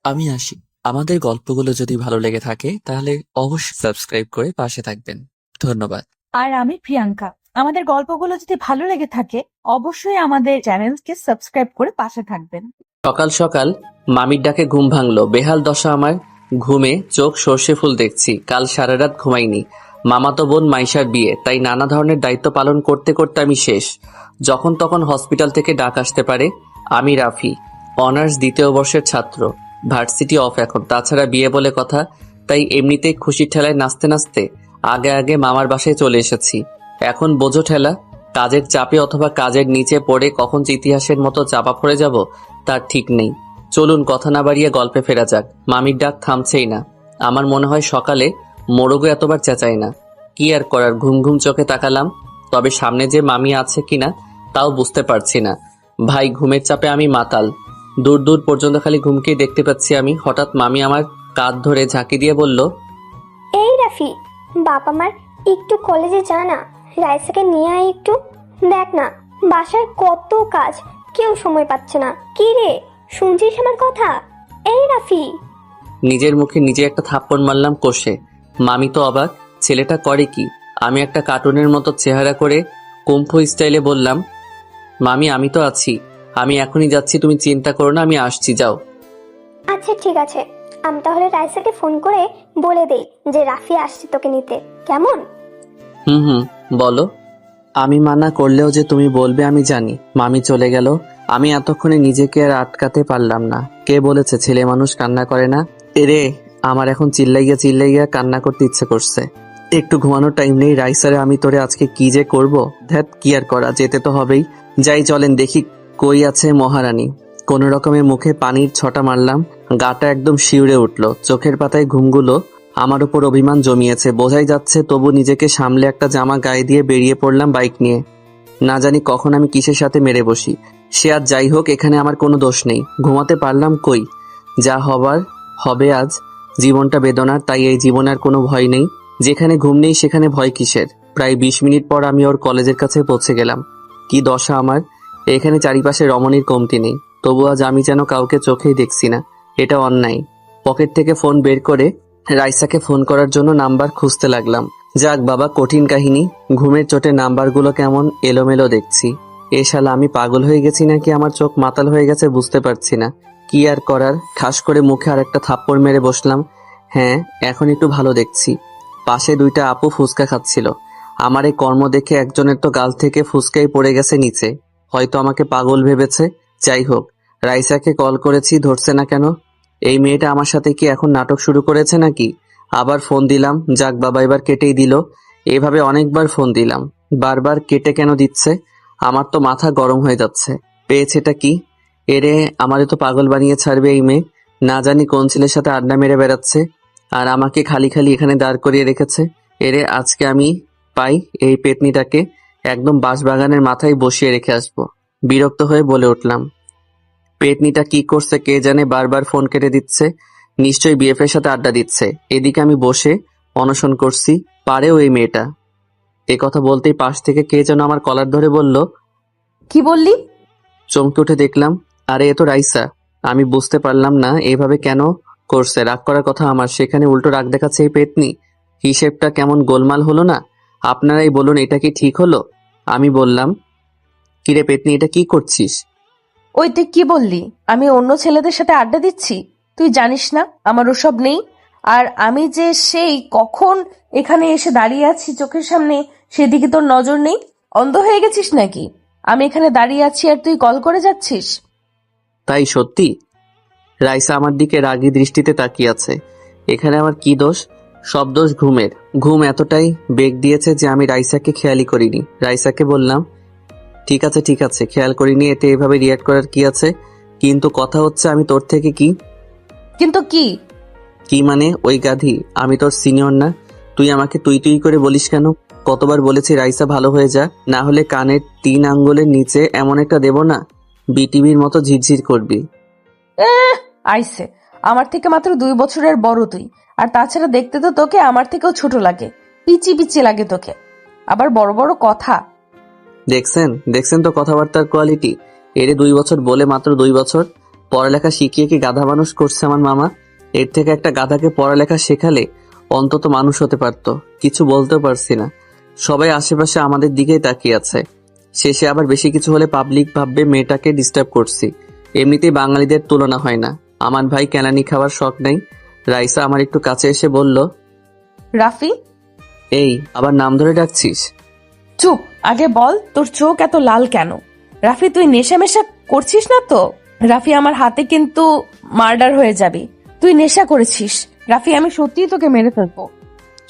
আমি আসি। আমাদের গল্পগুলো যদি ভালো লেগে থাকে তাহলে অবশ্যই সাবস্ক্রাইব করে পাশে থাকবেন। ধন্যবাদ। আর আমি প্রিয়াঙ্কা। আমাদের গল্পগুলো যদি ভালো লেগে থাকে অবশ্যই আমাদের চ্যানেলকে সাবস্ক্রাইব করে পাশে থাকবেন। সকাল সকাল মামির ডাকে ঘুম ভাঙলো। বেহাল দশা আমার। ঘুমে চোখ সর্ষে ফুল দেখছি। কাল সারা রাত ঘুমাইনি। মামাতো বোন মাইশার বিয়ে, তাই নানা ধরনের দায়িত্ব পালন করতে করতে আমি শেষ। যখন তখন হসপিটাল থেকে ডাক আসতে পারে। আমি রাফি, অনার্স দ্বিতীয় বর্ষের ছাত্র। ভার্সিটি অফ এখন, তাছাড়া বিয়ে বলে কথা। তাই এমনিতেই খুশির ঠেলায় নাচতে নাচতে আগে আগে মামার বাসায় চলে এসেছি। এখন বোঝো ঠেলা, কাজের চাপে অথবা কাজের নিচে পড়ে কখন যে ইতিহাসের মতো চাপা পড়ে যাব তার ঠিক নেই। চলুন কথা না বাড়িয়ে গল্পে ফেরা যাক। মামির ডাক থামছেই না। আমার মনে হয় সকালে মোরগও এতবার চেঁচায় না। কি আর করার, ঘুম ঘুম চোখে তাকালাম। তবে সামনে যে মামি আছে কিনা তাও বুঝতে পারছি না। ভাই, ঘুমের চাপে আমি মাতাল। দূর দূর পর্যন্ত খালি ঘুমকেই দেখতে পাচ্ছি আমি। হঠাৎ মামি আমার কাঁধ ধরে ঝাঁকি দিয়ে বলল, এই রাফি, বাবা মার একটু কলেজে যা না, রাইসাকে নিয়ে আয় একটু। দেখ না, বাসায় কত কাজ, কেউ সময় পাচ্ছে না। কি রে, শুনছিস আমার কথা? এই রাফি। নিজের মুখে নিজে একটা থাপ্পড় মারলাম কষে। মামি তো অবাক, ছেলেটা করে কি? আমি একটা কার্টুনের মতো চেহারা করে কুম্ফু স্টাইলে বললাম, মামি আমি তো আছি, আমি এখনই যাচ্ছি, তুমি চিন্তা করো না, আমি আসছি, যাও। আচ্ছা ঠিক আছে, আমি তাহলে রাইসাকে ফোন করে বলে দেই যে রাফি আসছে তোকে নিতে, কেমন? হুম, বলো। আমি মানা করলেও যে তুমি বলবে আমি জানি। মামি চলে গেল। আমি এতক্ষণে নিজেকে আর আটকাতে পারলাম না। কে বলেছে ছেলে মানুষ কান্না করে না? এরে, আমার এখন চিল্লাইয়া চিল্লাইয়া কান্না করতে ইচ্ছে করছে। একটু ঘুমানোর টাইম নেই। রাইসারে আমি তোরে আজকে কি যে করব। ধ্যাত, কি আর করা, যেতে তো হবেই। যাই, চলেন দেখি কই আছে মহারানী। কোন রকমে মুখে পানির ছটা মারলাম। গাটা একদম শিউরে উঠল। চোখের পাতায় ঘুমগুলো আমার উপর অভিমান জমিয়েছে, বোঝাই যাচ্ছে। তবু নিজেকে সামলে একটা জামা গায়ে দিয়ে বেরিয়ে পড়লাম বাইক নিয়ে। না জানি কখন আমি কিসের সাথে মেরে বসি। সে আজ যাই হোক, এখানে আমার কোনো দোষ নেই। ঘুমাতে পারলাম কই? যা হবার হবে আজ। জীবনটা বেদনার, তাই এই জীবনে আর কোনো ভয় নেই। যেখানে ঘুম নেই সেখানে ভয় কিসের? প্রায় 20 মিনিট পর আমি ওর কলেজের কাছে পৌঁছে গেলাম। কি দশা আমার! এখানে চারিপাশে রমণীর কমতি নেই, তবু আজ আমি যেন কাউকে চোখেই দেখছি না। এটা অন্যায়। পকেট থেকে ফোন বের করে রাইসাকে ফোন করার জন্য নাম্বার খুঁজতে লাগলাম। যাক বাবা, কঠিন কাহিনী। ঘুমের চোটে নাম্বারগুলো কেমন এলোমেলো দেখছি। এ শালা, আমি পাগল হয়ে গেছি নাকি আমার চোখ মাতাল হয়ে গেছে বুঝতে পারছি না। কি আর করার, ঠাস করে মুখে আর একটা থাপ্পড় মেরে বসলাম। হ্যাঁ, এখন একটু ভালো দেখছি। পাশে দুইটা আপু ফুচকা খাচ্ছিল। আমার এই কর্ম দেখে একজনের তো গাল থেকে ফুচকাই পড়ে গেছে নিচে। হয়তো আমাকে পাগল ভেবেছে। যাই হোক, রাইসাকে কল করেছি, ধরছে না কেন? এই মেয়েটা আমার সাথে কি এখন নাটক শুরু করেছে নাকি? আবার ফোন দিলাম, যাক বাবা, এবার কেটেই দিল। এভাবে অনেকবার ফোন দিলাম, বারবার কেটে কেন দিচ্ছে? আমার তো মাথা গরম হয়ে যাচ্ছে। পেয়েছেটা কি? এরে, আমারে তো পাগল বানিয়ে ছাড়বে এই মেয়ে। না জানি কোন ছেলের সাথে আড্ডা মেরে বেড়াচ্ছে, আর আমাকে খালি খালি এখানে দাঁড় করিয়ে রেখেছে। এরে, আজকে আমি পাই এই পেতনিটাকে একদম বাঁশবাগানের মাথায় বসিয়ে রেখে আসবো। বিরক্ত হয়ে বলে উঠলাম, পেতনিটা কি করছে কে জানে, বারবার ফোন কেটে দিচ্ছে। নিশ্চয়ই বিএফের সাথে আড্ডা দিচ্ছে। এদিকে আমি বসে অনশন করছি, পারেও এই মেয়েটা। এ কথা বলতেই পাশ থেকে কে যেন আমার কলার ধরে বলল, কি বললি? চমকে উঠে দেখলাম, আরে এ তো রাইসা। আমি বুঝতে পারলাম না এভাবে কেন করছে। রাগ করার কথা আমার, সেখানে উল্টো রাগ দেখাচ্ছে এই পেতনি। হিসেবটা কেমন গোলমাল হলো না? আপনারাই বলুন, এটা কি ঠিক হলো? আমি বললাম, কিরে পেতনি, এটা কি করছিস? ওই তুই কি বললি? আমি অন্য ছেলেদের সাথে আড্ডা দিচ্ছি? তুই জানিস না আমার ওসব নেই? আর আমি যে সেই কখন এখানে এসে দাঁড়িয়ে আছি চোখের সামনে, সেদিকে তোর নজর নেই? অন্ধ হয়ে গেছিস নাকি? আমি এখানে দাঁড়িয়ে আছি আর তুই কল করে যাচ্ছিস? তাই সত্যি? রাইসা আমার দিকে রাগী দৃষ্টিতে তাকিয়ে আছে। এখানে আমার কি দোষ? সব দোষ ঘুমের। ঘুম এতটাই বেগ দিয়েছে যে আমি রাইসাকে খেয়ালই করিনি। রাইসাকে বললাম, ঠিক আছে ঠিক আছে, খেয়াল করিনি, এতে এভাবে রিয়াক্ট করার কি আছে? কিন্তু কথা হচ্ছে, আমি তোর থেকে কি? কিন্তু কি? কি মানে? ওই গাধি, আমি তোর সিনিয়র না? তুই আমাকে তুই তুই করে বলিস কেন? কতবার বলেছি রাইসা ভালো হয়ে যা, না হলে কানের 3 আঙ্গুলের নিচে এমন একটা দেব না, বিটিভির মতো ঝিরঝির করবি। আইসে, আমার থেকে মাত্র 2 বছরের বড় তুই। আর তাছাড়া দেখতে তো তোকে আমার থেকেও ছোট লাগে। পিচি পিচি লাগে তোকে, আবার বড় বড় কথা। দেখছেন দেখছেন তো কথাবার্তার কোয়ালিটি। এরে 2 বছর বলে মাত্র 2 বছর। পড়ালেখা শিখিয়ে কি গাধা মানুষ করছে আমার মামা? এর থেকে একটা গাধাকে পড়ালেখা শেখালে অন্তত মানুষ হতে পারতো। কিছু বলতেও পারছি না, সবাই আশেপাশে আমাদের দিকেই তাকিয়ে আছে। শেষে আবার বেশি কিছু হলে পাবলিক ভাববে মেয়েটাকে ডিস্টার্ব করছি। এমনিতেই বাঙালিদের তুলনা হয় না। আমার ভাই কেলানি খাওয়ার শখ নেই। রাইসা আমার একটু কাছে এসে বলল, রাফি, এই আবার নাম ধরে ডাকছিস? চুপ, আগে বল তোর চোখ এত লাল কেন? রাফি, তুই নেশামেশা করছিস না তো? রাফি, আমার হাতে কিন্তু মার্ডার হয়ে যাবি। তুই নেশা করেছিস রাফি, আমি সত্যিই তোকে মেরে ফেলবো।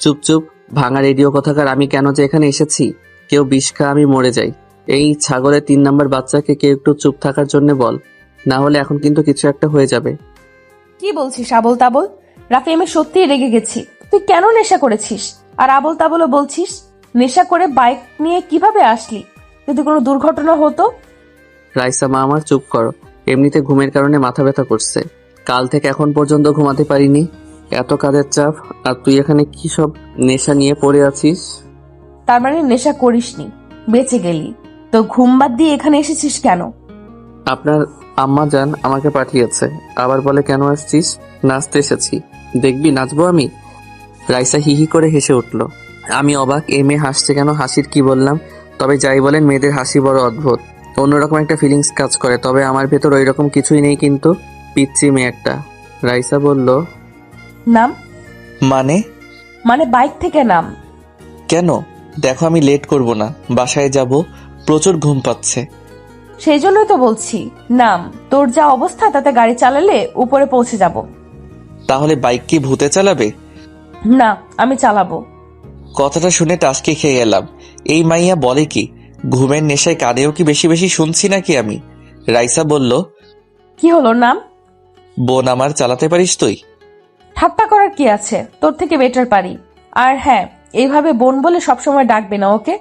চুপ চুপ, ভাঙা রেডিও কথাকার। আমি কেন যে এখানে এসেছি? কেউ বিষ খা, আমি মরে যাই। এই ছাগলের 3 নাম্বার বাচ্চাকে কেউ একটু চুপ থাকার জন্য বল, না হলে এখন কিন্তু কিছু একটা হয়ে যাবে। কি বলছিস আবল তাবল? রাফি, আমি সত্যিই রেগে গেছি। তুই কেন নেশা করেছিস? আর আবল তাবলও বলছিস? নেশা করে বাইক নিয়ে কিভাবে আসলি? যদি কোনো দুর্ঘটনা হতো? রাইসা মা আমার, চুপ করো। এমনিতে ঘুমের কারণে মাথা ব্যথা করছে। কাল থেকে এখন পর্যন্ত ঘুমাতে পারিনি, এত কাজের চাপ। আর তুই এখানে কি সব নেশা নিয়ে পড়ে আছিস? তার মানে নেশা করিসনি, বেঁচে গেলি। তো ঘুম বাদ দিয়ে এখানে এসেছিস কেন? আপনার আম্মা জান আমাকে পাঠিয়েছে। আবার বলে কেন আসছিস? নাচতে এসেছি। দেখবি নাচবো আমি? রাইসা হিহি করে হেসে উঠল। আমি অবাক, এই মেয়ে হাসছে কেন? হাসির কি বললাম? তবে যাই বলেন, মেয়েদের হাসি বড় অদ্ভুত, অন্যরকম একটা ফিলিংস কাজ করে। তবে আমার ভেতর ওই রকম কিছুই নেই, কিন্তু পিচ্ছি মেয়ে একটা। রাইসা বলল, নাম? মানে বাইক থেকে নাম। কেন? দেখো আমি লেট করব না, বাসায় যাব, প্রচুর ঘুম পাচ্ছে। সেই জন্যই তো বলছি নাম। তোর যা অবস্থা তাতে গাড়ি চালালে উপরে পৌঁছে যাব। তাহলে বাইক কি ভূতে চালাবে? না, আমি চালাবো। কথাটা শুনে টাসকে খেয়ে গেলাম। এই মাইয়া বলে কি? ঘুমের নেশায় কানেও কি বেশি বেশি শুনছি নাকি আমি? রাইসা বলল, কি হলো নাম? বোন আমার, চালাতে পারিস তুই? ঠাট্টা করার কি আছে? তোর থেকে বেটার পারি। আর হ্যাঁ, এইভাবে বোন বলে সবসময় ডাকবে না, ওকে?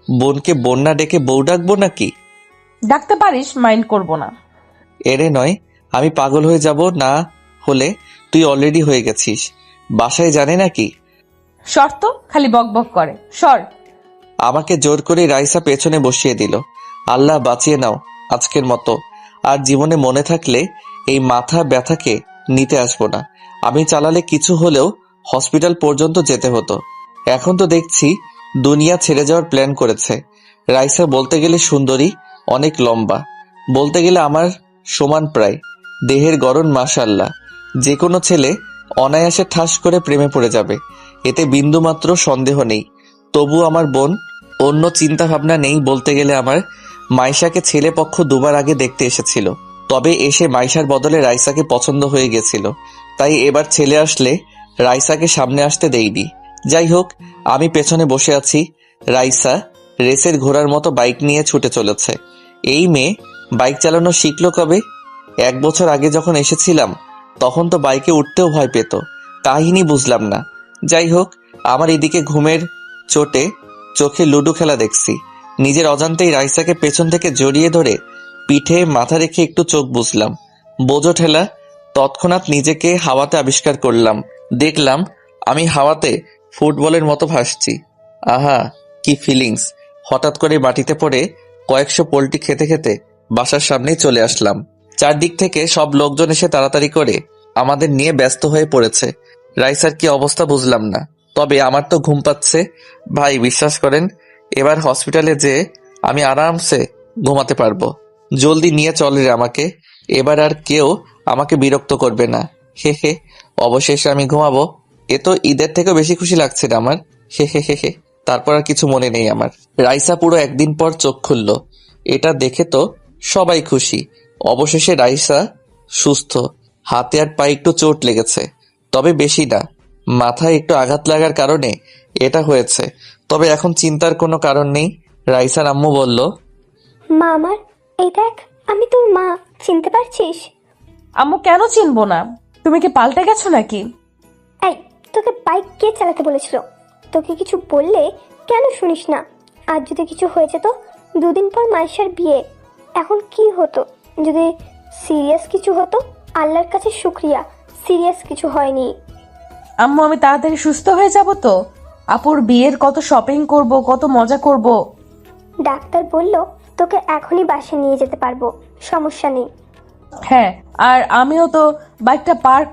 বোনকে বোন না ডেকে বউ ডাকবো নাকি? ডাকতে পারিস, মাইন্ড করব না। এরে নয়, আমি পাগল হয়ে যাব না হলে। তুই অলরেডি হয়ে গেছিস। বাসায় জানে নাকি? শর্ত খালি বক বক করে, সর। আমাকে জোর করে রাইসা পেছনে বসিয়ে দিল। আল্লাহ বাঁচিয়ে নাও আজকের মতো। আর জীবনে মনে থাকলে এই মাথা ব্যথাকে নিতে আসবো না। আমি চালালে কিছু হলেও হসপিটাল পর্যন্ত যেতে হতো। এখন তো দেখছি দুনিয়া ছেড়ে যাওয়ার প্ল্যান করেছে। রাইসা বলতে গেলে সুন্দরী, অনেক লম্বা, বলতে গেলে আমার সমান প্রায়। দেহের গড়ন মাশাআল্লাহ। যে কোনো ছেলে অনায়াসে ঠাস করে প্রেমে পড়ে যাবে, এতে বিন্দুমাত্র সন্দেহ নেই। তবু আমার বোন, অন্য চিন্তা ভাবনা নেই। বলতে গেলে আমার মাইশাকে ছেলে পক্ষ 2 বার আগে দেখতে এসেছিল, তবে এসে মাইশার বদলে রাইসাকে পছন্দ হয়ে গেছিল। তাই এবার ছেলে আসলে রাইসাকে সামনে আসতে দেইনি। যাই হোক, আমি পেছনে বসে আছি। রাইসা রেসের ঘোড়ার মতো বাইক নিয়ে ছুটে চলেছে। এই মেয়ে বাইক চালানো শিখলো কবে? 1 বছর আগে যখন এসেছিলাম তখন তো বাইকে উঠতেও ভয় পেত। কাহিনী বুঝলাম না। যাই হোক, আমার এদিকে ঘুমের চোটে চোখে লুডো খেলা দেখছি। নিজের অজান্তেই রাইসাকে পেছন থেকে জড়িয়ে ধরে পিঠে মাথা রেখে একটু চোখ বুঝলাম। বোঝো ঠেলা, তৎক্ষণাৎ নিজেকে হাওয়াতে আবিষ্কার করলাম। দেখলাম আমি হাওয়াতে ফুটবলের মতো ভাসছি। আহা, কি ফিলিংস! হঠাৎ করে মাটিতে পড়ে কয়েকশো পোল্টি খেতে খেতে বাসার সামনেই চলে আসলাম। চারদিক থেকে সব লোকজন এসে তাড়াতাড়ি করে আমাদের নিয়ে ব্যস্ত হয়ে পড়েছে। রাইসার কি অবস্থা বুঝলাম না, তবে আমার তো ঘুম পাচ্ছে। ভাই বিশ্বাস করেন, এবার হসপিটালে যেয়ে আমি আরামসে ঘুমাতে পারবো। জলদি নিয়ে চলে রে আমাকে, এবার আর কেউ আমাকে বিরক্ত করবে না। হে হে, অবশেষে আমি ঘুমাবো। এ তো ঈদের থেকেও বেশি খুশি লাগছে না আমার। হে হে হে হে। তারপর আর কিছু মনে নেই আমার। রাইসা পুরো 1 দিন পর চোখ খুলল, এটা দেখে তো সবাই খুশি। অবশেষে রাইসা সুস্থ। হাতে আর পায়ে একটু চোট লেগেছে, তবে বেশি না। মাথায় একটু আঘাত লাগার কারণে এটা হয়েছে, তবে এখন চিন্তার কোনো কারণ নেই। রাইসার আম্মু বলল, মা আমার, এই দেখ, আমি তোর মা, চিনতে পারছিস? আম্মু, কেন চিনবো না? তুমি কি পাল্টে গেছো নাকি? এই, তোকে বাইক কে চালাতে বলেছিল? তোকে কিছু বললে কেন শুনিস না? আর যদি কিছু হয়েছে তো 2 দিন পর মাইশার বিয়ে। এখন কি হতো যদি সিরিয়াস কিছু হতো? আল্লাহর কাছে শুক্রিয়া, সিরিয়াস কিছু হয়নি। আম্মু, আমি তাড়াতাড়ি সুস্থ হয়ে যাব তো? আপুর বিয়ের কত শপিং করব, কত মজা করব। ডাক্তার বলল তোকে এখনই বাসায় নিয়ে যেতে পারবো, সমস্যা নেই। হ্যাঁ, আর আমিও তো বাইকটা পার্ক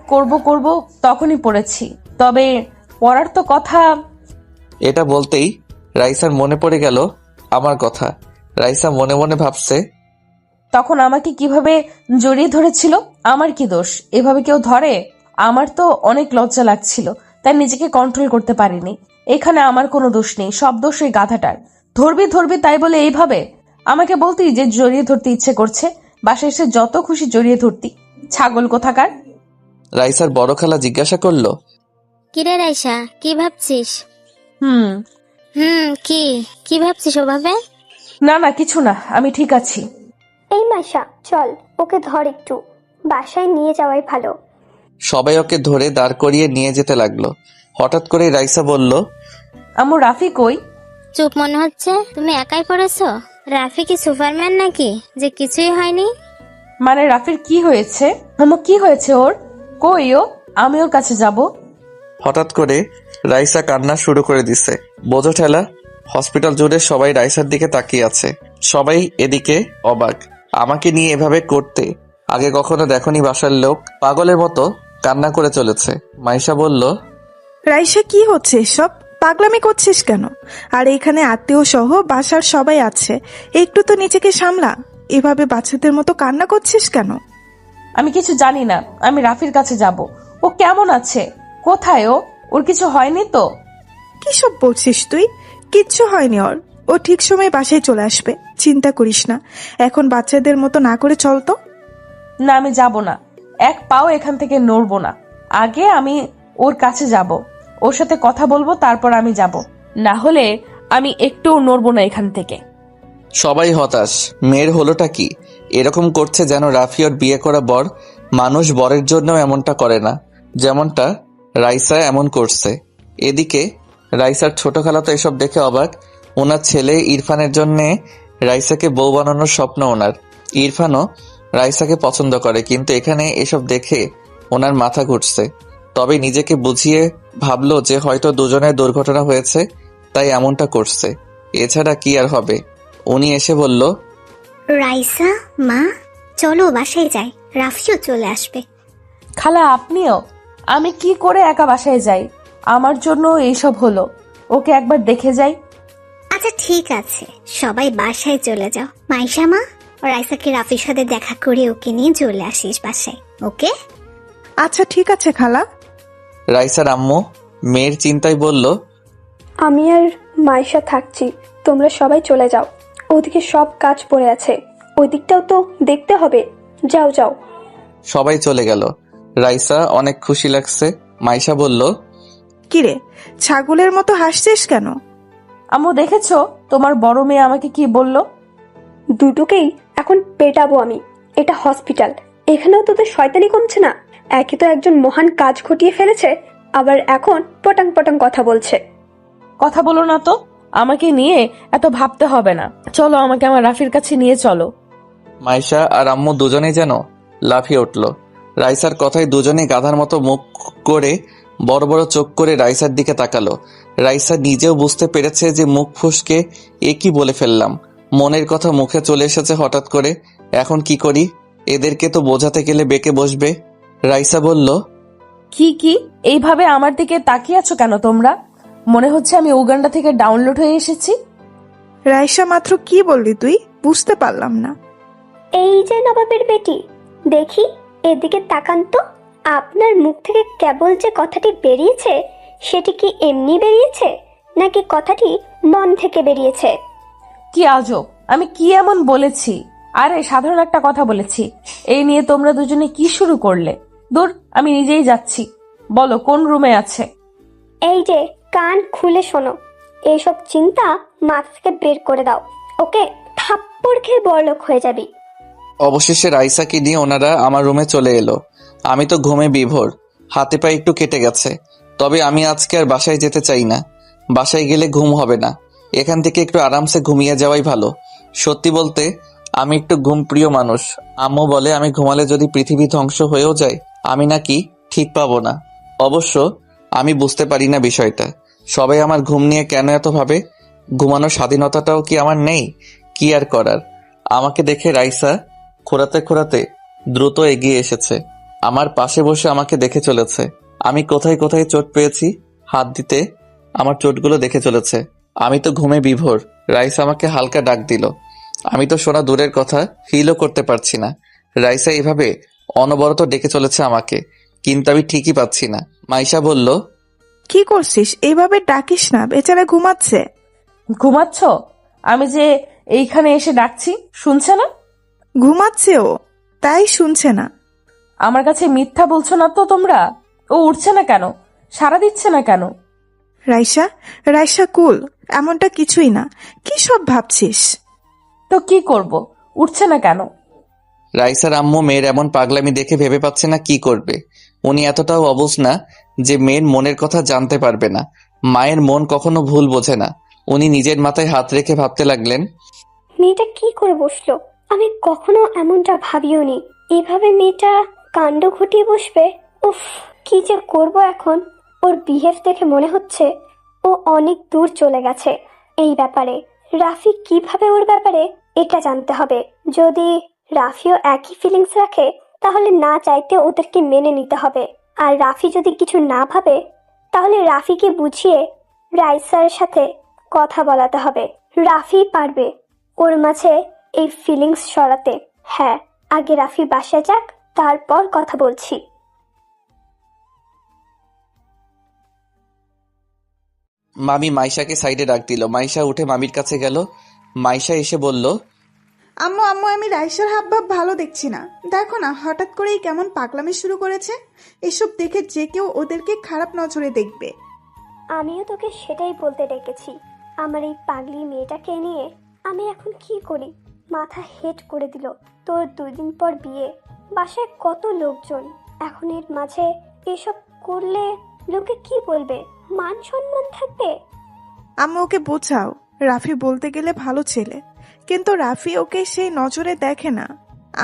করব তখনই পড়েছি। তবে পড়ার তো কথা। এটা বলতেই রাইসার মনে পড়ে গেল আমার কথা। রাইসা মনে মনে ভাবছে, তখন আমাকে কিভাবে জড়িয়ে ধরেছিল, আমার কি দোষ? এভাবে কেউ ধরে? আমার তো অনেক লজ্জা লাগছিল, তাই নিজেকে কন্ট্রোল করতে পারিনি। এখানে আমার কোনো দোষ নেই, সব দোষ ওই গাধাটার। ধরবি তাই বলে এইভাবে আমাকে বলতি যে জড়িয়ে ধরতে ইচ্ছে করছে, বাসায় এসে যত খুশি জড়িয়ে ধরতি, ছাগল কোথাকার। রাইসার বড় খালা জিজ্ঞাসা করলো, কিরে রাইসা, কি ভাবছিস? হুম, কি কি ভাবছিস ওভাবে? না কিছু না, আমি ঠিক আছি। এই মাইশা, চল ওকে ধর, একটু বাসায় নিয়ে যাওয়াই ভালো। সবাই ওকে ধরে দাঁড় করিয়ে নিয়ে যেতে লাগলো। হঠাৎ করে রাইসা বলল, আম্মু, রাফি কই? চুপ মনে হচ্ছে, তুমি একাই পড়েছো? রাফি কি সুপারম্যান নাকি যে কিছুই হয়নি? মানে রাফির কি হয়েছে? আম্মু, কি হয়েছে ওর? কই ও? আমি ওর কাছে যাব। হঠাৎ করে রাইসা কান্না শুরু করে দিছে। বোঝো ঠেলা। হসপিটাল জুড়ে সবাই রাইসার দিকে তাকিয়ে আছে। সবাই এদিকে অবাক। আমাকে নিয়ে এভাবে করতে আগে কখনো দেখনি বাসার লোক। পাগলের মতো কান্না করে চলেছে। মাইশা বলল, রাইসা, কি হচ্ছে এসব? পাগলামি করছিস কেন? আর এখানে আত্মীয় সহ বাসার সবাই আছে, একটু তো নিজেকে সামলা। এভাবে বাচ্চাদের মতো কান্না করছিস কেন? আমি কিছু জানি না, আমি রাফির কাছে যাব। ও কেমন আছে? কোথায় ও? ওর কিছু হয়নি তো? কি সব বলছিস তুই? কিচ্ছু হয়নি ওর। ও ঠিক সময় বাসায় চলে আসবে, চিন্তা করিস না। এখন বাচ্চাদের মতো না করে চল তো। না, আমি যাব না, এক পাও এখান থেকে নড়বো না। আগে আমি ওর কাছে যাব, ওর সাথে কথা বলবো, তারপর আমি যাব। না হলে আমি একটুও নড়বো না এখান থেকে। সবাই হতাশ। মেয়ের হলোটা কি? এরকম করছে যেন রাফি ওর বিয়ে করা বর। মানুষ বরের জন্য এমনটা করে না, যেমনটা রাইসা এমন করছে। এদিকে রাইসার ছোট খালা তো এসব দেখে অবাক। ওনার ছেলে ইরফানের জন্য রাইসাকে বউ বানানোর স্বপ্ন ওনার। ইরফানও রাইসাকে পছন্দ করে, কিন্তু এখানে এসব দেখে ওনার মাথা ঘুরছে। তবে নিজেকে বুঝিয়ে ভাবলো যে হয়তো দুজনের দুর্ঘটনা হয়েছে, তাই এমনটা করছে। এছাড়া কি আর হবে। উনি এসে বলল, রাইসা মা, চলো বাসায় যাই, রাফিও চলে আসবে। খালা, আপনিও? আমি কি করে একা বাসায় যাই? আমার জন্য এইসব হলো, ওকে একবার দেখে যাই। আচ্ছা ঠিক আছে, সবাই বাসায় চলে যাও। মাইশা মা, রাইসাকে রাফির সাথে দেখা করে ওকে নিয়ে চলে আসিস বাসায়, ওকে? আচ্ছা ঠিক আছে খালা। রাইসার আম্মু মেয়ের চিন্তায় বলল, আমি আর মাইশা থাকছি, তোমরা সবাই চলে যাও। ওদিকে সব কাজ পড়ে আছে, ওই দিকটাও তো দেখতে হবে। যাও যাও। সবাই চলে গেল। রাইসা অনেক খুশি লাগছে। মাইশা বলল, কিরে, ছাগলের মতো হাসছিস কেন? আম্মু, দেখেছো তোমার বড় মেয়ে আমাকে কি বলল? দুটোকেই এখন পেটাবো আমি। এটা হসপিটাল, এখানেও তোদের শয়তানি কমছে না। একে তো একজন মহান কাজ ঘটিয়ে ফেলেছে, আবার এখন পটাং পটাং কথা বলছে। কথা বলো না তো, আমাকে নিয়ে এত ভাবতে হবে না। চলো, আমাকে আমার রাফির কাছে নিয়ে চলো। মাইশা আর আম্মু দুজনেই যেন লাফিয়ে উঠল। রাইসার কথায় দুজনেই গাধার মতো মুখ করে বড় বড় চোখ করে রাইসার দিকে তাকালো। রাইসা নিজেও বুঝতে পেরেছে যে মুখ ফুসকে এ কি বলে ফেললাম। মনের কথা মুখে চলে এসেছে হঠাৎ করে। এখন কি করি? এদেরকে তো বোঝাতে গেলে বেঁকে বসবে। রাইসা বলল, কি এইভাবে আমার দিকে তাকিয়ে আছো কেন তোমরা? মনে হচ্ছে আমি উগান্ডা থেকে ডাউনলোড হয়ে এসেছি। রাইসা, মাত্র কি বললি তুই? বুঝতে পারলাম না। এই যে নবাবের বেটি, দেখি এদিকে তাকান তো। আপনার মুখ থেকে কেবল যে কথাটি বেরিয়েছে, সেটি কি এমনি বেরিয়েছে নাকি কথাটি মন থেকে বেরিয়েছে? কি আজব, আমি কি এমন বলেছি? আরে সাধারণ একটা কথা বলেছি। এই নিয়ে তোমরা দুজনে কি শুরু করলে? দূর, আমি নিজেই যাচ্ছি। বলো কোন রুমে আছে? এই যে কান খুলে শোনো, এইসব চিন্তা মাথা থেকে বের করে দাও, ওকে? থাপ্পড় খেয়ে বড়লোক হয়ে যাবি। অবশেষে রাইসাকে নিয়ে ওনারা আমার রুমে চলে এলো। আমি তো ঘুমে বিভোর, হাতে পায়ে একটু কেটে গেছে। তবে আমি আজকে আর বাসায় যেতে চাই না। বাসায় গেলে ঘুম হবে না। এখান থেকে একটু আরামসে ঘুমিয়ে যাওয়াই ভালো। সত্যি বলতে আমি একটু ঘুম প্রিয় মানুষ। আম্মু বলে আমি ঘুমালে যদি পৃথিবী ধ্বংস হয়েও যায়, আমি নাকি ঠিক পাবো না। অবশ্য আমি বুঝতে পারি না বিষয়টা। সবাই আমার ঘুম নিয়ে কেন এত ভাবে? ঘুমানোর স্বাধীনতাটাও কি আমার নেই? কি আর করার। আমাকে দেখে রাইসা খোঁড়াতে খোঁড়াতে দ্রুত এগিয়ে এসেছে, আমার পাশে বসে আমাকে দেখে চলেছে। আমি কোথায় কোথায় চোট পেয়েছি হাত দিতে আমার চোটগুলো দেখে চলেছে। আমি তো ঘুমে বিভোর। রাইসা আমাকে হালকা ডাক দিল। আমি তো শোনা দূরের কথা ফিলও করতে পারছি না। রাইসা এভাবে অনবরত ডেকে চলেছে আমাকে, কিন্তু আমি ঠিকই পাচ্ছি না। মাইশা বলল, কি করছিস? এইভাবে ডাকিস না, বেচারা ঘুমাচ্ছে। ঘুমাচ্ছ? আমি যে এইখানে এসে ডাকছি, শুনছে না? ঘুমাচ্ছে ও, তাই শুনছে না। আমার কাছে মিথ্যা বলছো না তো তোমরা? ও উঠছে না কেন? সাড়া দিচ্ছে না কেন? রাইসা, রাইসা কুল, এমনটা কিছুই না। কি সব ভাবছিস? তো কি করব? উঠছে না কেন? রাইসার আম্মু মেয়ের এমন পাগলামি দেখে ভেবে পাচ্ছে না কি করবে। উনি এতটাও অবুঝ না যে মেয়ের মনের কথা জানতে পারবে না। মায়ের মন কখনো ভুল বোঝে না। উনি নিজের মাথায় হাত রেখে ভাবতে লাগলেন, মেয়েটা কি করে বসলো? আমি কখনো এমনটা ভাবিও নি। এভাবে মেয়েটা কাণ্ড ঘটিয়ে বসবে। উফ, কি যে করব এখন। ওর বিহেভ দেখে মনে হচ্ছে ও অনেক দূর চলে গেছে এই ব্যাপারে। রাফি কিভাবে ওর ব্যাপারে এটা জানতে হবে। যদি রাফিও একই ফিলিংস রাখে তাহলে না চাইতে ওদেরকে মেনে নিতে হবে। আর রাফি যদি কিছু না ভাবে তাহলে রাফিকে বুঝিয়ে রাইসার সাথে কথা বলাতে হবে। রাফি পারবে ওর মাঝে এই ফিলিংস সরাতে। হ্যাঁ, আগে রাফি বাসায় যাক, তারপর কথা বলছি। মামি মাইশাকে সাইডে ডাক দিল। মাইশা উঠে মামির কাছে গেল। মাইশা এসে বলল, আম্মু আম্মু, আমি রাইসার হাবভাব ভালো দেখছি না। দেখো না, হঠাৎ করেই কেমন পাগলামি শুরু করেছে। এসব দেখে যে কেউ ওদেরকে খারাপ নজরে দেখবে। আমিও তোকে সেটাই বলতে ডেকেছি। আমার এই পাগলি মেয়েটাকে নিয়ে আমি এখন কি করি? মাথা হেট করে দিল। তোর 2 দিন পর বিয়ে, বাসায় কত লোকজন। এখন এর মাঝে এসব করলে লোকে কি বলবে? মান সম্মান থাকবে? আম্মু ওকে বোঝাও, রাফি বলতে গেলে ভালো ছেলে, কিন্তু রাফি ওকে সেই নজরে দেখে না।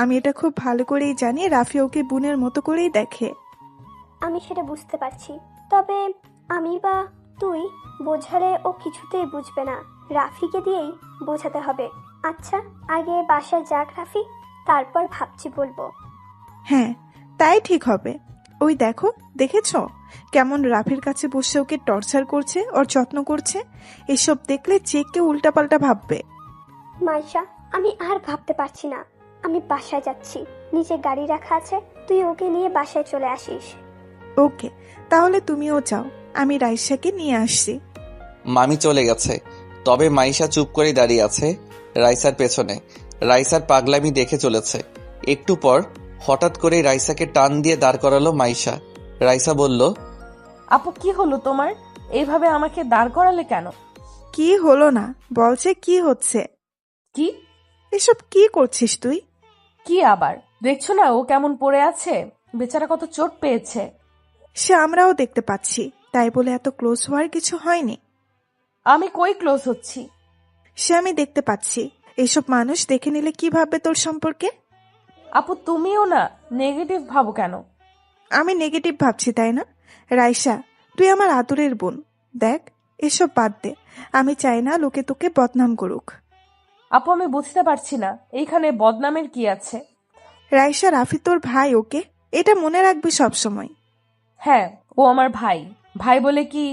আমি এটা খুব ভালো করেই জানি, রাফি ওকে বোনের মতো করেই দেখে। আমি সেটা বুঝতে পারছি, তবে আমি বা তুই বোঝালে ও কিছুতেই বুঝবে না। রাফিকে দিয়েই বোঝাতে হবে। আচ্ছা, আগে বাসায় যাক রাফি, তারপর ভাবছি বলবো। হ্যাঁ, তাই ঠিক হবে। ওই দেখো, দেখেছো কেমন রাফির কাছে বসে ওকে টর্চার করছে, ওর যত্ন করছে। এসব দেখলে যে কেউ উল্টাপাল্টা ভাববে। মাইশা, আমি আর ভাবতে পারছি না। আমি বাসায় যাচ্ছি, নিচে গাড়ি রাখা আছে, তুই ওকে নিয়ে বাসায় চলে আসিস। ওকে, তাহলে তুমিও যাও, আমি রাইসাকে নিয়ে আসছি। মামি চলে গেছে। তবে মাইশা চুপ করে দাঁড়িয়ে আছে রাইসার পেছনে। রাইসার পাগলামি দেখে চলেছে। একটু পর হঠাৎ করে রাইসাকে টান দিয়ে দাঁড় করালো মাইশা। রাইসা বলল, আপু, কি হলো তোমার? এইভাবে আমাকে দাঁড় করালে কেন? কি হলো না বলছে, কি হচ্ছে? কি? এসব কি করছিস তুই? কি আবার? দেখছো না ও কেমন পড়ে আছে? বেচারা কত চোট পেয়েছে। সে আমরাও দেখতে পাচ্ছি, তাই বলে এত ক্লোজ হওয়ার কিছু হয়নি। আমি কই ক্লোজ হচ্ছি? সে আমি দেখতে পাচ্ছি। এসব মানুষ দেখে নিলে কি ভাববে তোর সম্পর্কে? আপু, তুমিও না নেগেটিভ ভাবো কেন? আমি নেগেটিভ ভাবছি তাই না? রাইসা, তুই আমার আদরের বোন। দেখ, এসব বাদ দে। আমি চাই না লোকে তোকে বদনাম করুক। আপু, আমি বুঝতে পারছি না এইখানে বদনামের কি আছে। রাইসা, রাফি তোর ভাই, ওকে? এটা মনে রাখবি সব সময়। হ্যাঁ, ও আমার ভাই। ভাই বলে কি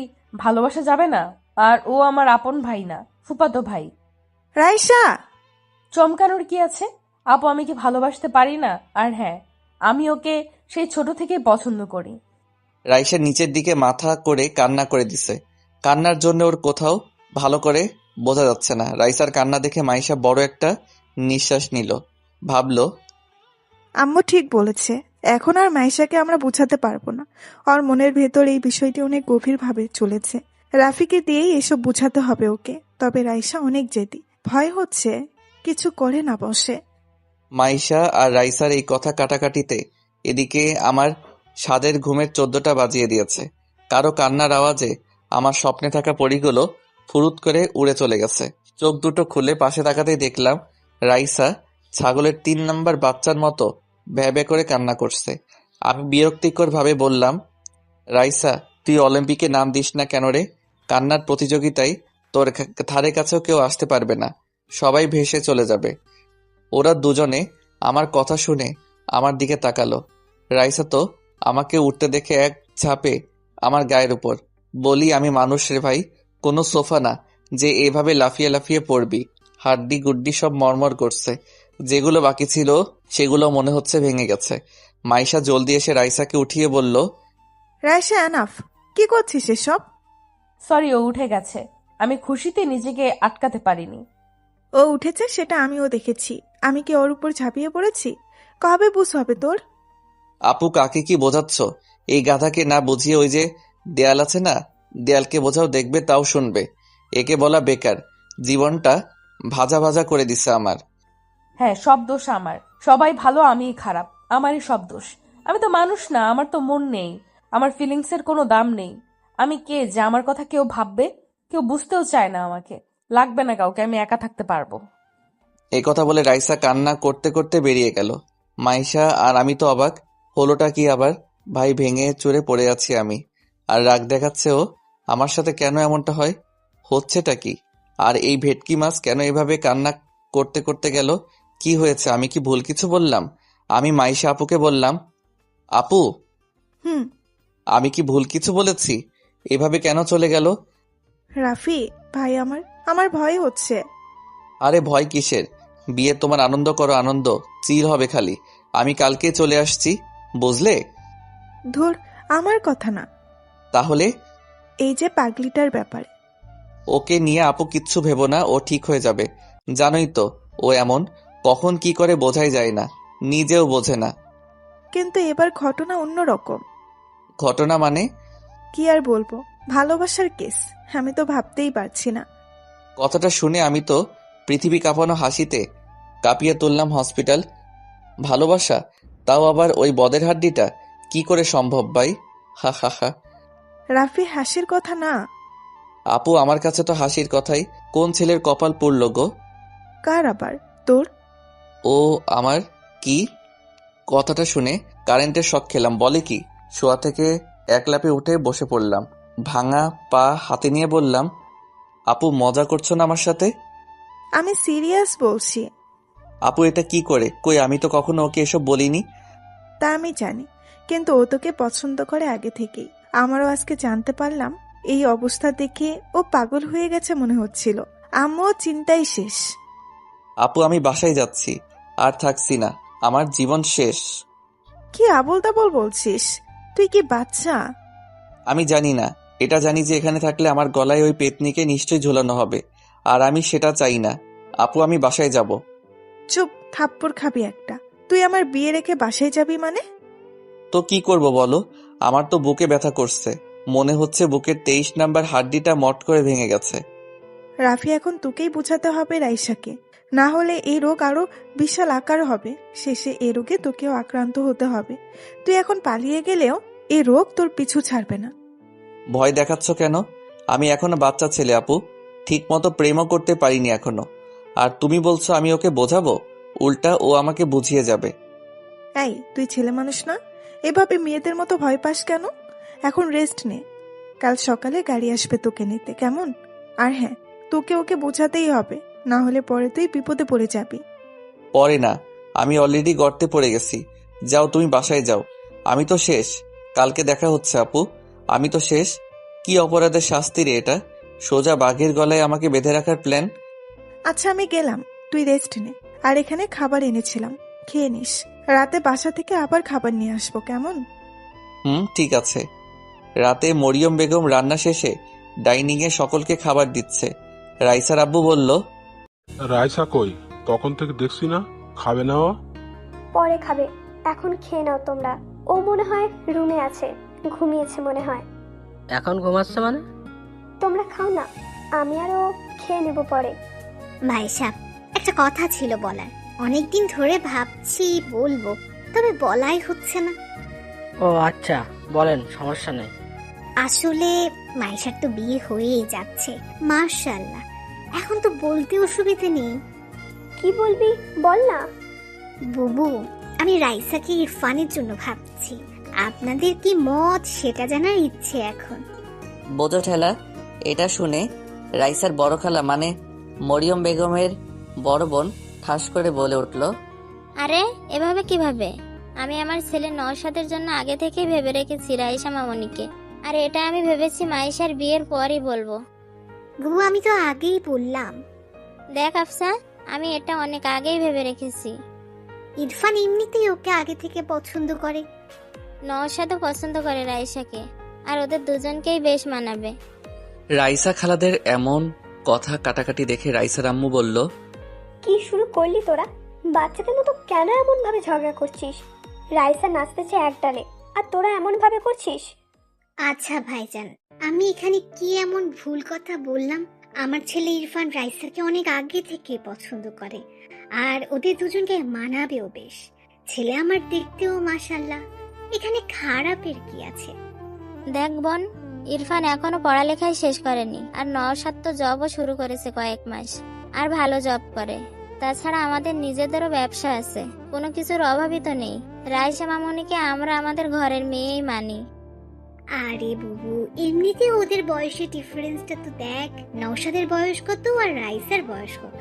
ভালোবাসা যাবে না? আর ও আমার আপন ভাই না, ফুফাতো ভাই। রাইসা! চমকানোর কি আছে? আপু, আমি কি ভালোবাসতে পারি না? আর হ্যাঁ, আমি ওকে সেই ছোট থেকেই পছন্দ করি। রাইসা নিচের দিকে মাথা করে কান্না করে দিছে। কান্নার জন্য ওর কোথাও ভালো করে বোঝা যাচ্ছে না। রাইসার কান্না দেখে মাইশা বড় একটা নিঃশ্বাস নিল। ভাবলো, আম্মু ঠিক বলেছে, এখন আর মাইশাকে আমরা বোঝাতে পারবো না। ওর মনের ভেতর এই বিষয়টি অনেক গভীরভাবে চলেছে। রাফিকে দিয়েই এসব বোঝাতে হবে ওকে। তবে রাইসা অনেক জেদি, ভয় হচ্ছে কিছু করে না বসে। মাইশা আর রাইসার এই কথা কাটাকাটিতে এদিকে আমার স্বাদের ঘুমের 14টা বাজিয়ে দিয়েছে। কারো কান্নার আওয়াজে আমার স্বপ্নে থাকা পরীগুলো ফুরুত করে উড়ে চলে গেছে। চোখ দুটো খুলে পাশে তাকাতেই দেখলাম রাইসা ছাগলের 3 নাম্বার বাচ্চার মতো ভ্যাবে করে কান্না করছে। আমি বিরক্তিকর ভাবে বললাম, রাইসা, তুই অলিম্পিকে নাম দিস না কেন রে? কান্নার প্রতিযোগিতায় তোর ধারে কাছেও কেউ আসতে পারবে না, সবাই ভেসে চলে যাবে। ওরা দুজনে আমার কথা শুনে আমার দিকে তাকালো। রাইসা তো আমাকে উঠতে দেখে এক ঝাঁপে আমার গায়ের উপর। বলি, আমি মানুষ রে ভাই, কোনো সোফা না যে এভাবে লাফিয়ে লাফিয়ে পড়বি। হাড্ডি গুড্ডি সব মরমর করছে, যেগুলো বাকি ছিল সেগুলো মনে হচ্ছে ভেঙে গেছে। মাইশা জলদি এসে রাইসাকে উঠিয়ে বলল, রাইসা এনাফ, কি করছিস এসব? সরি, ও উঠে গেছে। আমি খুশিতে নিজেকে আটকাতে পারিনি। ও উঠেছে সেটা আমিও দেখেছি। আমি কি ওর উপর ঝাঁপিয়ে পড়েছি? কবে বুঝ হবে তোর? আপু কাকে কি বোঝাচ্ছ? এই গাধাকে না বুঝিয়ে ওই যে দেয়াল আছে না, দেয়ালকে বোঝাও, দেখবে তাও শুনবে। একে বলা বেকার, জীবনটা ভাজা ভাজা করে দিছে আমার। হ্যাঁ, সব দোষ আমার। সবাই ভালো, আমিই খারাপ। আমারই সব দোষ। আমি তো মানুষ না, আমার তো মন নেই, আমার ফিলিংসের কোনো দাম নেই। আমি কে যে আমার কথা কেউ ভাববে? কেউ বুঝতেও চায় না আমাকে। লাগবে না কাউকে, আমি একা থাকতে পারবো। এই কথা বলে রাইসা কান্না করতে করতে বেরিয়ে গেল। মাইশা আর আমি তো অবাক, হলোটা কি আবার? ভাই ভেঙে চুরে পড়ে আছি আমি, আর রাগ দেখাচ্ছে ও। আমার সাথে কেন এমনটা হয়? হচ্ছেটা কি? আর এই ভেটকি মাছ কেন এভাবে কান্না করতে করতে গেল? কি হয়েছে? আমি কি ভুল কিছু বললাম? আমি মাইশা আপুকে বললাম, আপু, হুম। আমি কি ভুল কিছু বলেছি? এভাবে কেন চলে গেল? রাফি ভাই, আমার ভয় হচ্ছে। আরে ভয় কিসের? বিয়ে তোমার আনন্দ করো, আনন্দ চির হবে খালি। আমি কালকে চলে আসছি, বুঝলে? ধুর, আমার কথা না, তাহলে? এই যে পাগলিটার ব্যাপারে। ওকে নিয়ে আপু কিচ্ছু ভেবো না, ও ঠিক হয়ে যাবে। জানোই তো ও এমন, কখন কি করে বোঝাই যায় না, নিজেও বোঝে না। কিন্তু এবার ঘটনা অন্যরকম। ঘটনা মানে? কি আর বলবো, ভালোবাসার কেস। আমি তো ভাবতেই পারছি না। কথাটা শুনে আমি তো পৃথিবী কাঁপানো হাসিতে কাঁপিয়ে তুললাম। হসপিটাল? ভালোবাসা? তাও আবার ওই বদের হাড্ডিটা? কি করে সম্ভব ভাই? হা হা হা। রাফি, হাসির কথা না। আপু আমার কাছে তো হাসির কথাই। কোন ছেলের কপাল পুড়ল গো? কার আবার? তোর? ও আমার? কি? কথাটা শুনে কারেন্টের শক খেলাম। বলে কি? শোয়া থেকে এক লাফে উঠে বসে পড়লাম, ভাঙা পা হাতে নিয়ে বললাম, আপু মজা করছো না আমার সাথে? আমি সিরিয়াস বলছি। আপু এটা কি করে? কই, আমি তো কখনো ওকে এসব বলিনি। তা আমি জানি, কিন্তু ও তোকে পছন্দ করে আগে থেকেই। আমারও আজকে জানতে পারলাম। এই অবস্থা দেখে ও পাগল হয়ে গেছে মনে হচ্ছিল। আম্মুও চিন্তাই শেষ। আপু আমি বাসায় যাচ্ছি, আর থাকছি না, আমার জীবন শেষ। কি আবোল তাবোল বলছিস? তুই কি বাচ্চা? আমি জানি না, এটা জানি যে এখানে থাকলে আমার গলায় ওই পেতনিকে নিশ্চয়ই ঝোলানো হবে, আর আমি সেটা চাই না। আপু আমি বাসায় যাব। চুপ, থাপ্পড় খাবি একটা। তুই আমার বিয়ে রেখে বাসায় যাবি মানে? তো কি করব বলো? আমার তো বুকে ব্যথা করছে, মনে হচ্ছে বুকের 23 নাম্বার হাড্ডিটা মট করে ভেঙে গেছে। রাফি, এখন তোকেই বোঝাতে হবে রাইসাকে, না হলে এই রোগ আরো বিশাল আকার হবে। শেষে এই রোগে তোকেও আক্রান্ত হতে হবে। তুই এখন পালিয়ে গেলেও এই রোগ তোর পিছু ছাড়বে না। ভয় দেখাচ্ছ কেন? আমি এখনো বাচ্চা ছেলে আপু, ঠিক মতো প্রেমও করতে পারিনি এখনো। আর তুমি বলছো আমি ওকে বোঝাবো? উল্টা ও আমাকে বুঝিয়ে যাবে। এই, তুই ছেলে মানুষ না, এভাবে মেয়েদের মতো ভয় পাস কেন? এখন রেস্ট নে, কাল সকালে গাড়ি আসবে তোকে নিতে, কেমন? আর হ্যাঁ, তোকে ওকে বোঝাতেই হবে, না হলে পরে তুই বিপদে পড়ে যাবি। পরে না, আমি অলরেডি গর্তে পড়ে গেছি। যাও তুমি বাসায় যাও, আমি তো শেষ। কালকে দেখা হচ্ছে আপু, আমি তো শেষ। কি অপরাধের শাস্তি রে এটা? সোজা বাঘের গলায় আমাকে বেঁধে রাখার প্ল্যান। আচ্ছা আমি গেলাম, তুই রেস্ট নে। আর এখানে খাবার এনেছিলাম, খেয়ে নিস। রাতে বাসা থেকে আবার খাবার নিয়ে আসবো, কেমন? ঠিক আছে। রাতে মরিয়ম বেগম রান্না শেষে ডাইনিং এ সকলকে খাবার দিচ্ছে। রাইসার আব্বু বলল, রাইসা কই? তখন থেকে দেখছি না, খাবে না ও? পরে খাবে, এখন খেয়ে নাও তোমরা। ও মনে হয় রুমে আছে, ঘুমিয়েছে মনে হয়। এখন ঘুমাচ্ছে মানে? তোমরা খাও না, আমি আরো খেয়ে নেব পরে। ভাইসাব, একটা কথা ছিল বলার, অনেকদিন ধরে ভাবছি বলবো, তবে বলাই হচ্ছে না। ও আচ্ছা, বলেন, সমস্যা নেই। আসলে মাইশার তো বিয়ে হয়েই যাচ্ছে, মাশাআল্লাহ। এখন তো বলতে অসুবিধা নেই। কি বলবি বল না। বুবু, আমি রাইসাকে ইরফানের জন্য ভাবছি, আপনাদের কি মত সেটা জানার ইচ্ছে এখন। বোঝো ঠেলা। এটা শুনে রাইসার বড় খালা মানে মরিয়ম বেগমের বড় বোন ঠাস করে বলে উঠল, আরে এভাবে কিভাবে? আমি আমার ছেলে নওশাদের জন্য আগে থেকেই ভেবে রেখেছি রাইসা মামনিকে। আর এটা আমি ভেবেছি মাইশার বিয়ের পরই বলবো। বুবু আমি তো আগেই বললাম। দেখ আফসা, আমি এটা অনেক আগেই ভেবে রেখেছি। ইরফান এমনিতেই ওকে আগে থেকে পছন্দ করে। নওশাদও পছন্দ করে রাইসাকে, আর ওদের দুজনকেই বেশ মানাবে। রাইসা খালাদের এমন কথা কাটাকাটি দেখে রাইসার আম্মু বলল, কি শুরু করলি তোরা? বাচ্চাদের মতো কেন এমন ভাবে ঝগড়া করছিস? রাইসা নাচতেছে এক ডালে, আর তোরা এমন ভাবে করছিস? আচ্ছা ভাইজান, আমি এখানে কি এমন ভুল কথা বললাম? আমার ছেলে ইরফান রাইসাকে অনেক আগে থেকে পছন্দ করে, আর ওদের দুজনকে মানাবেও বেশ। ছেলে আমার দেখতেও মাশাআল্লাহ, এখানে খারাপের কি আছে? দেখ বোন, ইরফান এখনো পড়ালেখাই শেষ করেনি, আর নওশাদ তো জবও শুরু করেছে কয়েক মাস, আর ভালো জব করে। তাছাড়া আমাদের নিজেদেরও ব্যবসা আছে, কোনো কিছুর অভাবই তো নেই। রাইসা মামনিকে আমরা আমাদের ঘরের মেয়েই মানি। আরে বুবু, এমনিতে ওদের বয়সের ডিফারেন্সটা তো দেখ। নওশাদের বয়স কত আর রাইসার বয়স কত?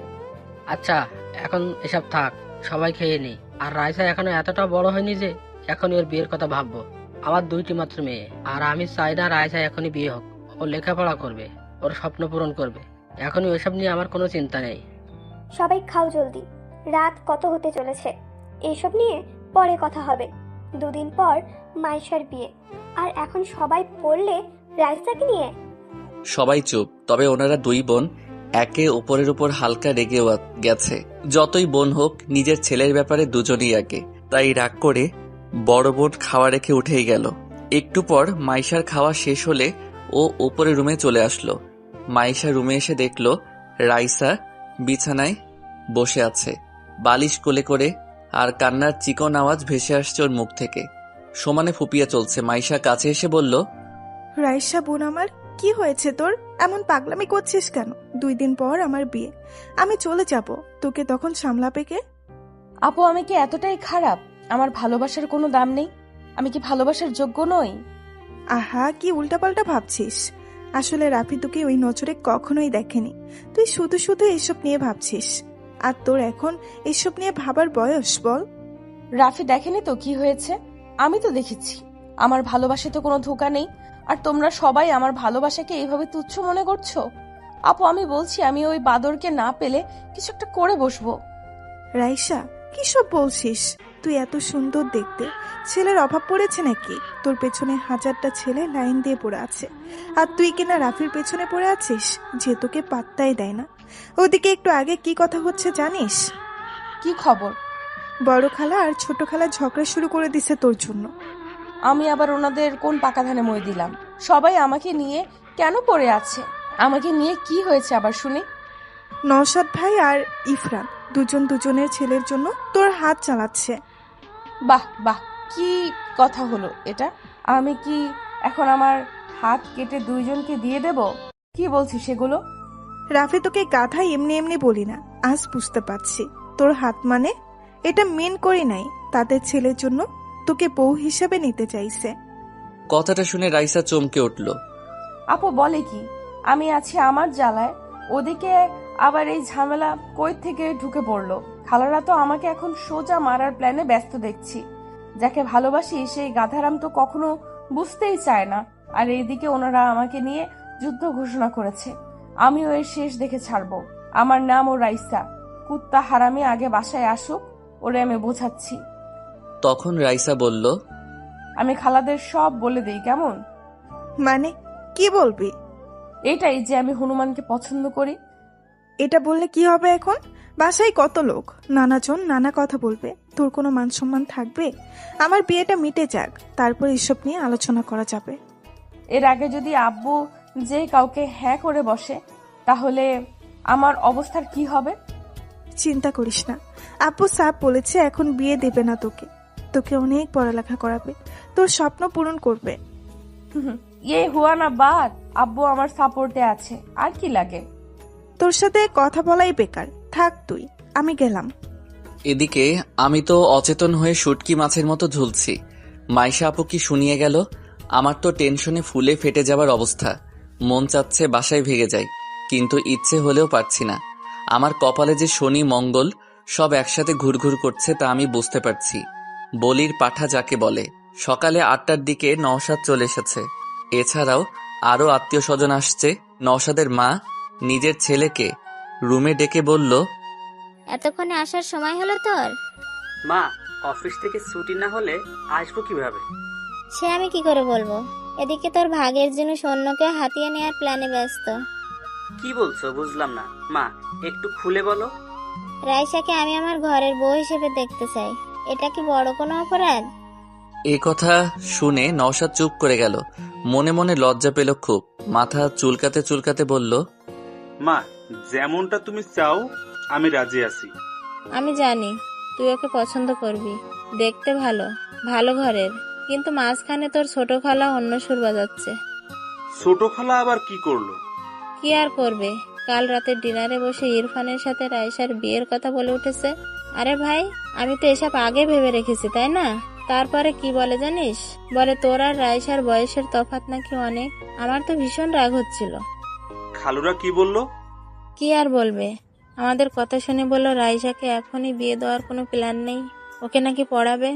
আচ্ছা, এখন এসব থাক, সবাই খেয়ে নেই। আর রাইসা এখনো এতটা বড় হয়নি যে এখন ওর বিয়ের কথা ভাববো। আমার 2টি মাত্র মেয়ে, আর আমি চাই না রাইসা এখনই বিয়ে হোক। ও লেখাপড়া করবে, ওর স্বপ্ন পূরণ করবে। এখনই ওইসব নিয়ে আমার কোনো চিন্তা নেই। সবাই খাও জলদি, রাত কত হতে চলেছে। এইসব নিয়ে পরে কথা হবে। 2 দিন পর মাইশার বিয়ে, আর এখন সবাই পড়লে রাইসাকে নিয়ে। সবাই চুপ। তবে ওনারা 2 বোন একে অপরের উপর হালকা রেগে গেছে। যতই বোন হোক, নিজের ছেলের ব্যাপারে দুজনই একে। তাই রাগ করে বড় বোন খাওয়া রেখে উঠেই গেল। একটু পর মাইশার খাওয়া শেষ হলে ও উপরে রুমে চলে আসলো। মাইশা রুমে এসে দেখলো রাইসা বিছানায় বসে আছে, বালিশ কোলে করে, আর কান্নার চিকন আওয়াজ ভেসে আসছে ওর মুখ থেকে। সমানে ফুপিয়ে চলছে। মাইশা কাছে এসে বলল, রাইসা বোন আমার, কি হয়েছে তোর? এমন পাগলামি করছিস কেন? 2 দিন পর আমার বিয়ে, আমি চলে যাব, তোকে তখন সামলাবে কে? আপু, আমি কি এতটাই খারাপ? আমার ভালোবাসার কোনো দাম নেই? আমি কি ভালোবাসার যোগ্য নই? আহা, কি উল্টাপাল্টা ভাবছিস। আসলে রাফি তোকে ওই নজরে কখনোই দেখেনি। তুই শুধু শুধু এসব নিয়ে ভাবছিস। আর তোর এখন এসব নিয়ে ভাবার বয়স বল? রাফি দেখেনি তো কি হয়েছে? আমি তো দেখেছি। আমার ভালোবাসা তো কোনো ধোঁকা নেই, আর তোমরা সবাই আমার ভালোবাসাকে এইভাবে তুচ্ছ মনে করছো। আপু, আমি বলছি, আমি ওই বাদরকে না পেলে কিছু একটা করে বসবো। রাইসা, কি সব বলছিস? তুই এত সুন্দর দেখতে, ছেলের অভাব পড়েছে নাকি? তোর পেছনে 1000টা ছেলে লাইন দিয়ে পড়ে আছে, আর তুই কিনা রাফির পেছনে পড়ে আছিস, যে তোকে পাত্তাই দেয় না। ওদিকে একটু আগে কি কথা হচ্ছে জানিস? কি খবর? বড় খালা আর ছোট খালা ঝগড়া শুরু করে দিছে তোর জন্য। আমি আবার ওনাদের কোন পাকা ধানে মই দিলাম? সবাই আমাকে নিয়ে কেন পড়ে আছে? আমাকে নিয়ে কি হয়েছে আবার শুনি? নওশাদ ভাই আর ইফরান দুজনের ছেলের জন্য তোর হাত চালাচ্ছে। বাহ বাহ, কি কথা হলো এটা? আমি কি এখন আমার হাত কেটে 2 জনকে দিয়ে দেব? কি বলছিস সেগুলো? রাফি তোকে গাধা এমনি এমনি বলি না, আজ বুঝতে পারছি। তোর হাত মানে এটা মেন করি নাই, তাদের ছেলের জন্য তোকে বউ হিসেবে নিতে চাইছে। কথাটা শুনে রাইসা চমকে উঠল। আপু বলে কি? আমি আছি আমার জ্বালায়, ওদিকে আবার এই ঝামেলা কই থেকে ঢুকে পড়লো। খালারা তো আমাকে এখন সোজা মারার প্ল্যানে ব্যস্ত দেখছি। যাকে ভালোবাসি সেই গাধারাম তো কখনো বুঝতেই চায় না। আর এইদিকে ওনারা আমাকে নিয়ে যুদ্ধ ঘোষণা করেছে। আমিও এর শেষ দেখে ছাড়বো। আমার নাম ও রাইসা। কুত্তা হারামি আগে বাসায় আসুক, ওরে আমি বোঝাচ্ছি। তখন রাইসা বলল, আমি খালাদের সব বলে দিই, কেমন? মানে কি বলবি? এটাই যে আমি হনুমানকে পছন্দ করি। এটা বললে কি হবে? এখন বাসায় কত লোক, নানাজন নানা কথা বলবে, তোর কোনো মান সম্মান থাকবে? আমার বিয়েটা মিটে যাক, তারপর এসব নিয়ে আলোচনা করা যাবে। এর আগে যদি আব্বু যে কাউকে হ্যাঁ করে বসে, তাহলে আমার অবস্থার কি হবে? চিন্তা করিস না, আব্বু সাহেব বলেছে এখন বিয়ে দেবে না তোকে। তোকে অনেক পড়ালেখা করাবে, তোর স্বপ্ন পূরণ করবে। ইয়ে হুয়া না বাদ, আব্বু আমার সাপোর্টে আছে, আর কি লাগে? তোর সাথে কথা বলাই বেকার, থাক তুই, আমি গেলাম। এদিকে আমি তো অচেতন হয়ে শুটকি মাছের মতো ঝুলছি। মাইশা আপু কি শুনিয়ে গেল। আমার তো টেনশনে ফুলে ফেটে যাবার অবস্থা। মন চাচ্ছে বাসায় ভেগে যাই, কিন্তু ইচ্ছে হলেও পারছি না। আমার কপালে যে শনি মঙ্গল সব একসাথে ঘুরঘুর করছে তা আমি বুঝতে পারছি। বলির পাঠা যাকে বলে। সকালে 8টার দিকে নওশাদ চলে এসেছে। এছাড়াও আরও আত্মীয় স্বজন আসছে। নওশাদের মা নিজের ছেলেকে রুমে ডেকে বলল, এতক্ষণে আসার সময় হলো তোর? মা, অফিস থেকে ছুটি না হলে আসবো কিভাবে? সে আমি কি করে বলবো? এদিকে তোর ভাগের জিনিস অন্যকে হাতিয়ে নেওয়ার প্ল্যানে ব্যস্ত। কি বলছো বুঝলাম না মা, একটু খুলে বলো। রাইসাকে আমি আমার ঘরের বউ হিসেবে দেখতে চাই। এটা কি বড় কোনো অপরাধ? এ কথা শুনে নওশাদ চুপ করে গেল। মনে মনে লজ্জা পেল খুব। মাথা চুলকাতে চুলকাতে বলল, মা, যেমনটা তুমি চাও আমি রাজি আছি। আমি জানি তুই ওকে পছন্দ করবি, দেখতে ভালো, ভালো ঘরের, কিন্তু মাঝখানে তোর ছোট খালা অন্য সুর বাজাচ্ছে। ছোট খালা আবার কি করলো? কি আর করবে, কাল রাতের ডিনারে বসে ইরফানের সাথে রাইসার বিয়ের কথা বলে উঠেছে। আরে ভাই, আমি তো এসব আগে ভেবে রেখেছি, তাই না? তারপরে কি বলে জানিস? বলে তোর আর রাইসার বয়সের তফাৎ নাকি অনেক। আমার তো ভীষণ রাগ হচ্ছিল। খালুরা কি বললো? কি আর বলবে, আমাদের কথা শুনে বললো রাইসাকে এখনই বিয়ে দেওয়ার কোনো প্ল্যান নেই, ওকে নাকি পড়াবে।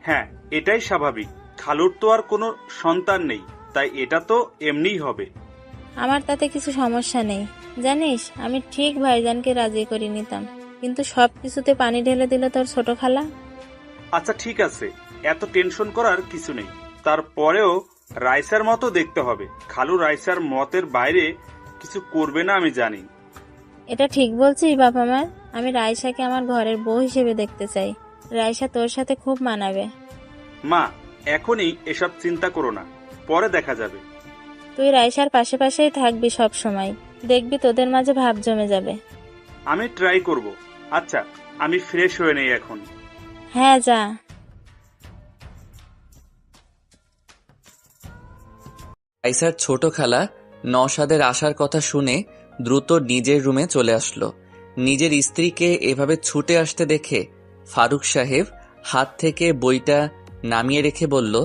হ্যাঁ, এটাই স্বাভাবিক। খালুর তো আর কোনো সন্তান নেই, তাই এটা তো এমনিই হবে। আমার তাতে কিছু সমস্যা নেই, জানিস আমি ঠিক ভাইজানকে রাজি করে নিতাম, কিন্তু সব কিছুতে পানি ঢেলে দিল তোর ছোট খালা। আচ্ছা ঠিক আছে, এত টেনশন করার কিছু নেই। তারপরেও রাইসার মতো দেখতে হবে। খালু রাইসার মতের বাইরে কিছু করবে না আমি জানি। এটা ঠিক বলছিস বাবা মা। আমি রাইসাকে আমার ঘরের বউ হিসেবে দেখতে চাই। রাইসা তোর সাথে খুব মানাবে। মা, এখনই এসব চিন্তা করো না, পরে দেখা যাবে। তুই রাইসার পাশে পাশেই থাকবি সব সময়, দেখবি তোদের মাঝে ভাব জমে যাবে। আমি ট্রাই করব। আচ্ছা, আমি ফ্রেশ হয়ে নেই এখন। হ্যাঁ যা। রাইসার ছোট খালা নওশাদের আসার কথা শুনে দ্রুত নিজের রুমে চলে আসলো। নিজের স্ত্রীকে এভাবে ছুটে আসতে দেখে ফারুক সাহেব হাত থেকে বইটা নামিয়ে রেখে বলল,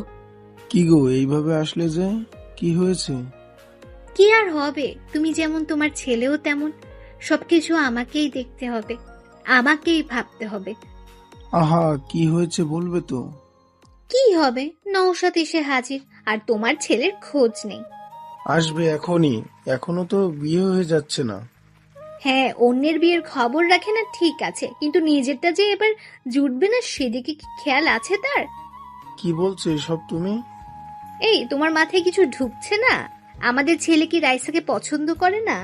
কি গো, এইভাবে আসলে যে? কি হয়েছে? কি আর হবে, তুমি যেমন তোমার ছেলেও তেমন। সবকিছু আমাকেই দেখতে হবে, আমাকেই ভাবতে হবে। আহা, কি হয়েছে বলবে তো? কি হবে, নওশাদ এসে হাজির আর তোমার ছেলের খোঁজ নেই। আসবে এখনই, এখনো তো বিয়ে হয়ে যাচ্ছে না। হ্যাঁ, অন্যের বিয়ের খবর রাখে না ঠিক আছে, কিন্তু নিজেরটা যে এবার জুটবে না সেদিকে কি খেয়াল আছে তার? কি বলছো এসব তুমি? এই, তোমার মাথায় কিছু ঢুকছে না? আমাদের ছেলে কি রাইসাকে পছন্দ করে না?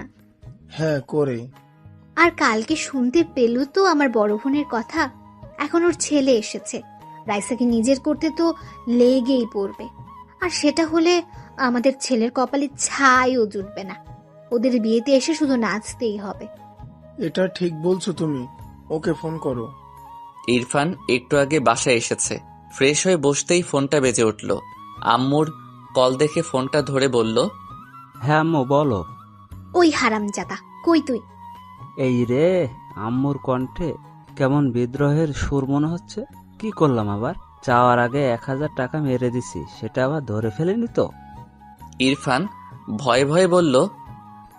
হ্যাঁ করে। আর কালকে শুনতে পেল তো আমার বড় বোনের কথা। এখন ওর ছেলে এসেছে, রাইসাকে নিজের করতে তো লেগেই পড়বে। আর সেটা হলে আমাদের ছেলের কপালে ছাইও জুটবে না। ওদের বিয়েতে এসে শুধু নাচতেই হবে। এটা ঠিক বলছো তুমি, ওকে ফোন করো। ইরফান একটু আগে বাসায় এসেছে। ফ্রেশ হয়ে বসতেই ফোনটা বেজে উঠল। আম্মুর কল দেখে ফোনটা ধরে বলল, হ্যাঁ আম্মু বলো। ওই হারামজাদা, কই তুই? এই রে, আম্মুর কণ্ঠে কেমন বিদ্রোহের সুর মনে হচ্ছে। কি করলাম আবার? চাওয়ার আগে 1000 টাকা মেরে দিছি, সেটা আবার ধরে ফেলেনি তো? ইরফান ভয়ে ভয়ে বলল,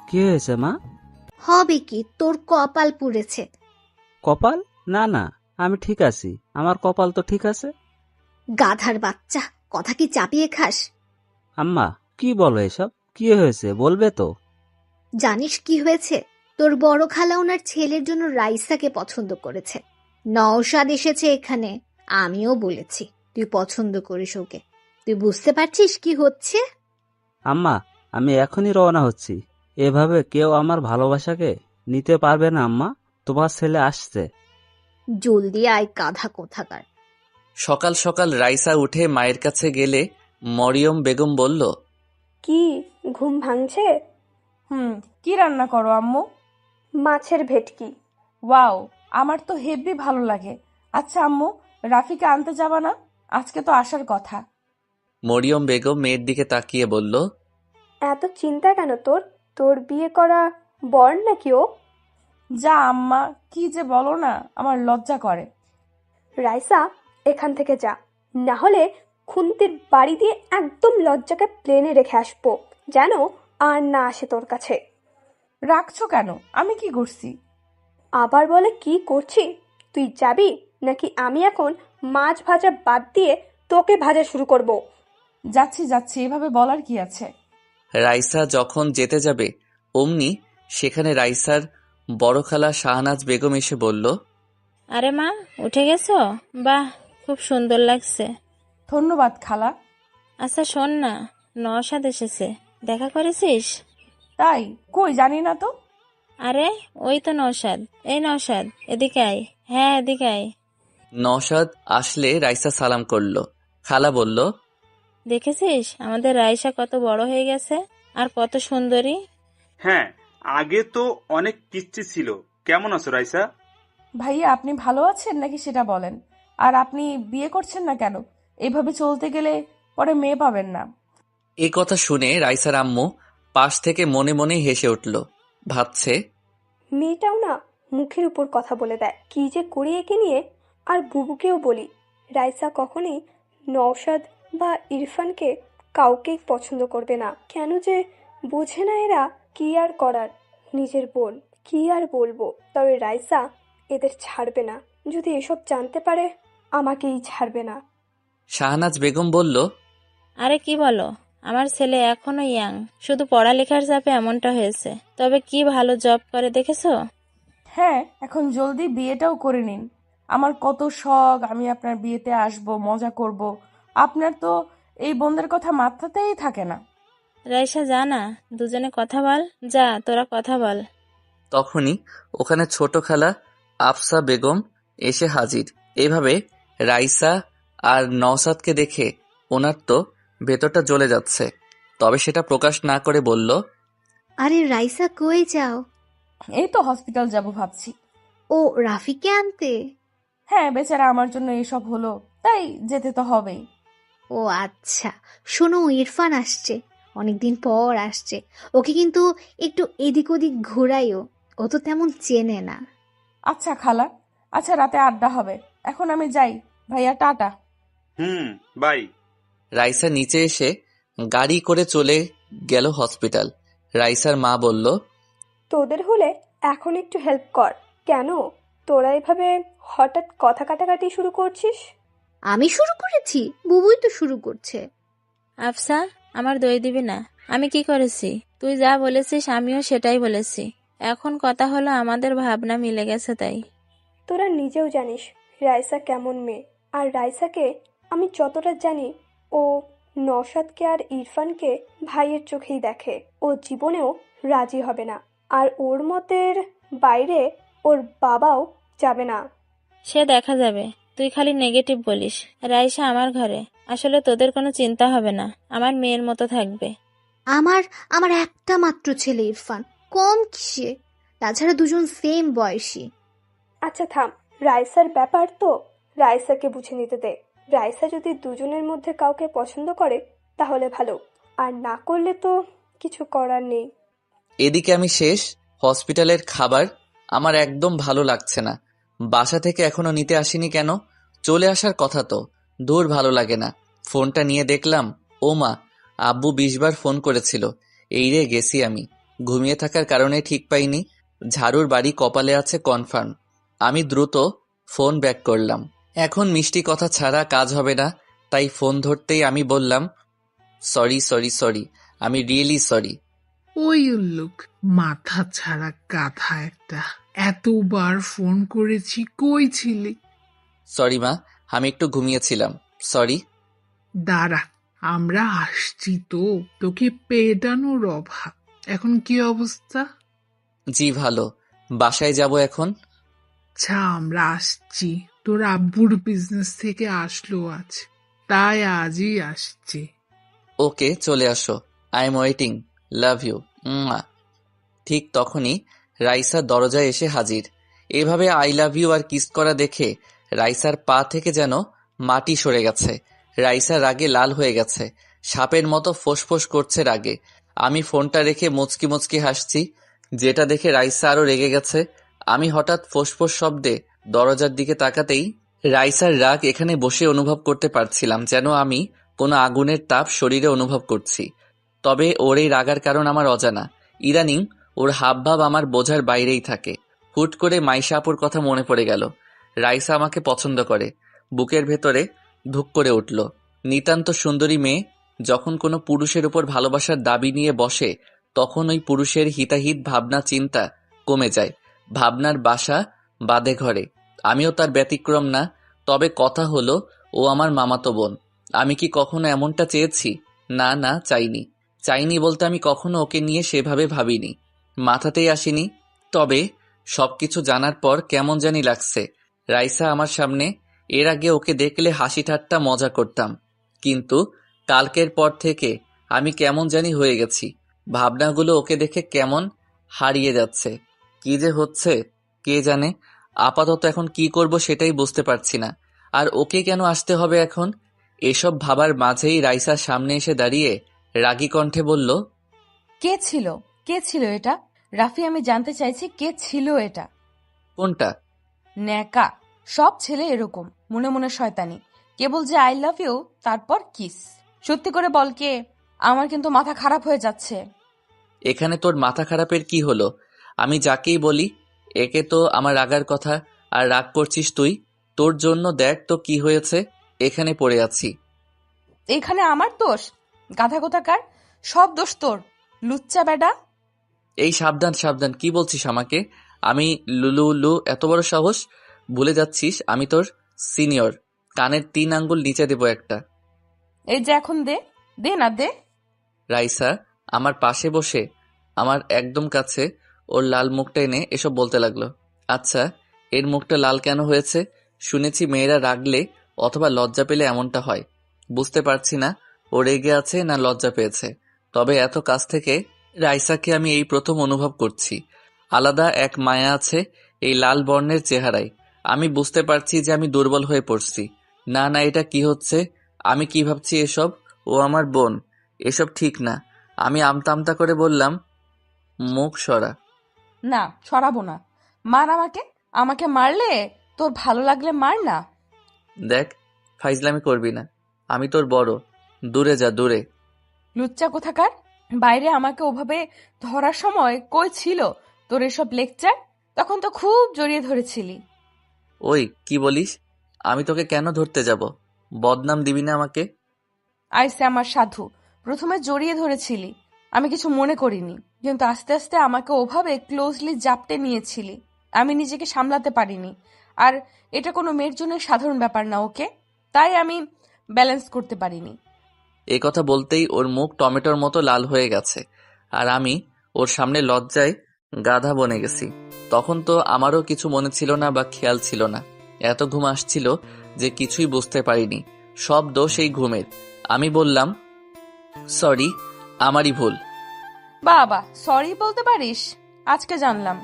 কি হয়েছে মা? হবে কি, তোর কপাল পুড়েছে। কপাল? না না, আমি ঠিক আছি, আমার কপাল তো ঠিক আছে। গাধার বাচ্চা, কথা কি চাপিয়ে খাস? আম্মা কি বলো এসব? কি হয়েছে বলবে তো? জানিস কি হয়েছে? তোর বড় খালা ওনার ছেলের জন্য রাইসাকে পছন্দ করেছে। নওশাদ এসেছে এখানে, আমিও বলেছি তুই পছন্দ করিস ওকে। তুই বুঝতে পারছিস কি হচ্ছে? আম্মা, আমি এখনই রওনা হচ্ছি। এভাবে কেউ আমার ভালোবাসাকে নিতে পারবে না আম্মা। তোমার ছেলে আসছে। জলদি আয় গাধা কোথাকার। সকাল সকাল রাইসা উঠে মায়ের কাছে গেলে মরিয়ম বেগম বলল, কি ঘুম ভাঙছে? কি রান্না করো আম্মু? মাছের ভেটকি। ওয়াও, আমার তো হেব্বি ভালো লাগে। আচ্ছা আম্মু, রাফিকে আনতে যাবা না? আজকে তো আসার কথা। মরিয়ম বেগম মেয়ের দিকে তাকিয়ে বলল, এত চিন্তা কেন তোর? তোর বিয়ে করা বর নাকি ও? যা আম্মা, কি যে বলো না, আমার লজ্জা করে। রাইসা, এখান থেকে যা, না হলে খুন্তির বাড়ি দিয়ে একদম লজ্জাকে প্লেনে রেখে আসবো, যেন আর না আসে তোর কাছে। রাখছো কেন? আমি কি করছি? আবার বলে কি করছি? তুই যাবি নাকি আমি এখন মাছ ভাজা বাদ দিয়ে তোকে ভাজা শুরু করব। যাচ্ছি যাচ্ছি, এভাবে বলার কি আছে? রাইসা যখন যেতে যাবে অমনি সেখানে রাইসার বড় খালা শাহনাজ বেগম এসে বলল, আরে মা, উঠে গেছো? বাহ, খুব সুন্দর লাগছে। ধন্যবাদ খালা। আচ্ছা শোন না, নওশাদ এসেছে, দেখা করেছিস? তাই? কই, জানি না তো। আরে ওই তো নওশাদ। এই নওশাদ, এদিকে আয়। হ্যাঁ এদিকে আয়। নওশাদ আসলে রাইসা সালাম করলো। খালা বলল, দেখেছিস আমাদের রাইসা কত বড় হয়ে গেছে আর কত সুন্দরী। হ্যাঁ, আগে তো অনেক কিচ্ছি ছিল। কেমন আছো রাইসা? ভাইয়া, আপনি ভালো আছেন নাকি সেটা বলেন। আর আপনি বিয়ে করছেন না কেন? এভাবে চলতে গেলে পরে মেয়ে পাবেন না। এই কথা শুনে রাইসার আম্মু পাশ থেকে মনে মনে হেসে উঠল। ভাবছে, মেয়েটাও না মুখের উপর কথা বলে দেয়, কি যে করি একে নিয়ে। আর বুবুকেও বলি, রাইসা কখনোই নওশাদ বা ইরফানকে কাউকেই পছন্দ করবে না। কেন যে বোঝে না এরা, কি আর করার, নিজের বোন, কি আর বলবো। তবে রাইসা এদের ছাড়বে না। যদি এসব জানতে পারে, আমাকেই ছাড়বে না। শাহনাজ বেগম বলল, আরে কি বলো, আমার ছেলে এখনো ইয়াং, শুধু পড়ালেখার চাপে এমনটা হয়েছে। তবে কি ভালো জব করে দেখেছো? হ্যাঁ, এখন জলদি বিয়েটাও করে নিন। আমার কত শখ আমি আপনার বিয়েতে আসব, মজা করব। আপনার তো এই বোনদের কথা মাথাতেই থাকে না। রাইসা যা না, দুজনে কথা বল। যা, তোরা কথা বল। তখনই ওখানে ছোট খালা আফসা বেগম এসে হাজির। এভাবে রাইসা আর নওশাদকে দেখে ওনার তো ভেতরটা জ্বলে যাচ্ছে, তবে সেটা প্রকাশ না করে বলল, আরে রাইসা, কই যাও? এই তো হসপিটাল যাব ভাবছি। ও, রাফিকে আনতে? হ্যাঁ, বেচারা আমার জন্য এসব হলো, তাই যেতে তো হবেই। ও আচ্ছা, শোনো, ইরফান আসছে, অনেকদিন পর আসছে। ওকে কিন্তু একটু এদিক ওদিক ঘোরাইও, ও তো তেমন চেনে না। আচ্ছা খালা, আচ্ছা রাতে আড্ডা হবে। এখন আমি যাই ভাইয়া, টাটা। বাই। রাইসা নিচে এসে গাড়ি করে চলে গেল হসপিটাল। রাইসার মা বলল, তোদের হলে এখন একটু হেল্প কর। কেন তোরা এভাবে হঠাৎ কথা কাটাকাটি শুরু করছিস? আমি শুরু করেছি? বুবুই তো শুরু করছে। আফসা, আমার দই দিবি না? আমি কি করেছি? তুই যা বলেছিস আমিও সেটাই বলেছি। এখন কথা হলো আমাদের ভাবনা মিলে গেছে তাই। তোরা নিজেও জানিস রাইসা কেমন মেয়ে। আর রাইসাকে আমি যতটা জানি, ও নওশাদকে আর ইরফানকে ভাইয়ের চোখেই দেখে। ও জীবনেও রাজি হবে না, আর ওর মতের বাইরে ওর বাবাও যাবে না। সে দেখা যাবে, তুই খালি নেগেটিভ বলিস। রাইসা আমার ঘরে, আসলে তোদের কোনো চিন্তা হবে না, আমার মেয়ের মতো থাকবে। আমার আমার একটা মাত্র ছেলে ইরফান, কম কিসে? তাছাড়া দুজন সেম বয়সী। আচ্ছা থাম, রাইসার ব্যাপার তো রাইসাকে বুঝে নিতে দে। রাইসা যদি দুজনের মধ্যে কাউকে পছন্দ করে তাহলে ভালো, আর না করলে তো কিছু করার নেই। এদিকে আমি শেষ। হসপিটালের খাবার আমার একদম ভালো লাগছে না। বাসা থেকে এখনো নিতে আসিনি কেন? চলে আসার কথা তো। দূর, ভালো লাগে না। ফোনটা নিয়ে দেখলাম, ও মা, আব্বু 20 বার ফোন করেছিল। এই রে গেছি আমি। ঘুমিয়ে থাকার কারণে ঠিক পাইনি। ঝাড়ুর বাড়ি কপালে আছে কনফার্ম। আমি দ্রুত ফোন ব্যাক করলাম। এখন মিষ্টি কথা ছাড়া কাজ হবে না, তাই ফোন ধরতেই আমি বললাম, সরি সরি সরি, আমি রিয়েলি সরি। ওই উল্লুক, মাথা ছাড়া গাধা একটা। এতবার ফোন করেছি, কই ছিলি? সরি মা, আমি একটু ঘুমিয়েছিলাম, সরি। দাঁড়া, আমরা আসছি তো, তোকে পেটানোর অভাব। এখন কি অবস্থা? জি ভালো। বাসায় যাব এখন। আচ্ছা, আমরা আসছি। তোর আব্বুর বিজনেস থেকে আসলো আজ, তাই আজই আসছি। ওকে, চলে আসো। I am waiting, love you. ঠিক তখনই রাইসা দরজায় এসে হাজির। এভাবে আই লাভ ইউ আর কিস করা দেখে রাইসার পা থেকে যেন মাটি সরে গেছে। রাইসা রাগে লাল হয়ে গেছে, সাপের মতো ফোঁসফোঁস করছে রাগে। আমি ফোনটা রেখে মুচকি মুচকি হাসছি, যেটা দেখে রাইসা আরো রেগে গেছে। আমি হঠাৎ ফোঁসফোঁস শব্দে দরজার দিকে তাকাতেই রাইসার রাগ এখানে বসে অনুভব করতে পারছিলাম, যেন আমি কোনো আগুনের তাপ শরীরে অনুভব করছি। তবে ওর এই রাগার কারণ আমার অজানা। ইদানিং ওর হাবভাব আমার বোঝার বাইরেই থাকে। হুট করে মাইশা আপুর কথা মনে পড়ে গেল। রাইসা আমাকে পছন্দ করে, বুকের ভেতরে ধুক করে উঠল। নিতান্ত সুন্দরী মেয়ে যখন কোনো পুরুষের উপর ভালোবাসার দাবি নিয়ে বসে, তখন ওই পুরুষের হিতাহিত ভাবনা চিন্তা কমে যায়। ভাবনার বাসা বাঁধে ঘরে। আমিও তার ব্যতিক্রম না। তবে কথা হলো, ও আমার মামাতো বোন। আমি কি কখনো এমনটা চেয়েছি? না না, চাইনি। চাইনি বলতে আমি কখনো ওকে নিয়ে সেভাবে ভাবিনি, মাথাতেই আসেনি। তবে সবকিছু জানার পর কেমন জানি লাগছে। রাইসা আমার সামনে। এর আগে ওকে দেখলে হাসি ঠাট্টা মজা করতাম, কিন্তু কালকের পর থেকে আমি কেমন জানি হয়ে গেছি। ভাবনাগুলো ওকে দেখে কেমন হারিয়ে যাচ্ছে। কি যে হচ্ছে কে জানে। আপাতত এখন কি করব সেটাই বুঝতে পারছি না। আর ওকে কেন আসতে হবে এখন? এসব ভাবার মাঝেই রাইসার সামনে এসে দাঁড়িয়ে রাগী কণ্ঠে বলল, কে ছিল? কে ছিল এটা? রাফি, আমি জানতে চাইছি কে ছিল এটা? কোনটা? ন্যাকা। সব ছেলে এরকম, মনে মনে শয়তানি। কেবল যে আই লাভ ইউ তারপর কিস। সত্যি করে বল কে? আমার কিন্তু মাথা খারাপ হয়ে যাচ্ছে। এখানে তোর মাথা খারাপের কি হলো? আমি যাকেই বলি একে তো আমার রাগার কথা, আর রাগ করছিস তুই। তোর জন্য দেখ তো কি হয়েছে, এখানে পড়ে আছি। এখানে আমার দোষ? গাধা কোথাকার, সব দোষ তোর, লুচ্চা বেডা। এই সাবধান সাবধান, কি বলছিস আমাকে? আমি লুলু? এত বড় সাহস? ভুলে যাচ্ছিস আমি তোর সিনিয়র। কানের 3 আঙ্গুল নিচে দেব একটা। এই যে এখন দে, দে না দে। রাইসা আমার পাশে বসে আমার একদম কাছে ওর লাল মুখটা এনে এসব বলতে লাগলো। আচ্ছা, এর মুখটা লাল কেন হয়েছে? শুনেছি মেয়েরা রাগলে অথবা লজ্জা পেলে এমনটা হয়। বুঝতে পারছি না ও রেগে আছে না লজ্জা পেয়েছে। তবে এত কাছ থেকে রাইসাকে আমি এই প্রথম অনুভব করছি। আলাদা এক মায়া আছে এই লাল বর্ণের চেহারায়। আমি বুঝতে পারছি যে আমি দুর্বল হয়ে পড়ছি। না না, এটা কি হচ্ছে? আমি কি ভাবছি এসব? ও আমার বোন, এসব ঠিক না। আমি আমতা আমতা করে বললাম, মুখ সরা। না, সরাবো না। মার আমাকে। আমাকে মারলে তোর ভালো লাগলে মার না। দেখ, ফাইজলামি করবি না। আমি তোর বড়, দূরে যা দূরে। লুচ্চা কোথাকার। বাইরে আমাকে ওভাবে ধরার সময় কই ছিল তোর এসব লেকচার? তখন তো খুব জড়িয়ে ধরেছিলি। ওই কি বলিস? আমি তোকে কেন ধরতে যাব? বদনাম দিবি না আমাকে। আইসে আমার সাধু। প্রথমে জড়িয়ে ধরেছিলি, আমি কিছু মনে করিনি, কিন্তু আস্তে আস্তে আমাকে ওভাবে ক্লোজলি জাপটে নিয়েছিলি, আমি নিজেকে সামলাতে পারিনি। আর এটা কোনো মেয়ের জন্য সাধারণ ব্যাপার না, ওকে? তাই আমি ব্যালেন্স করতে পারিনি। এই কথা বলতেই ওর মুখ টমেটোর মতো লাল হয়ে গেছে, আর আমি ওর সামনে লজ্জায় গাধা বনে গেছি। তখন তো আমারও কিছু মনে ছিল না বা খেয়াল ছিল না। এত ঘুম আসছিল যে কিছুই বুঝতে পারিনি। সব দোষ এই ঘুমের। আমি বললাম, সরি, আমারই ভুল। বাবা, সরি বলতে পারিস? আজকে জানলাম।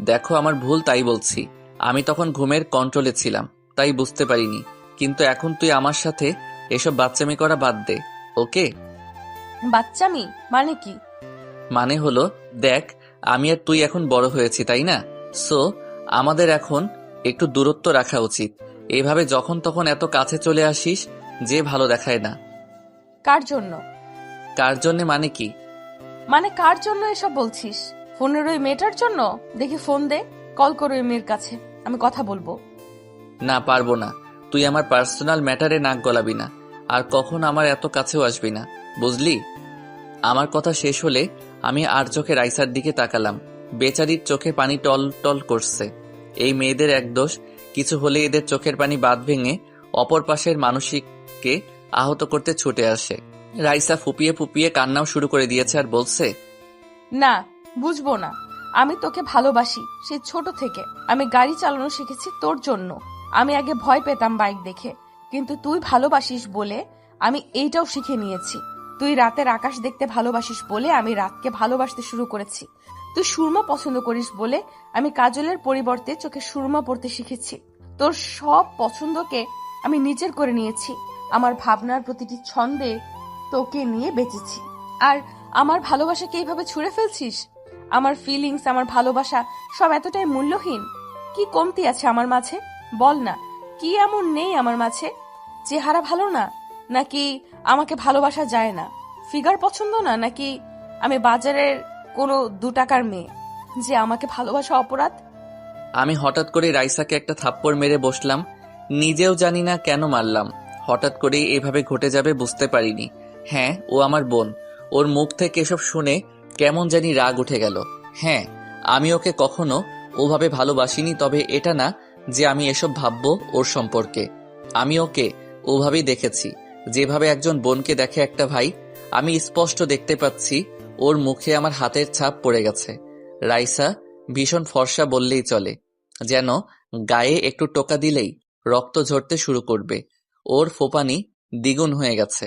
দেখো, আমার ভুল, তাই বলছি। আমি তখন ঘুমের কন্ট্রোলে ছিলাম, তাই বুঝতে পারিনি। কিন্তু এখন তুই আমার সাথে এসব বাচ্চামি করা বাদ দে, ওকে? বাচ্চামি মানে কি? মানে হলো, দেখ, আমি আর তুই এখন বড় হয়েছি, তাই না? সো আমাদের এখন একটু দূরত্ব রাখা উচিত। এভাবে যখন তখন এত কাছে চলে আসিস যে ভালো দেখায় না। কার জন্য? কার জন্যে মানে কি? মানে কার জন্য এসব বলছিস? ফোনের ওই মেয়েটার জন্য? দেখি ফোন দে, কল করো ওই মেয়ের কাছে, আমি কথা বলবো। না, পারবো না। তুই আমার পার্সোনাল ম্যাটারে নাক গলাবি না, আর কখন আমার এত কাছেও আসবি না, বুঝলি? আমার কথা শেষ হলে আমি আর চোখে রাইসার দিকে তাকালাম। বেচারির চোখে পানি টল টল করছে। এই মেয়েদের এক দোষ, কিছু হলে এদের চোখের পানি বাঁধ ভেঙে অপর পাশের মানসিককে আহত করতে ছুটে আসে। রাইসা ফুপিয়ে ফুপিয়ে কান্নাও শুরু করে দিয়েছে আর বলছে, না, বুঝবো না। আমি তোকে ভালোবাসি সেই ছোট থেকে। আমি গাড়ি চালানো শিখেছি তোর জন্য। আমি আগে ভয় পেতাম বাইক দেখে, কিন্তু তুই ভালোবাসিস বলে আমি এইটাও শিখে নিয়েছি। তুই রাতের আকাশ দেখতে ভালোবাসিস বলে আমি রাতকে ভালোবাসতে শুরু করেছি। তুই সুরমা পছন্দ করিস বলে আমি কাজলের পরিবর্তে চোখে সুরমা পড়তে শিখেছি। তোর সব পছন্দকে আমি নিজের করে নিয়েছি। আমার ভাবনার প্রতিটি ছন্দে তোকে নিয়ে বেঁচেছি। আর আমার ভালোবাসাকে এইভাবে ছুঁড়ে ফেলছিস? আমার ফিলিংস, আমার ভালোবাসা সব এতটাই মূল্যহীন? কি কমতি আছে আমার মাঝে? বল না, কি এমন নেই আমার মাঝে? চেহারা ভালো না, নাকি আমাকে ভালোবাসা যায় না? ফিগার পছন্দ না, নাকি আমি বাজারের কোনো 2 টাকার মেয়ে যে আমাকে ভালোবাসা অপরাধ? আমি হঠাৎ করে রাইসাকে একটা থাপ্পড় মেরে বসলাম। নিজেও জানি না কেন মারলাম, হঠাৎ করেই এভাবে ঘটে যাবে বুঝতে পারিনি। হ্যাঁ, ও আমার বোন। ওর মুখ থেকে এসব শুনে কেমন জানি রাগ উঠে গেল। হ্যাঁ, আমি ওকে কখনো ওভাবে ভালোবাসিনি, তবে এটা না যে আমি এসব ভাববো ওর সম্পর্কে। আমি ওকে ওভাবেই দেখেছি, যেভাবে একজন বোনকে দেখে একটা ভাই। আমি স্পষ্ট দেখতে পাচ্ছি ওর মুখে আমার হাতের ছাপ পড়ে গেছে। রাইসা ভীষণ ফর্সা বললেই চলে, যেন গায়ে একটু টোকা দিলেই রক্ত ঝরতে শুরু করবে। ওর ফোপানি দ্বিগুণ হয়ে গেছে,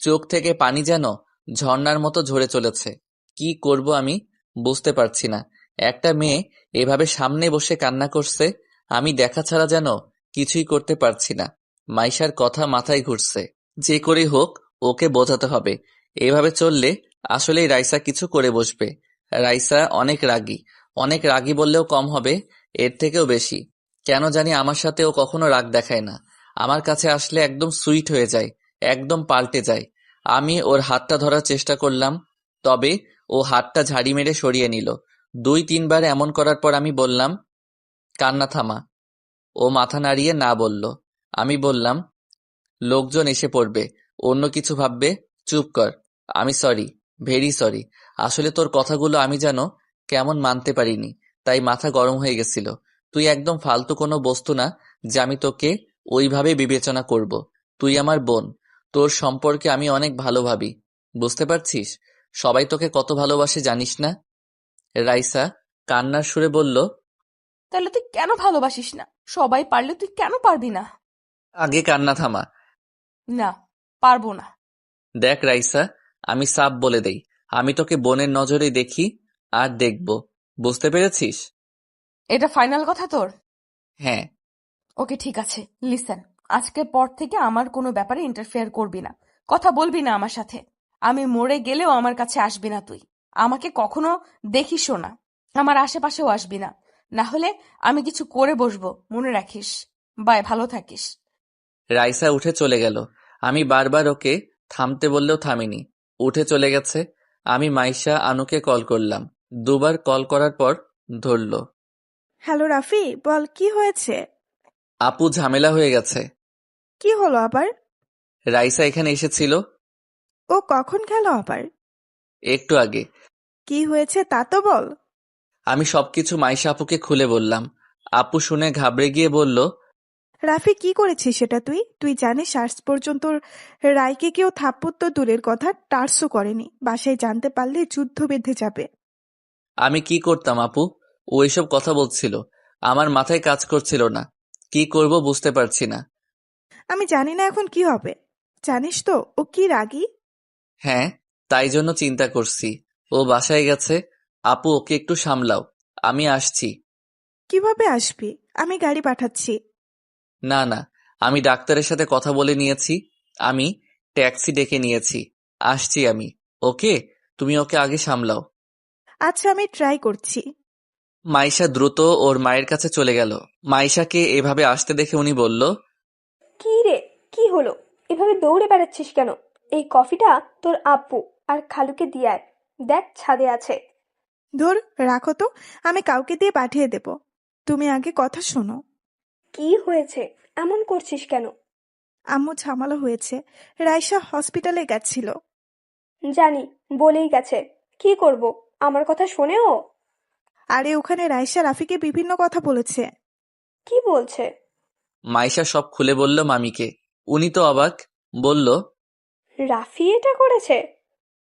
চোখ থেকে পানি যেন ঝর্ণার মতো ঝরে চলেছে। কি করব আমি বুঝতে পারছি না। একটা মেয়ে এভাবে সামনে বসে কান্না করছে, আমি দেখা ছাড়া যেন কিছুই করতে পারছি না। মাইশার কথা মাথায় ঘুরছে, যে করেই হোক ওকে বোঝাতে হবে। এভাবে চললে আসলেই রাইসা কিছু করে বসবে। রাইসা অনেক রাগী বললেও কম হবে, এর থেকেও বেশি। কেন জানি আমার সাথে ও কখনো রাগ দেখায় না। আমার কাছে আসলে একদম সুইট হয়ে যায়, একদম পাল্টে যায়। আমি ওর হাতটা ধরার চেষ্টা করলাম, তবে ও হাতটা ঝাড়ি মেরে সরিয়ে নিল। 2-3 বার এমন করার পর আমি বললাম, কান্না থামা। ও মাথা নাড়িয়ে না বলল। আমি বললাম, লোকজন এসে পড়বে, অন্য কিছু ভাববে, চুপ কর। আমি সরি, ভেরি সরি। আসলে তোর কথাগুলো আমি যেন কেমন মানতে পারিনি, তাই মাথা গরম হয়ে গেছিল। তুই একদম ফালতু কোনো বস্তু না যে আমি তোকে ওইভাবে বিবেচনা করব। তুই আমার বোন, তোর সম্পর্কে আমি অনেক ভালো ভাবি, বুঝতে পারছিস? সবাই তোকে কত ভালোবাসে জানিস না? রাইসা কান্নার সুরে বলল, তাহলে তুই কেন ভালোবাসিস না? সবাই পারলে তুই কেন পারবি না? আগে কান্না থামা। না, পারবো না। দেখ রাইসা, আমি সাফ বলে দেই, আমি তোকে বোনের নজরেই দেখি আর দেখব, বুঝতে পেরেছিস? এটা ফাইনাল কথা তোর? হ্যাঁ। ওকে, ঠিক আছে। লিসেন, আজকের পর থেকে আমার কোনো ব্যাপারে ইন্টারফেয়ার করবি না, কথা বলবি না আমার সাথে। আমি মরে গেলেও আমার কাছে আসবি না তুই। আমাকে কখনো দেখিসও না, আমার আশেপাশেও আসবি না। না হলে আমি কিছু করে বসবো, মনে রাখিস। বাই, ভালো থাকিস। রাইসা উঠে চলে গেল। আমি বারবার ওকে থামতে বললেও থামিনি, উঠে চলে গেছে। আমি মাইশা আনুকে কল করলাম, 2 বার কল করার পর ধরল। হ্যালো রাফি, বল কি হয়েছে? আপু, ঝামেলা হয়ে গেছে। কি হলো আবার? রাইসা এখানে এসেছিল। ও কখন গেল আবার? একটু আগে। কি হয়েছে তা তো বল। আমি সবকিছু মাইশা আপুকে খুলে বললাম। আপু শুনে ঘাবড়ে গিয়ে বলল, রাফি কি করেছিস সেটা? তুই জানিস আজ পর্যন্ত রায়কে কেউ থাপ্পড় তো দূরের কথা, টার্সও করেনি। বাসায় জানতে পারলে যুদ্ধ বেঁধে যাবে। আমি কি করতাম আপু? ও এসব কথা বলছিল, আমার মাথায় কাজ করছিল না। কি করব বুঝতে পারছি না। আমি জানি না এখন কি হবে। জানিস তো ও কি রাগী। হ্যাঁ, তাই জন্য চিন্তা করছি। ও বাসায় গেছে। আপু, ওকে একটু সামলাও, আমি আসছি। কিভাবে আসবি? আমি গাড়ি পাঠাচ্ছি। না না, আমি ডাক্তারের সাথে কথা বলে নিয়েছি, আমি ট্যাক্সি ডেকে নিয়েছি, আসছি আমি। ওকে, তুমি ওকে আগে সামলাও। আচ্ছা, আমি ট্রাই করছি। মাইশা দ্রুত ওর মায়ের কাছে চলে গেল। মাইশাকে এভাবে আসতে দেখে উনি বলল, কি রে, কি হলো? এভাবে দৌড়ে বেড়াচ্ছিস কেন? এই কফিটা তোর আব্বু আর খালুকে দিয়ে আয়, দেখ ছাদে আছে। ধুর, রাখো তো, আমি কাউকে দিয়ে পাঠিয়ে দেব। তুমি আগে কথা শোনো। কি হয়েছে? এমন করছিস কেন? আম্মু ঝামেলা হয়েছে, রাইসা হসপিটালে গেছিল। জানি, বলেই গেছে। কি করব, আমার কথা শোনেও? আরে ওখানে রাইসা রাফিকে বিভিন্ন কথা বলেছে। কি বলছে? মাইশা সব খুলে বলল মামিকে। উনি তো অবাক, বলল, রাফি এটা করেছে?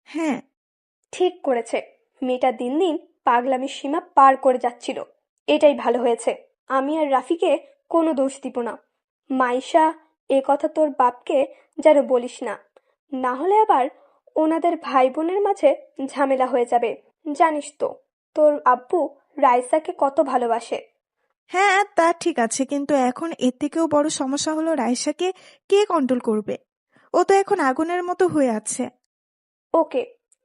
হ্যাঁ। ঠিক করেছে। মেয়েটা দিন দিন পাগলামির সীমা পার করে যাচ্ছিল। এটাই ভালো হয়েছে। আমি আর রাফিকে কোনো দোষ দিব না। মাইশা, এ কথা তোর বাপকে যেন বলিস না, না হলে আবার ওনাদের ভাই বোনের মাঝে ঝামেলা হয়ে যাবে। জানিস তো তোর আব্বু রাইসাকে কত ভালোবাসে। হ্যাঁ, তা ঠিক আছে, কিন্তু এখন এর থেকেও বড় সমস্যা হলো রাইসাকে কে কন্ট্রোল করবে? ও তো এখন আগুনের মতো হয়ে আছে। ওকে,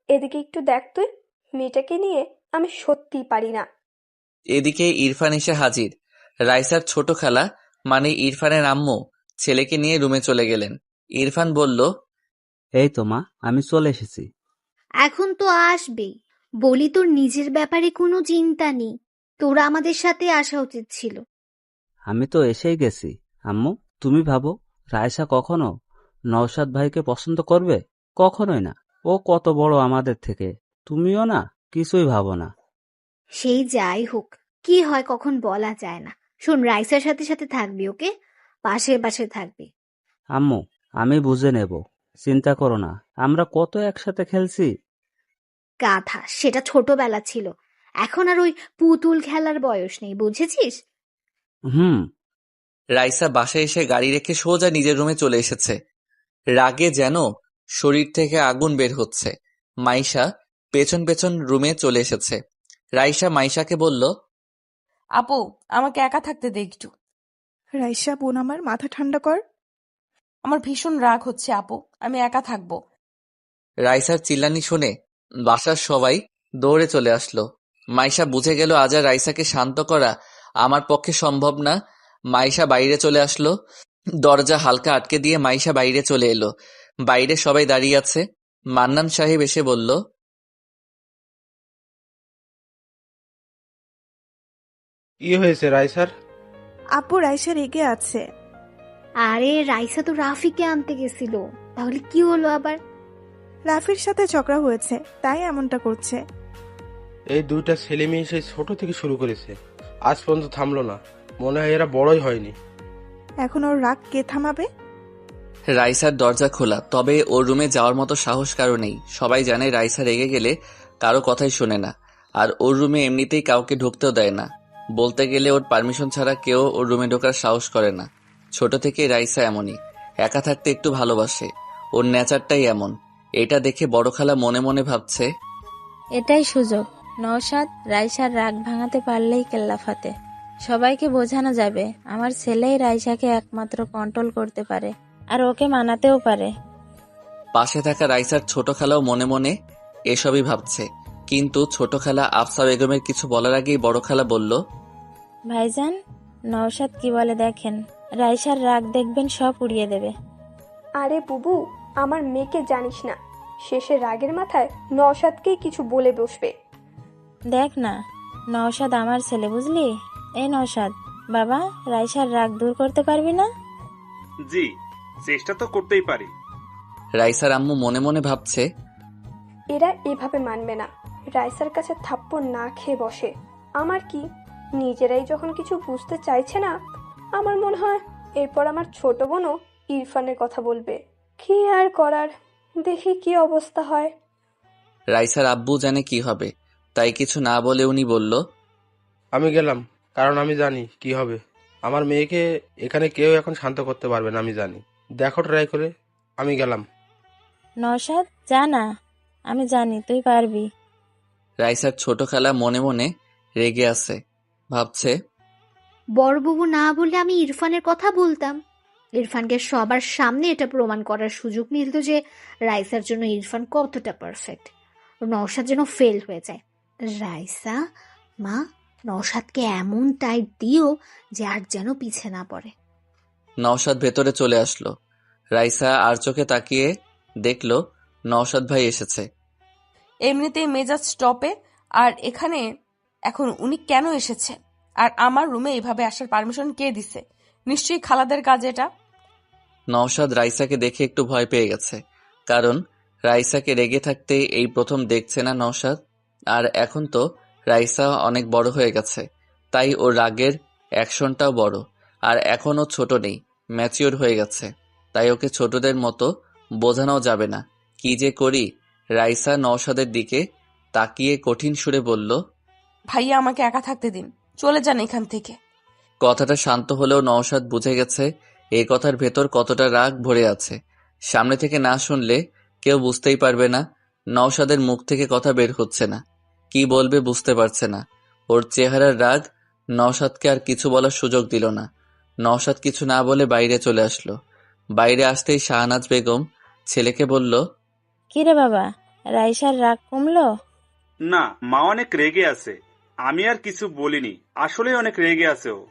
এদিকে একটু দেখ তুই, মেয়েটাকে নিয়ে আমি সত্যিই পারি না। এদিকে ইরফান এসে হাজির। রাইসার ছোট খালা মানে ইরফানের আম্মু ছেলেকে নিয়ে রুমে চলে গেলেন। ইরফান বলল, এই তো মা, আমি চলে এসেছি। এখন তো আসবেই, বলি তোর নিজের ব্যাপারে কোনো চিন্তা নেই, তোরা আমাদের সাথে আসা উচিত ছিল। আমি তো এসেই গেছি আম্মু, তুমি ভাবো রায়সা কখনো নওশাদ ভাইকে পছন্দ করবে? কখনোই না। ও কত বড় আমাদের থেকে, তুমিও না কিছুই ভাবো না। সেই যাই হোক, কি হয় কখন বলা যায় না। শোন, রাইসার সাথে সাথে থাকবি, ওকে? পাশে পাশে থাকবি। আম্মু, আমি বুঝে নেব, চিন্তা করো না। আমরা কত একসাথে খেলছি। গাধা, সেটা ছোটবেলা ছিল। এখন আর ওই পুতুল খেলার বয়স নেই, বুঝেছিস? হুম। রাইসা বাসায় এসে গাড়ি রেখে সোজা নিজের রুমে চলে এসেছে। রাগে যেন শরীর থেকে আগুন বের হচ্ছে। মাইশা পেছন পেছন রুমে চলে এসেছে। রাইসা মাইশাকে বলল, আপু, আমাকে একা থাকতে দে একটু। রাইসা বোন আমার, মাথা ঠান্ডা কর। আমার ভীষণ রাগ হচ্ছে আপু, আমি একা থাকবো। রাইসার চিল্লানি শুনে বাসার সবাই দৌড়ে চলে আসলো। মাইশা বুঝে গেল আজ আর রাইসাকে শান্ত করা আমার পক্ষে সম্ভব না। মাইশা বাইরে চলে আসলো। দরজা হালকা আটকে দিয়ে মাইশা বাইরে চলে এলো। বাইরে সবাই দাঁড়িয়ে আছে। মান্নান সাহেব এসে বলল, কি হয়েছে রাইসার? আপু রাইসা রেগে আছে। আরে রাইসা তো রাফিকে আনতে গেছিল, তাহলে কি হলো আবার? রাফির সাথে ঝগড়া হয়েছে, তাই এমনটা করছে। এই দুইটা ছেলে মেয়ে সেই ছোট থেকে শুরু করেছে, আজ পর্যন্ত থামলো না। মনে হয় এরা বড়ই হয়নি। এখন ওর রাগ কে থামাবে? রাইসার দরজা খোলা, তবে ওর রুমে যাওয়ার মতো সাহস কারো নেই। সবাই জানে রাইসা রেগে গেলে কারো কথাই শোনে না, আর ওর রুমে এমনিতেই কাউকে ঢুকতেও দেয় না। বলতে গেলে ওর পারমিশন ছাড়া কেউ ওর রুমে ঢোকার সাহস করে না। ছোট থেকেই রাইসা এমনই, একা থাকতে একটু ভালোবাসে। ওর নেচারটাই এমন। এটা দেখে বড় খালা মনে মনে ভাবছে, এটাই সুযোগ। নওশাদ, রাইসার রাগ ভাঙাতে পারলেই কেল্লা ফাতে। সবাইকে বোঝানো যাবে আমার ছেলেই রাইসাকে একমাত্র কন্ট্রোল করতে পারে, আর ওকে মানাতেও পারে। পাশে থাকা রাইসার ছোট খালাও মনে মনে এসবই ভাবছে। কিন্তু ছোট খালা আফসা বেগমের কিছু বলার আগেই বড় খালা বলল, ভাইজান, নওশাদ কি বলে দেখেন, রাইসার রাগ দেখবেন সব উড়িয়ে দেবে। আরে বুবু, আমার মেয়েকে জানিস না, শেষে রাগের মাথায় নওশাদকেই কিছু বলে বসবে। দেখ না, নওশাদ আমার ছেলে, বুঝলি? এই নওশাদ, বাবা, রাইসার রাগ দূর করতে পারবি না? জি, চেষ্টা তো করতেই পারি। রাইসার আম্মু মনে মনে ভাবছে, এরা এভাবে মানবে না, রাইসার কাছে থাপ্পড় না খেয়ে বসে। আমার কি, নিজেরাই যখন কিছু বুঝতে চাইছে না, আমার মনে হয় এরপর আমার ছোট বোনও ইরফানের কথা বলবে। কি আর করার, দেখি কি অবস্থা হয়। রাইসার আব্বু জানে কি হবে, তাই কিছু না বলে উনি বলল, আমি গেলাম, কারণ আমি জানি কি হবে। আমার মেয়েকে এখানে কেউ এখন শান্ত করতে পারবে না, আমি জানি। দেখো ট্রাই করে। আমি গেলাম। নওশাদ, যা না, আমি জানি তুই পারবি। রাইসার ছোট খালা মনে মনে রেগে আছে। ভাবছে, বড়বাবু না বললে আমি ইরফানের কথা বলতাম। ইরফানকে সবার সামনে এটা প্রমাণ করার সুযোগ মিলত যে রাইসার জন্য ইরফান কতটা পারফেক্ট। নওশাদ যেন ফেল হয়ে যায়। রাইসা, মা, নওশাদকে এমন টাইট দিও যে আর যেন পিছে না পড়ে। নওশাদ ভেতরে চলে আসলো। রাইসা আর চোখে তাকিয়ে দেখলো নওশাদ ভাই এসেছে। এমনিতেই মেজাজ স্টপে, আর এখানে এখন উনি কেন এসেছে? আর আমার রুমে এইভাবে আসার পারমিশন কে দিছে? নিশ্চয়ই খালাদের কাজ এটা। নওশাদ রাইসাকে দেখে একটু ভয় পেয়ে গেছে, কারণ রাইসাকে রেগে থাকতে এই প্রথম দেখছে না নওশাদ। আর এখন তো রাইসা অনেক বড় হয়ে গেছে, তাই ওর রাগের অ্যাকশনটাও বড়। আর এখনও ছোট নেই, ম্যাচিওর হয়ে গেছে, তাই ওকে ছোটদের মতো বোঝানো যাবে না। কি যে করি। রাইসা নওশাদের দিকে তাকিয়ে কঠিন সুরে বলল, ভাইয়া, আমাকে একা থাকতে দিন, চলে যান এখান থেকে। কথাটা শান্ত হলেও নওশাদ বুঝে গেছে এই কথার ভেতর কতটা রাগ ভরে আছে। সামনে থেকে না শুনলে কেউ বুঝতেই পারবে না। নওশাদের মুখ থেকে কথা বের হচ্ছে না, কি বলবে বুঝতে পারছে না। ওর চেহারার রাগ নওশাদকে আর কিছু বলার সুযোগ দিল না। নওশাদ কিছু না বলে বাইরে চলে আসলো। বাইরে আসতেই শাহনাজ বেগম ছেলেকে বলল, কিরে বাবা, রাইসার রাগ কমলো? না, মা অনেক রেগে আছে। আমি আর কিছু বলিনি, আসলে অনেক রেগে আছে ও।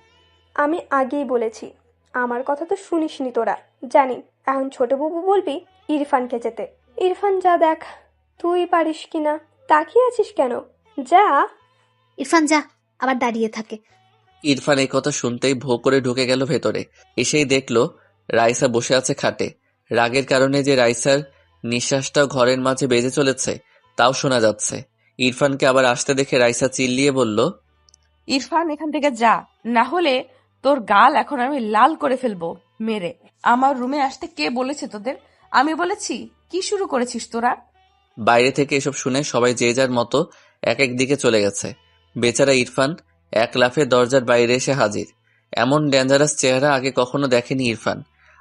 আমি আগেই বলেছি, আমার কথা তো শুনিসনি তোরা। জানি এখন ছোট বাবু বলবি ইরফানকে যেতে। ইরফান যা, দেখ তুই পারিস কিনা। তাকিয়ে আছিস কেন? যা। ইরফান যা, আবার দাঁড়িয়ে থাকে। ইরফান এই কথা শুনতেই ভো করে ঢুকে গেল ভেতরে। এসেই দেখলো রাইসা বসে আছে খাটে। রাগের কারণে যে রাইসার নিঃশ্বাসটাও ঘরের মাঝে বেজে চলেছে তাও শোনা যাচ্ছে। ইরফানকে আবার আসতে দেখে রাইসা চিল্লিয়ে বলল, ইরফান এখান থেকে যা, না হলে তোর গাল এখন আমি লাল করে ফেলবো মেরে। আমার রুমে আসতে কে বলেছে তোদের? আমি বলেছি? কি শুরু করেছিস তোরা? বাইরে থেকে এসব শুনে সবাই যে যার মতো এক এক দিকে চলে গেছে। বেচারা ইরফান এক লাফে দরজার বাইরে এসে হাজির। এমন ডেঞ্জারাস চেহারা আগে কখনো দেখেনি ইরফান।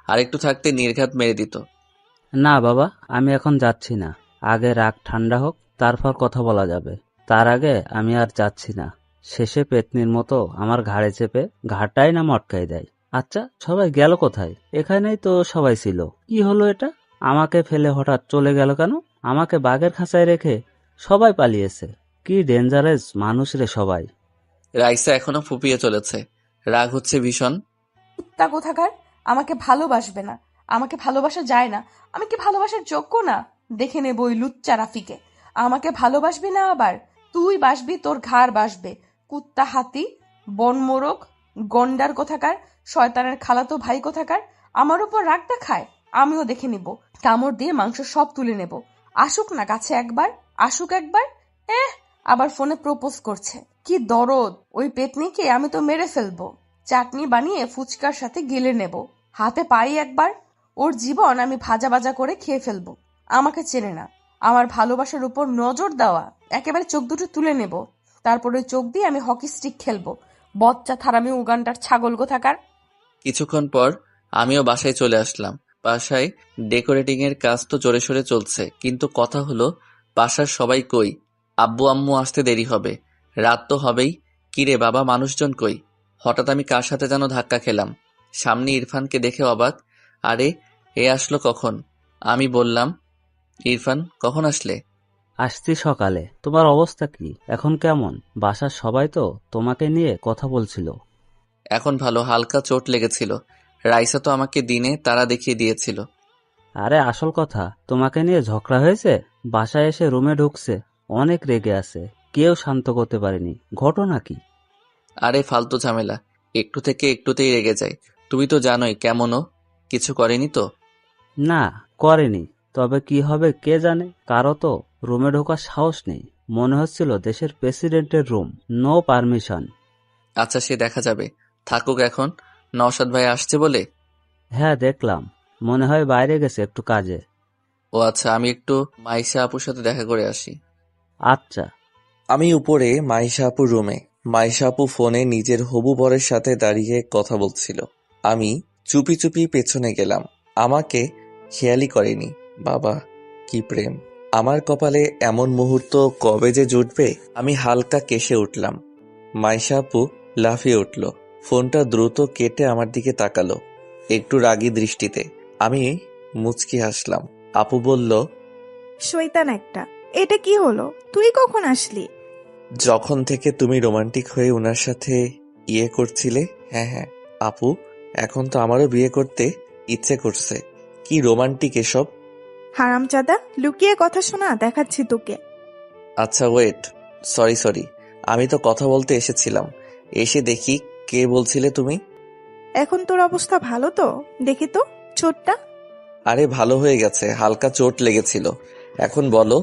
আরেকটু থাকতে নির্ঘাত মেরে দিত। না বাবা, আমি এখন যাচ্ছি না। আগে রাগ ঠান্ডা হোক, তারপর কথা বলা যাবে। তার আগে আমি আর যাচ্ছি না। শেষে পেতনির মতো আমার ঘাড়ে চেপে ঘাড়টাই না মটকাই দেয়। আচ্ছা, সবাই গেল কোথায়? এখানেই তো সবাই ছিল। কি হলো এটা? আমাকে ফেলে হঠাৎ চলে গেল কেন? আমাকে বাঘের খাঁচায় রেখে সবাই পালিয়েছে। কি ডেঞ্জারাস মানুষ রে সবাই। রাইসা এখনো ফুপিয়ে চলেছে। রাগ হচ্ছে ভীষণ। কুত্তা কোথাকার! আমাকে ভালোবাসবে না, আমাকে ভালোবাসা যায় না। আমি কি ভালোবাসার যোগ্য না? দেখে নেব ওই লুচ্চা রাফিকে। আমাকে ভালোবাসবি না আবার? তুই বাসবি, তোর ঘাড় বাসবে। কুত্তা, হাতি, বনমোরগ, গন্ডার কোথাকার, শয়তানের খালাতো ভাই কোথাকার। আমার উপর রাগ দেখায়, আমিও দেখে নিব। কামড় দিয়ে মাংস সব তুলে নেব। আসুক না কাছে একবার, আসুক একবার। আবার ফোনে প্রপোজ করছে। কি দরদ! ওই পেতনিকে আমি তো মেরে ফেলবো। চাটনি বানিয়ে ফুচকার সাথে গিলে নেব। হাতে পাই একবার, ওর জীবন আমি ভাজা ভাজা করে খেয়ে ফেলবো। আমাকে চেনে না। আমার ভালোবাসার উপর নজর দেওয়া, একেবারে চোখ দুটো তুলে নেব। তারপর ওই চোখ দিয়ে আমি হকি স্টিক খেলবো। বচ্চা থারামি উগান্ডার ছাগল কোথাকার। কিছুক্ষণ পর আমিও বাসায় চলে আসলাম। বাসায় ডেকোরেটিং এর কাজ তো জোরে সোরে চলছে, কিন্তু কথা হলো বাসার সবাই কই? আব্বু আম্মু আসতে দেরি হবে, রাত তো হবেই। কিরে বাবা, মানুষজন কই? হঠাৎ আমি কার সাথে যেন ধাক্কা খেলাম। সামনে ইরফানকে দেখে অবাক। আরে, এ আসলো কখন? আমি বললাম, ইরফান কখন আসলে? আসছি সকালে। তোমার অবস্থা কি এখন? কেমন? বাসার সবাই তো তোমাকে নিয়ে কথা বলছিল। এখন ভালো, হালকা চোট লেগেছিল। রাইসা তো আমাকে দিনে তারা দেখিয়ে দিয়েছিল। আরে আসল কথা, তোমাকে নিয়ে ঝগড়া হয়েছে। বাসায় এসে রুমে ঢুকছে, অনেক রেগে আছে। কেউ শান্ত করতে পারেনি। ঘটনা কি? আরে ফালতু ঝামেলা, একটু থেকে একটুতেই রেগে যায়। তুমি তো জানোই কেমনও। কিছু করেনি তো? না, করেনি। তবে কি হবে কে জানে। কারো তো রুমে ঢোকার সাহস নেই। মনে হচ্ছিল দেশের প্রেসিডেন্টের রুম, নো পারমিশন। আচ্ছা, সে দেখা যাবে। থাকুক এখন। নওশাদ ভাই আসছে বলে? হ্যাঁ, দেখলাম। মনে হয় বাইরে গেছে একটু কাজে। ও আচ্ছা, আমি একটু মাইশা আপুর সাথে দেখা করে আসি। আচ্ছা। আমি উপরে মাইশা আপুর রুমে। মাইশা আপু ফোনে নিজের হবু বরের সাথে দাঁড়িয়ে কথা বলছিল। আমি চুপি চুপি পেছনে গেলাম। আমাকে খেয়ালই করেনি। বাবা, কি প্রেম! আমার কপালে এমন মুহূর্ত কবে যে জুটবে। আমি হালকা কেশে উঠলাম। মাইশা আপু লাফিয়ে উঠল। ফোনটা দ্রুত কেটে আমার দিকে তাকালো, একটু রাগী দৃষ্টিতে। আমি মুচকি হাসলাম। আপু বলল, শয়তান একটা, এটা কি হলো? তুই কখন আসলি? যখন থেকে তুমি রোমান্টিক হয়ে ওনার সাথে ইয়ে করছিলে। হ্যাঁ হ্যাঁ আপু, এখন তো আমারও বিয়ে করতে ইচ্ছে করছে। কি রোমান্টিক এসব! হারামজাদা, লুকিয়ে কথা শোনা, দেখাচ্ছি তোকে। আচ্ছা ওয়েট, সরি, আমি তো কথা বলতে এসেছিলাম। এসে দেখি কে বলছিলে তুমি? এখন তোর অবস্থা ভালো তো? দেখি তো চোটটা। আরে ভালো হয়ে গেছে, হালকা চোট লেগেছিল। এখন বলো,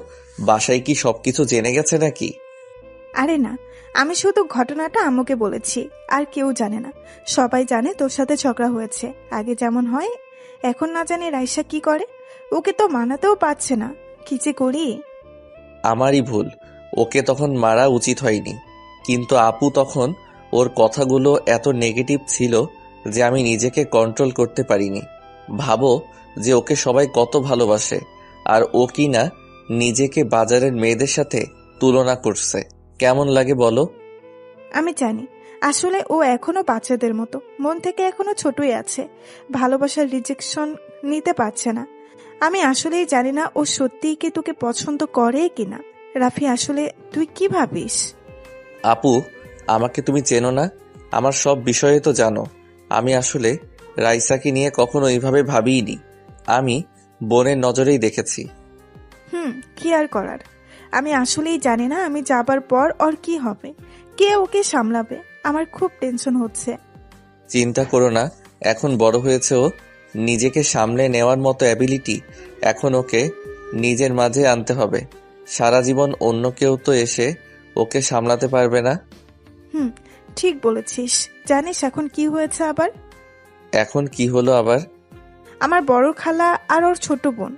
বাসায় কি সবকিছু জেনে গেছে নাকি? আরে না, আমি শুধু ঘটনাটা আম্মুকে বলেছি, আর কেউ জানে না। সবাই জানে তোর সাথে ঝগড়া হয়েছে। আগে যেমন হয়, এখন না জানি রাইসা কি করে। ওকে তো মানাতেও পারছে না। কি যে করি। আমারই ভুল, ওকে তখন মারা উচিত হয়নি। কিন্তু আপু তখন ওর কথাগুলো এত নেগেটিভ ছিল যে আমি নিজেকে কন্ট্রোল করতে পারিনি। ভাবো যে ওকে সবাই কত ভালোবাসে, আর ও কি না নিজেকে বাজারের মেয়েদের সাথে তুলনা করছে। কেমন লাগে বলো? আমি জানি, আসলে ও এখনো বাচ্চাদের মতো, মন থেকে এখনো ছোটই আছে। ভালোবাসার রিজেকশন নিতে পারছে না। আমি আসলেই জানি না ও সত্যিই কি তোকে পছন্দ করে কিনা। রাফি, আসলে তুই কি ভাবিস? আপু, আমাকে তুমি চেনো না, আমার সব বিষয়ে তো জানো। আমি আসলে রাইসাকে নিয়ে কখনো এইভাবে ভাবিইনি। আমি বোনের নজরেই দেখেছি। কি আর করার। আমি আসলেই জানি না আমি যাবার পর ওর কি হবে, কে ওকে সামলাবে। আমার খুব টেনশন হচ্ছে। চিন্তা করো না, এখন বড় হয়েছে ও, নিজেকে সামলে নেওয়ার মতো অ্যাবিলিটি এখন ওকে নিজের মাঝে আনতে হবে। সারা জীবন অন্য কেউ তো এসে ওকে সামলাতে পারবে না। ঠিক বলেছিস। জানিস এখন কি হয়েছে আবার? এখন কি হলো আবার? আমার বড় খালা আর ওর ছোট বোন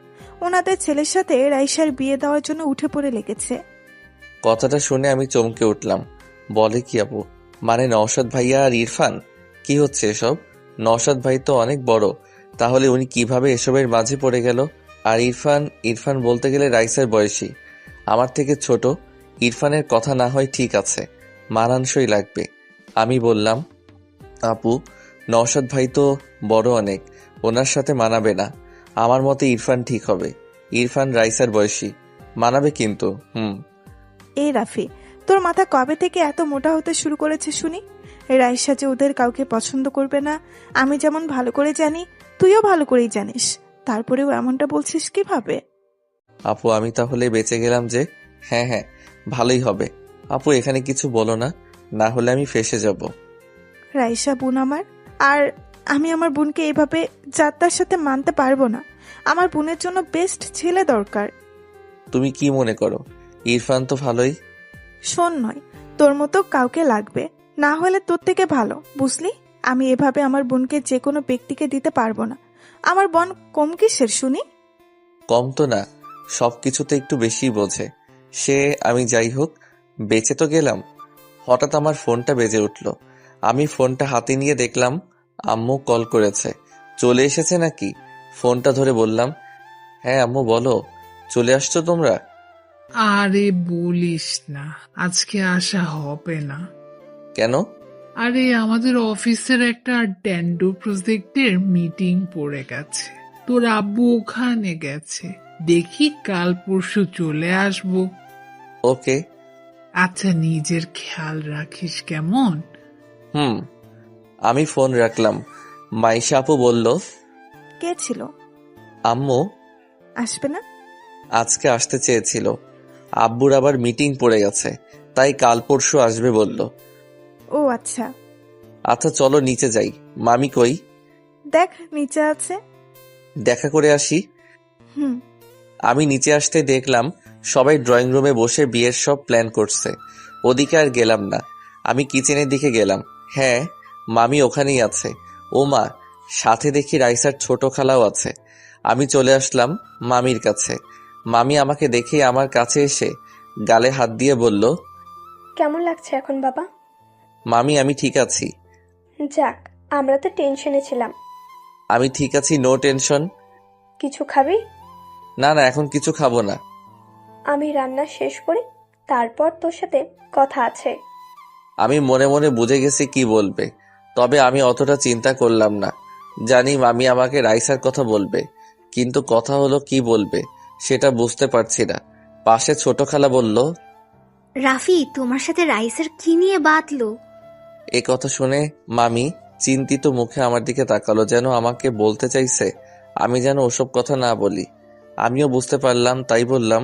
ওনাদের ছেলের সাথে রাইসার বিয়ে দেওয়ার জন্য উঠে পড়ে লেগেছে। কথাটা শুনে আমি চমকে উঠলাম। বলে কি আপু? মানে নওশাদ ভাইয়া আর ইরফান? কি হচ্ছে এসব? নওশাদ ভাই তো অনেক বড়, তাহলে উনি কিভাবে এসবের মাঝে পড়ে গেল? আর ইরফান বলতে গেলে রাইসার বয়সী, আমার থেকে ছোট। ইরফানের কথা না হয় ঠিক আছে, মানানসই লাগবে। আমি বললাম, আপু নওশাদ ভাই তো বড় অনেক, ওনার সাথে মানাবে না। আমার মতে ইরফান ঠিক হবে। ইরফান রাইসার বয়সী, মানাবে কিন্তু। এই রাফি, তোর মাথা কবে থেকে এত মোটা হতে শুরু করেছে শুনি? রাইসা যে ওদের কাউকে পছন্দ করবে না আমি যেমন ভালো করে জানি, তুইও ভালো করেই জানিস, তারপরেও এমনটা বলছিস কিভাবে? আপু আমি তাহলে বেঁচে গেলাম যে। হ্যাঁ, ভালোই হবে। আপু এখানে কিছু বলো না, না হলে আমি ফেঁসে যাব। রাইসা বোন আমার, আর আমি আমার বোনকে এভাবে যাত্রার সাথে মানতে পারবো না। আমার বোনের জন্য বেস্ট ছেলে দরকার। তুমি কি মনে করো? ইরফান তো ভালোই। শোন, নয় তোর মতো কাউকে লাগবে, না হলে তোর থেকে ভালো, বুঝলি? আমি এভাবে আমার বোনকে যে কোনো ব্যক্তিকে দিতে পারবো না। আমার বোন কম কিসের শুনি? কম তো না, সবকিছুতে একটু বেশি বোঝে সে। আমি যাই হোক, বেঁচে তো গেলাম। হঠাৎ আমার ফোনটা বেজে উঠল। আমি ফোনটা হাতে নিয়ে দেখলাম আম্মু কল করেছে। চলে এসেছে নাকি? ফোনটা ধরে বললাম, হ্যাঁ আম্মু বলো, চলে আসছো তোমরা? আরে বলিস না, আজকে আসা হবে না। কেন? আরে আমাদের অফিসের একটা ড্যান্ডো প্রজেক্টের মিটিং পড়ে গেছে, তোর আব্বু ওখানে গেছে। দেখি কাল পরশু চলে আসবো। ওকে। আচ্ছা নিজের খেয়াল রাখিস কেমন? আমি ফোন রাখলাম। মাইশা আপু বলল, কে ছিল? আম্মু। আসবে না? আজকে আসতে চেয়েছিল, আব্বুর আবার মিটিং পড়ে গেছে, তাই কাল পরশু আসবে বলল। ও আচ্ছা। আচ্ছা চলো নিচে যাই। মামি কই? দেখ নিচে আছে। দেখা করে আসি। আমি নিচে আসতে দেখলাম সবাই ড্রয়িং রুমে বসে বিয়ের সব প্ল্যান করছে। ওদিকে আর গেলাম না, আমি কিচেনের দিকে গেলাম। হ্যাঁ, মামি ওখানেই আছে। ও মা, সাথে দেখি রাইসার ছোট খালাও আছে। আমি চলে আসলাম মামির কাছে। মামি আমাকে দেখে আমার কাছে এসে গালে হাত দিয়ে বলল, কেমন লাগছে এখন বাবা? মামি আমি ঠিক আছি। যাক, আমরা তো টেনশনে ছিলাম। আমি ঠিক আছি, নো টেনশন। কিছু খাবি? না এখন কিছু খাবো না। আমি রান্না শেষ করি, তারপর তোর সাথে কথা আছে। আমি মনে মনে বুঝে গেছি কি বলবে, তবে আমি অতটা চিন্তা করলাম না। জানি মামি আমাকে রাইসার কথা বলবে, কিন্তু কথা হলো কি বলবে সেটা বুঝতে পারছি না। পাশে ছোট খালা বলল, রাফি তোমার সাথে রাইসার কি নিয়ে বাতলো? এ কথা শুনে মামি চিন্তিত মুখে আমার দিকে তাকালো, যেন আমাকে বলতে চাইছে আমি যেন ওসব কথা না বলি। আমিও বুঝতে পারলাম, তাই বললাম,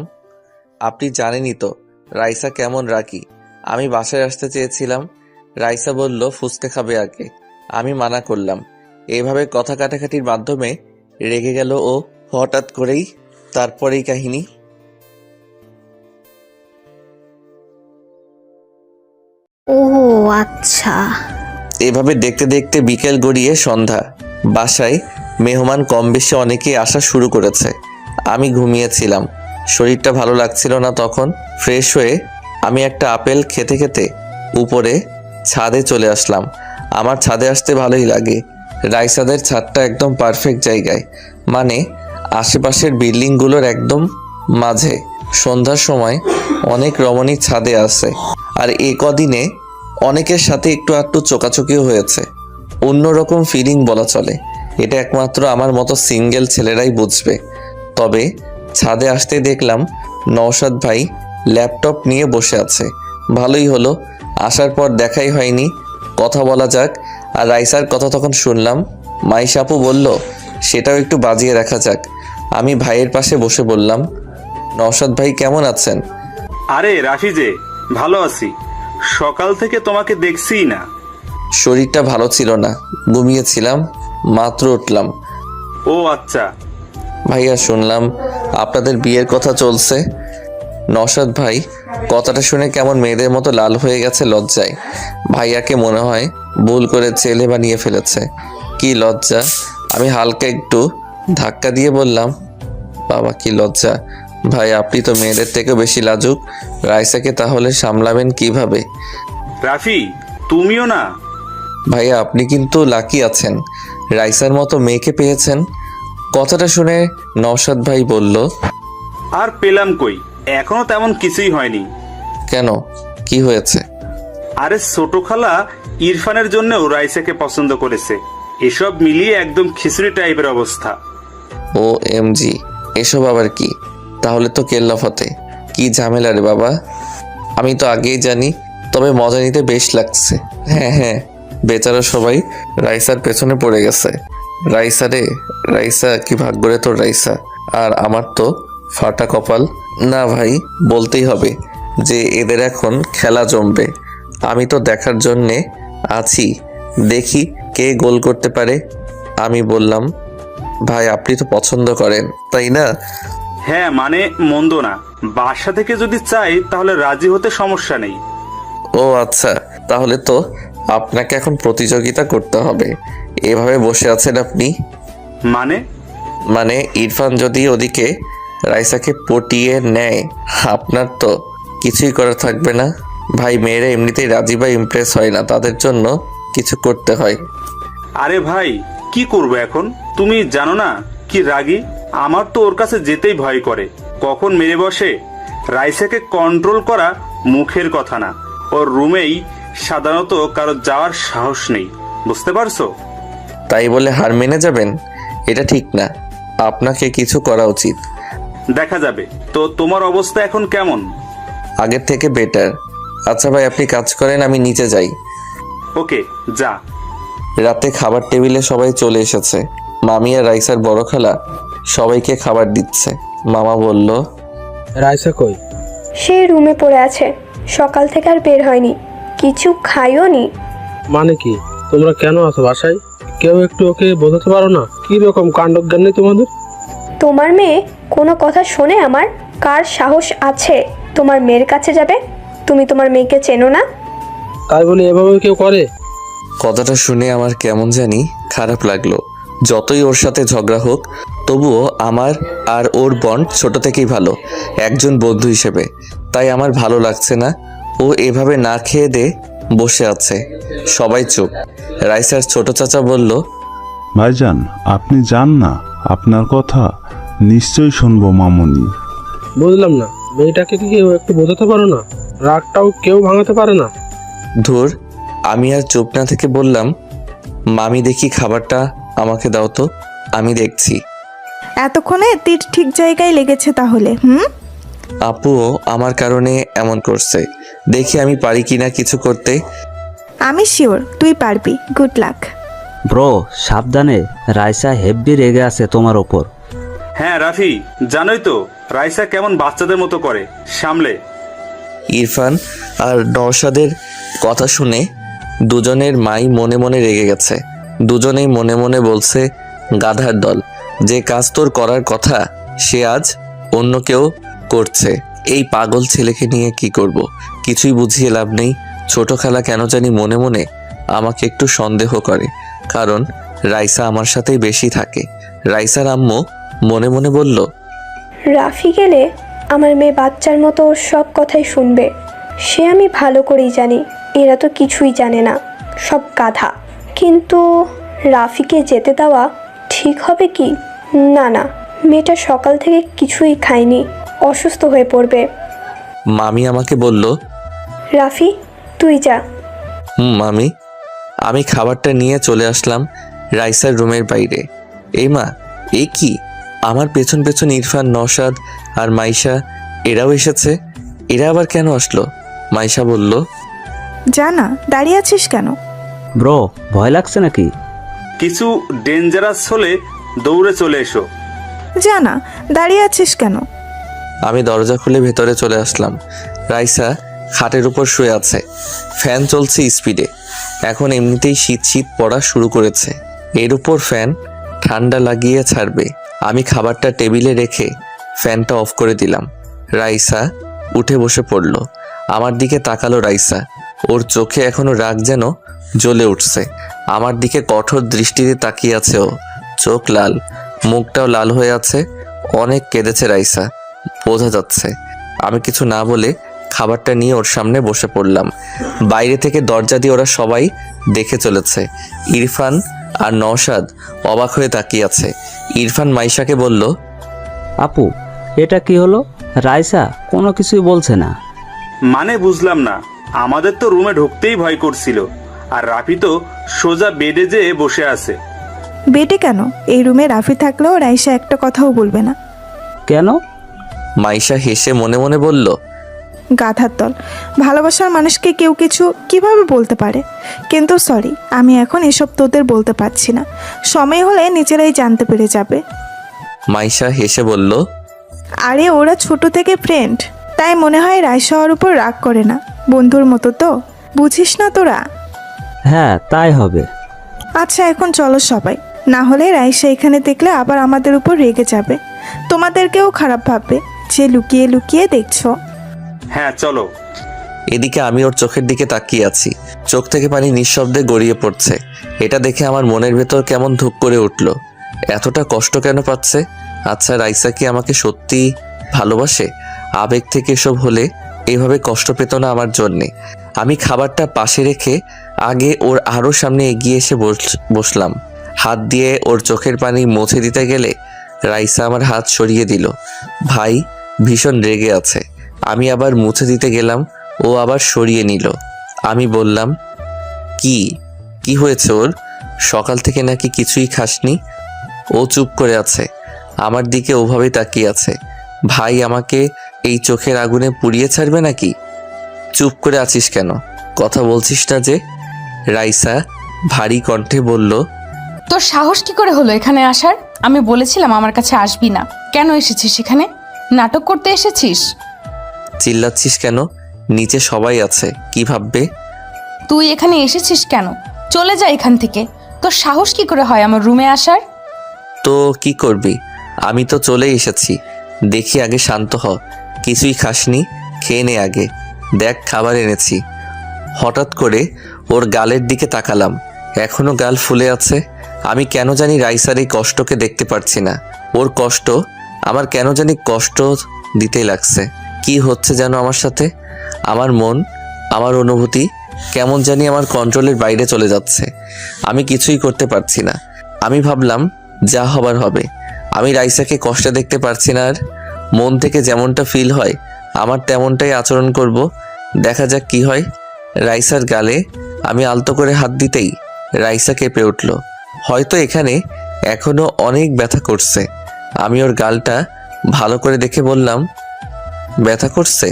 আপনি জানেনই তো রাইসা কেমন রাখি। আমি বাসায় আসতে চেয়েছিলাম, রাইসা বলল ফুচকা খাবে আগে। আমি মানা করলাম। এভাবে কথা কাটাকাটির মাধ্যমে রেগে গেল ও হঠাৎ করেই। তারপরেই কাহিনী। ও আচ্ছা। এভাবে দেখতে দেখতে বিকেল গড়িয়ে সন্ধ্যা। বাসায় মেহমান কম বেশি অনেকেই আসা শুরু করেছে। আমি ঘুমিয়েছিলাম, শরীরটা ভালো লাগছিল না। তখন ফ্রেশ হয়ে আমি একটা আপেল খেতে খেতে উপরে ছাদে চলে আসলাম। আমার ছাদে আসতে ভালোই লাগে। রাইসাদের ছাদটা একদম পারফেক্ট জায়গায়, মানে আশেপাশের বিল্ডিংগুলোর একদম মাঝে। সন্ধ্যার সময় অনেক রমণী ছাদে আসে, আর এ কদিনে অনেকের সাথে একটু আধটু চোকাচোকিও হয়েছে। অন্যরকম ফিলিং বলা চলে, এটা একমাত্র আমার মতো সিঙ্গেল ছেলেরাই বুঝবে। তবে ছাদে আসতে দেখলাম নওশাদ ভাই ল্যাপটপ নিয়ে বসে আছে। ভালোই হলো, আসার পর দেখাই হয়নি, কথা বলা যাক। আর রাইসার কথা তখন শুনলাম। মাইশা আপু বলল সেটাও একটু বাজিয়ে রাখা যাক। আমি ভাইয়ের পাশে বসে বললাম, নওশাদ ভাই কেমন আছেন? আরে রাফি যে, ভালো আছি। সকাল থেকে তোমাকে দেখছিই না। শরীরটা ভালো ছিল না, ঘুমিয়েছিলাম, মাত্র উঠলাম। ও আচ্ছা। ভাইয়া শুনলাম আপনাদের বিয়ের কথা চলছে। নওশাদ ভাই কথাটা শুনে কেমন মেয়েদের মতো লাল হয়ে গেছে লজ্জায়। ভাইয়াকে মনে হয় ভুল করে ছেলে বানিয়ে ফেলেছে। কি লজ্জা। আমি হালকা একটু ধাক্কা দিয়ে বললাম, বাবা কি লজ্জা। ভাই আপনি তো মেয়েদের থেকেও বেশি লাজুক, রাইসাকে তাহলে সামলাবেন কিভাবে? রাফি তুমিও না। ভাইয়া আপনি কিন্তু লাকি আছেন, রাইসার মতো মেয়েকে পেয়েছেন। কথাটা শুনে নওশাদ ভাই বলল, আর পেলাম কই, এখনো তেমন কিছুই হয়নি। কেন, কি হয়েছে? আরে ছোট খালা ইরফানের জন্যও রাইসাকে পছন্দ করেছে। এসব মিলিয়ে একদম খিচুড়ি টাইপের অবস্থা। ও এমজি, এসব আবার কি? তাহলে তো কেল্লাফতে। কি ঝামেলা রে বাবা? আমি তো আগেই জানি, তবে মজা নিতে বেশ লাগছে। হ্যাঁ হ্যাঁ, বেচারা সবাই রাইসার পেছনে পড়ে গেছে। রাইসা রে, রাইসা কি ভাগ্য রে তোর রাইসা। আর আমার তো ফাটা কপাল। না ভাই, বলতেই হবে যে এদের এখন খেলা জমবে। আমি তো দেখার জন্যে আছি, দেখি কে গোল করতে পারে। আমি বললাম, ভাই আপনি তো পছন্দ করেন তাই না? হ্যাঁ মানে মন্দ না, বাসা থেকে যদি চাই তাহলে রাজি হতে সমস্যা নেই। ও আচ্ছা, তাহলে তো আপনাকে এখন প্রতিযোগিতা করতে হবে। এভাবে বসে আছেন আপনি? মানে ইরফান যদি ওদিকে রাইসাকে পটিয়ে নেয়, আপনার তো কিছুই করা থাকবে না। ভাই মেয়েরা এমনিতেই রাজি বা ইমপ্রেস হয় না, তাদের জন্য কিছু করতে হয়। আরে ভাই কি করবো এখন, তুমি জানো না কি রাগী। আমার তো ওর কাছে যেতেই ভয় করে, কখন মেরে বসে। রাইসাকে কন্ট্রোল করা মুখের কথা না, ওর রুমেই সাধারণত কারো যাওয়ার সাহস নেই, বুঝতে পারছো? তাই বলে হার মেনে যাবেন? এটা ঠিক না, আপনাকে কিছু করা উচিত। দেখা যাবে। তো তোমার অবস্থা এখন কেমন? আগের থেকে বেটার। আচ্ছা ভাই আপনি কাজ করেন, আমি নিচে যাই। ওকে যা। রাতে খাবার টেবিলে সবাই চলে এসেছে। মামি আর রাইসার বড় খালা সবাইকে খাবার দিচ্ছে। মামা বলল, রাইসা কই? সে রুমে পড়ে আছে, সকাল থেকে আর বের হয়নি, কিছু খাইও নি। মানে কি, তোমরা কেন আছো বাসায়? কেউ একটু ওকে বোঝাতে পারো না? কি রকম কাণ্ডজ্ঞান নেই তোমাদের? তোমার মেয়ে কোনো কথা শোনে আমার? কার সাহস আছে তোমার মেয়ের কাছে যাবে? তুমি তোমার মেয়েকে চেনো না? তাই বলে এভাবে কেউ করে? কথাটা শুনে আমার কেমন জানি খারাপ লাগলো। যতই ওর সাথে ঝগড়া হোক, তবুও আমার আর ওর বন্ড ছোট থেকেই ভালো, একজন বন্ধু হিসেবে। তাই আমার ভালো লাগছে না ও এভাবে না খেয়ে দে বসে আছে। সবাই চুপ। রাইসার ছোট চাচা বলল, ভাইজান আপনি যান না, আপনার কথা নিশ্চয়ই শুনবো মামুনি। বুঝলাম না, মেয়েটাকে কি কেউ একটু বোঝাতে পারো না? রাগটাও কেউ ভাঙাতে পারে না? ধুর। আমি আর চুপ না থেকে বললাম, মামি দেখি খাবারটা আমাকে দাও তো, আমি দেখছি। এতক্ষণে তীর ঠিক জায়গায় লেগেছে তাহলে। আপুও আমার কারণে এমন করছে, দেখি আমি পারি কিনা কিছু করতে। আমি শিওর তুই পারবি, গুড লাক। ব্রো সাবধানে, রাইসা হেব্বি রেগে আছে তোমার ওপর। হ্যাঁ রাফি, জানোই তো রাইসা কেমন বাচ্চাদের মতো করে, সামলে। ইরফান আর নওশাদের কথা শুনে দুজনের মাই মনে মনে রেগে গেছে। দুজনেই মনে মনে বলছে, গাধার দল, যে কাজ তোর করার কথা সে আজ অন্য কেউ করছে। এই পাগল ছেলেকে নিয়ে কি করব, কিছুই বুঝিয়ে লাভ নেই। ছোট খালা কেন জানি মনে মনে আমাকে একটু সন্দেহ করে, কারণ রাইসা আমার সাথেই বেশি থাকে। রাইসার আম্মু মনে মনে বলল, রাফি গেলে আমার মেয়ে বাচ্চার মতো ওর সব কথাই শুনবে। সে আমি ভালো করেই জানি, এরা তো কিছুই জানে না, সব গাধা। কিন্তু রাফিকে যেতে দেওয়া ঠিক হবে কি? না না, মেয়েটা সকাল থেকে কিছুই খায়নি, অসুস্থ হয়ে পড়বে। মামি আমাকে বলল, রাফি তুই যা। মামি। আমি খাবারটা নিয়ে চলে আসলাম রাইসার রুমের বাইরে। এই মা, এ কি? আমার পেছন পেছন ইরফান, নওশাদ আর মাইশা এরাও এসেছে। এরা আবার কেন আসলো? মাইশা বলল, জানা দাঁড়িয়ে আছিস কেন? ব্রো ভয় লাগছে নাকি? কিছু ডেঞ্জারাস হলে দৌড়ে চলে এসো। জানা দাঁড়িয়ে আছিস কেন? আমি দরজা খুলে ভেতরে চলে আসলাম। রাইসা খাটের উপর শুয়ে আছে। ফ্যান চলছে স্পিডে। এখন এমনিতেই শীত শীত পড়া শুরু করেছে। এর উপর ফ্যান ঠান্ডা লাগিয়ে ছাড়বে। আমি খাবারটা টেবিলে রেখে ফ্যানটা অফ করে দিলাম। রাইসা উঠে বসে পড়ল। আমার দিকে তাকালো রাইসা। ওর চোখে এখনো রাগ যেন জ্বলে উঠছে। আমার দিকে কঠোর দৃষ্টিতে তাকিয়ে আছে ও। চোখ লাল, মুখটাও লাল হয়ে আছে। অনেক কেঁদেছে রাইসা, বোঝা যাচ্ছে। আমি কিছু না বলে খাবারটা নিয়ে ওর সামনে বসে পড়লাম। বাইরে থেকে দরজা দিয়ে ওরা সবাই দেখে চলেছে। ইরফান আর নওশাদ অবাক হয়ে তাকিয়ে আছে। ইরফান মাইশাকে বলল, আপু, এটা কি হলো? রাইসা কোনো কিছুই বলছে না। মানে বুঝলাম না, আমাদের তো রুমে ঢুকতেই ভয় করছিল, আর রাফি তো সোজা বেডে যেয়ে বসে আছে। বেটে কেন? এই রুমে রাফি থাকলেও রাইসা একটা কথাও বলবে না। কেন? মাইশা হেসে মনে মনে বলল, গাধার দল। ভালোবাসার মানুষকে কেউ কিছু কিভাবে বলতে পারে? কিন্তু সরি, আমি এখন এসব তোদের বলতে পারছি না। সময় হলে নিজেরাই জানতে পেরে যাবে। মাইশা হেসে বলল, আরে ওরা ছোট থেকে ফ্রেন্ড, তাই মনে হয় রাইসা ওর উপর রাগ করে না। বন্ধুর মতো তো, বুঝিস না তোরা? হ্যাঁ, তাই হবে। আচ্ছা এখন চলো সবাই, না হলে রাইসা এখানে দেখলে আবার আমাদের উপর রেগে যাবে। তোমাদেরকেও খারাপ ভাববে যে লুকিয়ে লুকিয়ে দেখছো। হ্যাঁ চলো। এদিকে আমি ওর চোখের দিকে তাকিয়ে আছি। চোখ থেকে পানি নিঃশব্দে গড়িয়ে পড়ছে। এটা দেখে আমার মনের ভেতর কেমন ধুপ করে উঠল। এতটা কষ্ট কেন পাচ্ছে? আচ্ছা, রাইসা কি আমাকে সত্যি ভালোবাসে? আবেগ থেকে এসব হলে এইভাবে কষ্ট পেত না আমার জন্যে। আমি খাবারটা পাশে রেখে আগে ওর আরও সামনে এগিয়ে এসে বসলাম। হাত দিয়ে ওর চোখের পানি মুছে দিতে গেলে রাইসা আমার হাত সরিয়ে দিল। ভাই ভীষণ রেগে আছে। আমি আবার মুছে দিতে গেলাম, ও আবার সরিয়ে নিল। আমি বললাম, কি হয়েছে ওর? সকাল থেকে নাকি কিছুই খাসনি? ও চুপ করে আছে, আমার দিকে ওভাবেই তাকিয়ে আছে। ভাই আমাকে এই চোখের আগুনে পুড়িয়ে ছাড়বে নাকি? চুপ করে আছিস কেন? কথা বলছিস না যে? রাইসা ভারী কণ্ঠে বলল, তোর সাহস কি করে হলো এখানে আসার? আমি বলেছিলাম আমার কাছে আসবি না। কেন এসেছিস এখানে? নাটক করতে এসেছিস? চিল্লাচ্ছিস কেন? নিচে সবাই আছে, কি ভাববে? তুই এখানে এসেছিস কেন? চলে যা এখান থেকে। তোর সাহস কি করে হয় আমার রুমে আসার? তো কি করবি? আমি তো চলে এসেছি। দেখি আগে শান্ত হ। কিছুই খাসনি, খেয়ে নে আগে। দেখ খাবার এনেছি। হঠাৎ করে ওর গালের দিকে তাকালাম, এখনো গাল ফুলে আছে। আমি কেন জানি রাইসার এই কষ্টকে দেখতে পারছি না। ওর কষ্ট আমার কেন জানি কষ্ট দিতেই লাগছে। কি হচ্ছে যেন আমার সাথে? আমার মন, আমার অনুভূতি কেমন জানি আমার কন্ট্রোলের বাইরে চলে যাচ্ছে। আমি কিছুই করতে পারছি না। আমি ভাবলাম যা হবার হবে। আমি রাইসাকে কষ্টে দেখতে পারছি না আর। মন থেকে যেমনটা ফিল হয় আমার তেমনটাই আচরণ করব। দেখা যাক কি হয়। রাইসার গালে আমি আলতো করে হাত দিতেই রাইসা কেঁপে উঠল। হয়তো এখানে এখনো অনেক ব্যথা করছে। আমি ওর গালটা ভালো করে দেখে বললাম, ব্যথা করছে?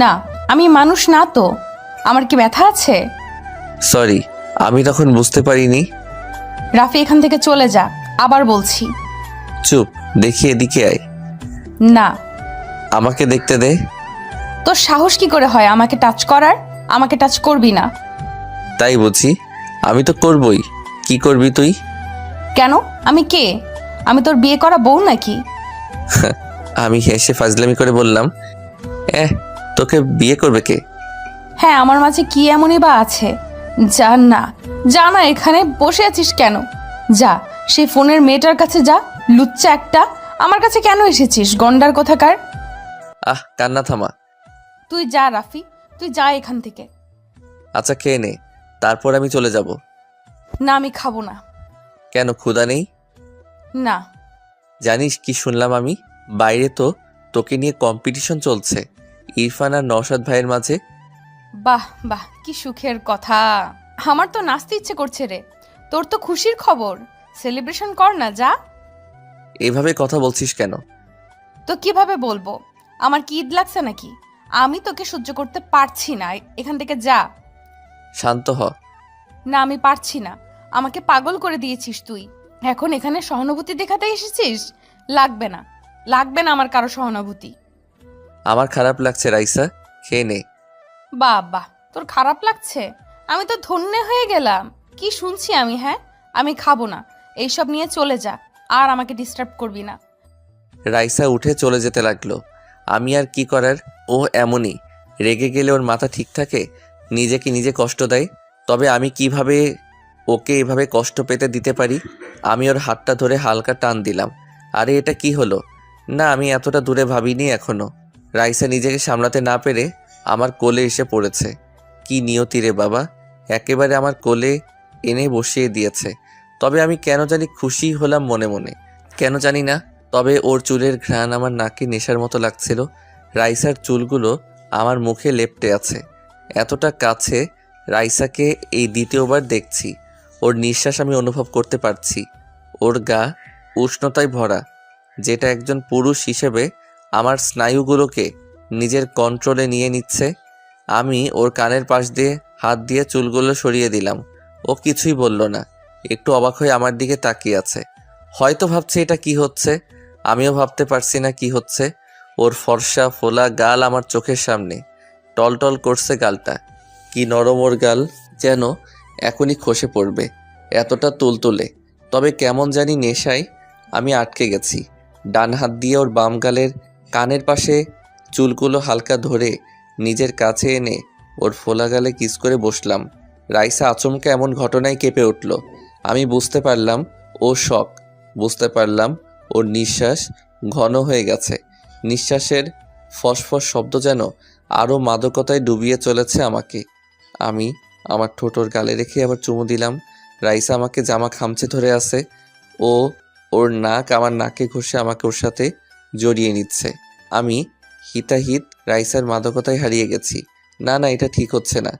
না, আমি মানুষ না তো, আমার কি ব্যথা আছে? সরি, আমি তখন বুঝতে পারিনি। রাফি এখান থেকে চলে যা, আবার বলছি। চুপ, দেখি এদিকে আয়। না। আমাকে দেখতে দে। তোর সাহস কি করে হয় আমাকে টাচ করার? আমাকে টাচ করবি না। তাই বুঝি? আমি তো করবই। কি করবি তুই? কেন? আমি কে? আমি তোর বিয়ে করা বউ নাকি? আমি হেসে ফাজলামি করে বললাম, তোকে বিয়ে করবে কে? হ্যাঁ, আমার মাঝে কি এমনই বা আছে? যা না, এখানে বসে আছিস কেন? যা সেই ফোনের মেয়েটার কাছে যা। লুচ্চা একটা, আমার কাছে কেন এসেছিস গন্ডার কোথাকার? কান্না থামা। তুই যা রাফি, তুই যা এখান থেকে। আচ্ছা খেয়ে নে, তারপর আমি চলে যাব। না, আমি খাবো না। কেন, ক্ষুধা নেই? না। জানিস কি শুনলাম আমি? বাইরে তো তোকে নিয়ে কম্পিটিশন চলছে ইরফান আর নওশাদ ভাইয়ের মাঝে। বাহ বাহ, কি সুখের কথা। আমার তো নাচতে ইচ্ছে করছে রে। তোর তো খুশির খবর, সেলিব্রেশন কর না, যা। এভাবে কথা বলছিস কেন? তো কিভাবে বলবো? আমার কি ঈদ লাগছে নাকি? আমি তোকে সহ্য করতে পারছি না, এখান থেকে যা। শান্ত হ। না, আমি পারছি না। আমাকে পাগল করে দিয়েছিস তুই। এখন এখানে সহানুভূতি দেখাতে এসেছিস? লাগবে না আমার কারো সহানুভূতি। আমার খারাপ লাগছে রাইসা, খেয়ে নে। বাবা, তোর খারাপ লাগছে? আমি তো ধন্য হয়ে গেলাম। কি শুনছি আমি? হ্যাঁ, আমি খাবো না, এইসব নিয়ে চলে যা, আর আমাকে ডিস্টার্ব করবি না। রাইসা উঠে চলে যেতে লাগলো। আমি আর কি করার, ও এমনই। রেগে গেলে ওর মাথা ঠিক থাকে, নিজেকে নিজে কষ্ট দেয়। তবে আমি কিভাবে ওকে এভাবে কষ্ট পেতে দিতে পারি? আমি ওর হাতটা ধরে হালকা টান দিলাম। আরে এটা কি হলো? না, আমি এতটা দূরে ভাবিনি এখনো। রাইসা নিজেকে সামলাতে না পেরে আমার কোলে এসে পড়েছে। কি নিয়তি রে বাবা, একেবারে আমার কোলে এনে বসিয়ে দিয়েছে। তবে আমি কেন জানি খুশি হলাম মনে মনে, কেন জানি না। তবে ওর চুলের ঘ্রাণ আমার নাকে নেশার মতো লাগছিল। রাইসার চুলগুলো আমার মুখে লেপ্টে আছে। এতটা কাছে রাইসাকে এই দ্বিতীয়বার দেখছি। ওর নিঃশ্বাস আমি অনুভব করতে পারছি। ওর গা উষ্ণতায় ভরা, যেটা একজন পুরুষ হিসেবে আমার স্নায়ুগুলোকে নিজের কন্ট্রোলে নিয়ে নিচ্ছে। আমি ওর কানের পাশ দিয়ে হাত দিয়ে চুলগুলো সরিয়ে দিলাম। ও কিছুই বলল না, একটু অবাক হয়ে আমার দিকে তাকিয়ে আছে। হয়তো ভাবছে এটা কি হচ্ছে, আমিও ভাবতে পারছি না কি হচ্ছে। ওর ফর্সা ফোলা গাল আমার চোখের সামনে, টলটল করছে গালটা। কি নরম ওর গাল, যেন এখনই খসে পড়বে, এতটা তুলতুলে। তবে কেমন জানি নেশায় আমি আটকে গেছি। ডান হাত দিয়ে ওর বাম গালের কানের পাশে চুলগুলো হালকা ধরে নিজের কাছে এনে ওর ফোলা গালে কিস করে বসলাম। রাইসা আচমকা এমন ঘটনায় কেঁপে উঠল। আমি বুঝতে পারলাম ও শক, বুঝতে পারলাম ওর নিঃশ্বাস ঘন হয়ে গেছে। নিঃশ্বাসের ফসফস শব্দ যেন আরও মাদকতায় ডুবিয়ে চলেছে আমাকে। আমি আমার ঠোঁটর গালে রেখে আবার চুমু দিলাম। রাইসা আমাকে জামা খামচে ধরে আছে। ও ওর নাক আমার নাকে ঘষে আমাকে ওর সাথে জড়িয়ে নিচ্ছে। আমি হিতাহিত রাইসার মাদকতায় হারিয়ে গেছি। না না, এটা ঠিক হচ্ছে না।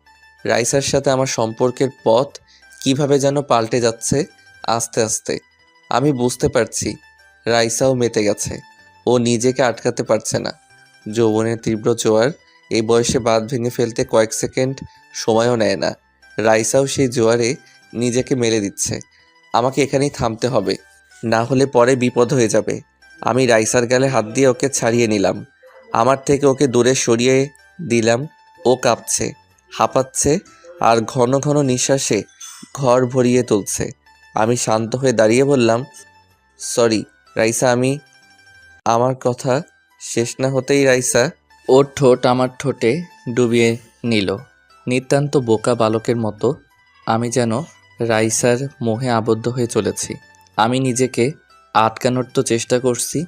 রাইসার সাথে আমার সম্পর্কের পথ কিভাবে যেন পাল্টে যাচ্ছে আস্তে আস্তে। আমি বুঝতে পারছি রাইসাও মেতে গেছে। ও নিজেকে আটকাতে পারছে না। যৌবনের তীব্র জোয়ার এই বয়সে বাঁধ ভেঙে ফেলতে কয়েক সেকেন্ড সময়ও নেয় না। রাইসাও সেই জোয়ারে নিজেকে মেলে দিচ্ছে। আমাকে এখানেই থামতে হবে, না হলে পরে বিপদ হয়ে যাবে। আমি রাইসার গালে হাত দিয়ে ওকে ছাড়িয়ে নিলাম, আমার থেকে ওকে দূরে সরিয়ে দিলাম। ও কাঁপছে, হাঁপাচ্ছে আর ঘন ঘন নিঃশ্বাসে ঘর ভরিয়ে তুলছে। আমি শান্ত হয়ে দাঁড়িয়ে বললাম, সরি রাইসা। আমার কথা শেষ না হতেই রাইসা ওর ঠোঁট আমার ঠোঁটে ডুবিয়ে নিল, নিতান্ত বোকা বালকের মতো। আমি যেন রাইসার মোহে আবদ্ধ হয়ে চলেছি। আমি নিজেকে আটকানোর তো চেষ্টা করছি,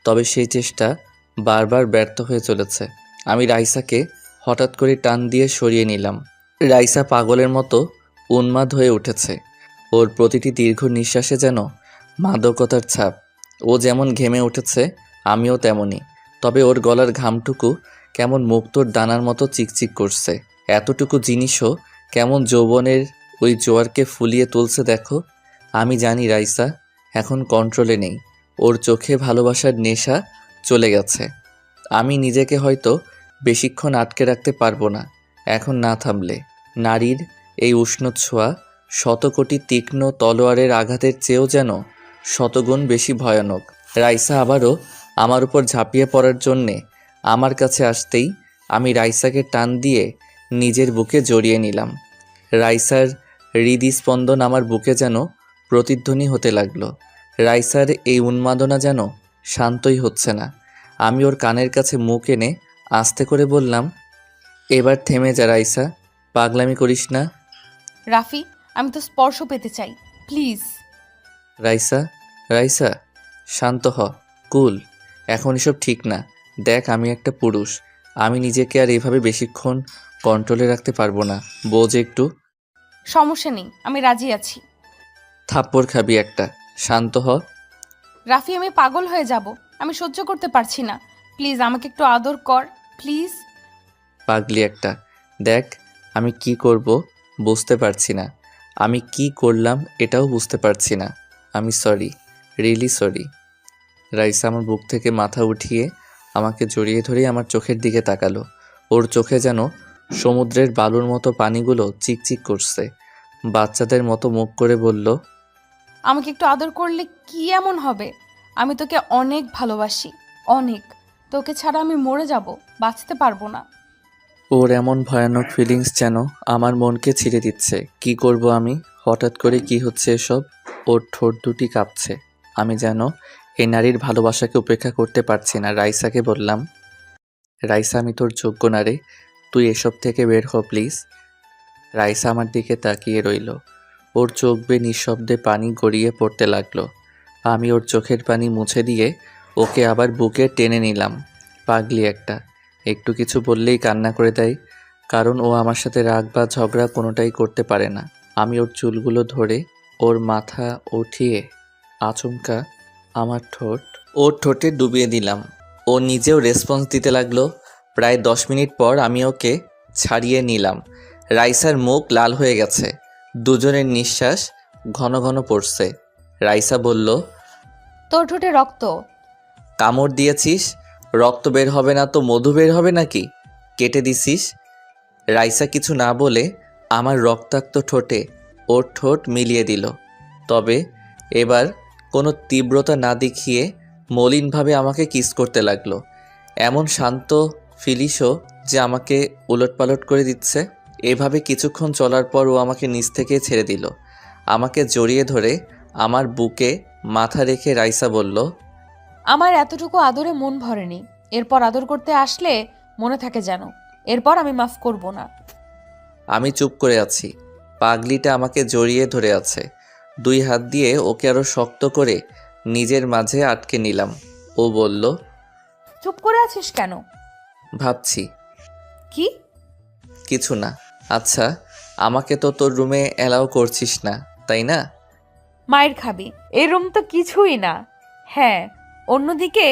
তবে সেই চেষ্টা বারবার ব্যর্থ হয়ে চলেছে। আমি রাইসাকে হঠাৎ করে টান দিয়ে সরিয়ে নিলাম। রাইসা পাগলের মতো উন্মাদ হয়ে উঠেছে। ওর প্রতিটি দীর্ঘ নিঃশ্বাসে যেন মাদকতার ছাপ। ও যেমন ঘেমে উঠেছে, আমিও তেমনই। তবে ওর গলার ঘামটুকু কেমন মুক্তোর দানার মতো চিকচিক করছে। এতটুকু জিনিসও কেমন যৌবনের ওই জোয়ারকে ফুলিয়ে তুলছে দেখো। আমি জানি রাইসা এখন কন্ট্রোলে নেই। ওর চোখে ভালোবাসার নেশা চলে গেছে। আমি নিজেকে হয়তো বেশিক্ষণ আটকে রাখতে পারবো না এখন না থামলে। নারীর এই উষ্ণ ছোঁয়া শতকোটি তীক্ষ্ণ তলোয়ারের আঘাতের চেয়েও যেন শতগুণ বেশি ভয়ানক। রাইসা আবারও আমার উপর ঝাঁপিয়ে পড়ার জন্যে আমার কাছে আসতেই আমি রাইসাকে টান দিয়ে নিজের বুকে জড়িয়ে নিলাম। রাইসার হৃদস্পন্দন আমার বুকে যেন প্রতিধ্বনি হতে লাগলো। রাইসার এই উন্মাদনা যেন শান্তই হচ্ছে না। আমি ওর কানের কাছে মুখ এনে আস্তে করে বললাম, এবার থেমে যা রাইসা, পাগলামি করিস না। রাফি, আমি তো স্পর্শ পেতে চাই, প্লিজ। রাইসা, রাইসা শান্ত হ, কুল। এখন এসব ঠিক না। দেখ আমি একটা পুরুষ, আমি নিজেকে আর এভাবে বেশিক্ষণ কন্ট্রোলে রাখতে পারবো না। বোঝ একটু। সমস্যা নেই, আমি রাজি আছি। থাপ্পড় খাবি একটা, শান্ত হ। রাফি, আমি পাগল হয়ে যাব, আমি সহ্য করতে পারছি না। প্লিজ আমাকে একটু আদর কর, প্লিজ। পাগলি একটা। দেখ আমি কি করব বুঝতে পারছি না। আমি কি করলাম এটাও বুঝতে পারছি না। আমি সরি, রিয়েলি সরি। রাইসা আমার বুক থেকে মাথা উঠিয়ে আমাকে জড়িয়ে ধরে আমার চোখের দিকে তাকালো। ওর চোখে যেন সমুদ্রের বালুর মতো পানিগুলো চিকচিক করছে। বাচ্চাদের মতো মুখ করে বলল, আমাকে একটু আদর করলে কি এমন হবে? আমি তোকে অনেক ভালোবাসি, অনেক। তোকে ছাড়া আমি মরে যাব, বাঁচতে পারবো না। ওর এমন ভয়ানক ফিলিংস যেন আমার মনকে ছিঁড়ে দিচ্ছে। কি করব আমি? হঠাৎ করে কি হচ্ছে এসব? ওর ঠোঁট দুটি কাঁপছে। আমি যেন এই নারীর ভালোবাসাকে উপেক্ষা করতে পারছি না। রাইসাকে বললাম, রাইসা আমি তোর যোগ্য না রে, তুই এসব থেকে বের হ প্লিজ। রাইসা আমার দিকে তাকিয়ে রইল। ওর চোখ বেয়ে নিঃশব্দে পানি গড়িয়ে পড়তে লাগলো। আমি ওর চোখের পানি মুছে দিয়ে ওকে আবার বুকে টেনে নিলাম। পাগলি একটা, একটু কিছু বললেই কান্না করে দেয়, কারণ ও আমার সাথে রাগ বা ঝগড়া কোনোটাই করতে পারে না। আমি ওর চুলগুলো ধরে ওর মাথা উঠিয়ে আচমকা আমার ওর ঠোঁটে ডুবিয়ে দিলাম। ও নিজেও রেসপন্স দিতে লাগলো। প্রায় 10 মিনিট পর আমি ওকে ছাড়িয়ে নিলাম। রাইসার মুখ লাল হয়ে গেছে, দুজনের নিঃশ্বাস ঘন ঘন পড়ছে। রাইসা বলল, তোর ঠোঁটে রক্ত। কামড় দিয়েছিস? রক্ত বের হবে না তো মধু বের হবে নাকি? কেটে দিছিস? রাইসা কিছু না বলে আমার রক্তাক্ত ঠোঁটে ওর ঠোঁট মিলিয়ে দিল। তবে এবার কোনো তীব্রতা না দেখিয়ে মলিনভাবে আমাকে কিস করতে লাগলো। এমন শান্ত ফিলিশও যে আমাকে উলটপালট করে দিচ্ছে। এভাবে কিছুক্ষণ চলার পর ও আমাকে নিচ থেকে ছেড়ে দিল। আমাকে জড়িয়ে ধরে আমার বুকে মাথা রেখে রাইসা বলল, আমার এতটুকু আদরে মন ভরেনি, এরপর আদর করতে আসলে মনে থাকে যেন, এরপর আমি মাফ করব না। আমি চুপ করে আছি। পাগলিটা আমাকে জড়িয়ে ধরে আছে। 2 হাত দিয়ে ওকে আরো শক্ত করে নিজের মাঝে আটকে নিলাম। ও বলল, চুপ করে আছিস কেন? ভাবছি। কি? কিছু না। আচ্ছা, আমাকে তো তোর রুমে অ্যালাউ করছিস না, তাই না? মায়ের খাবি, এই রুম তো কিছুই না। হ্যাঁ, অন্যদিকে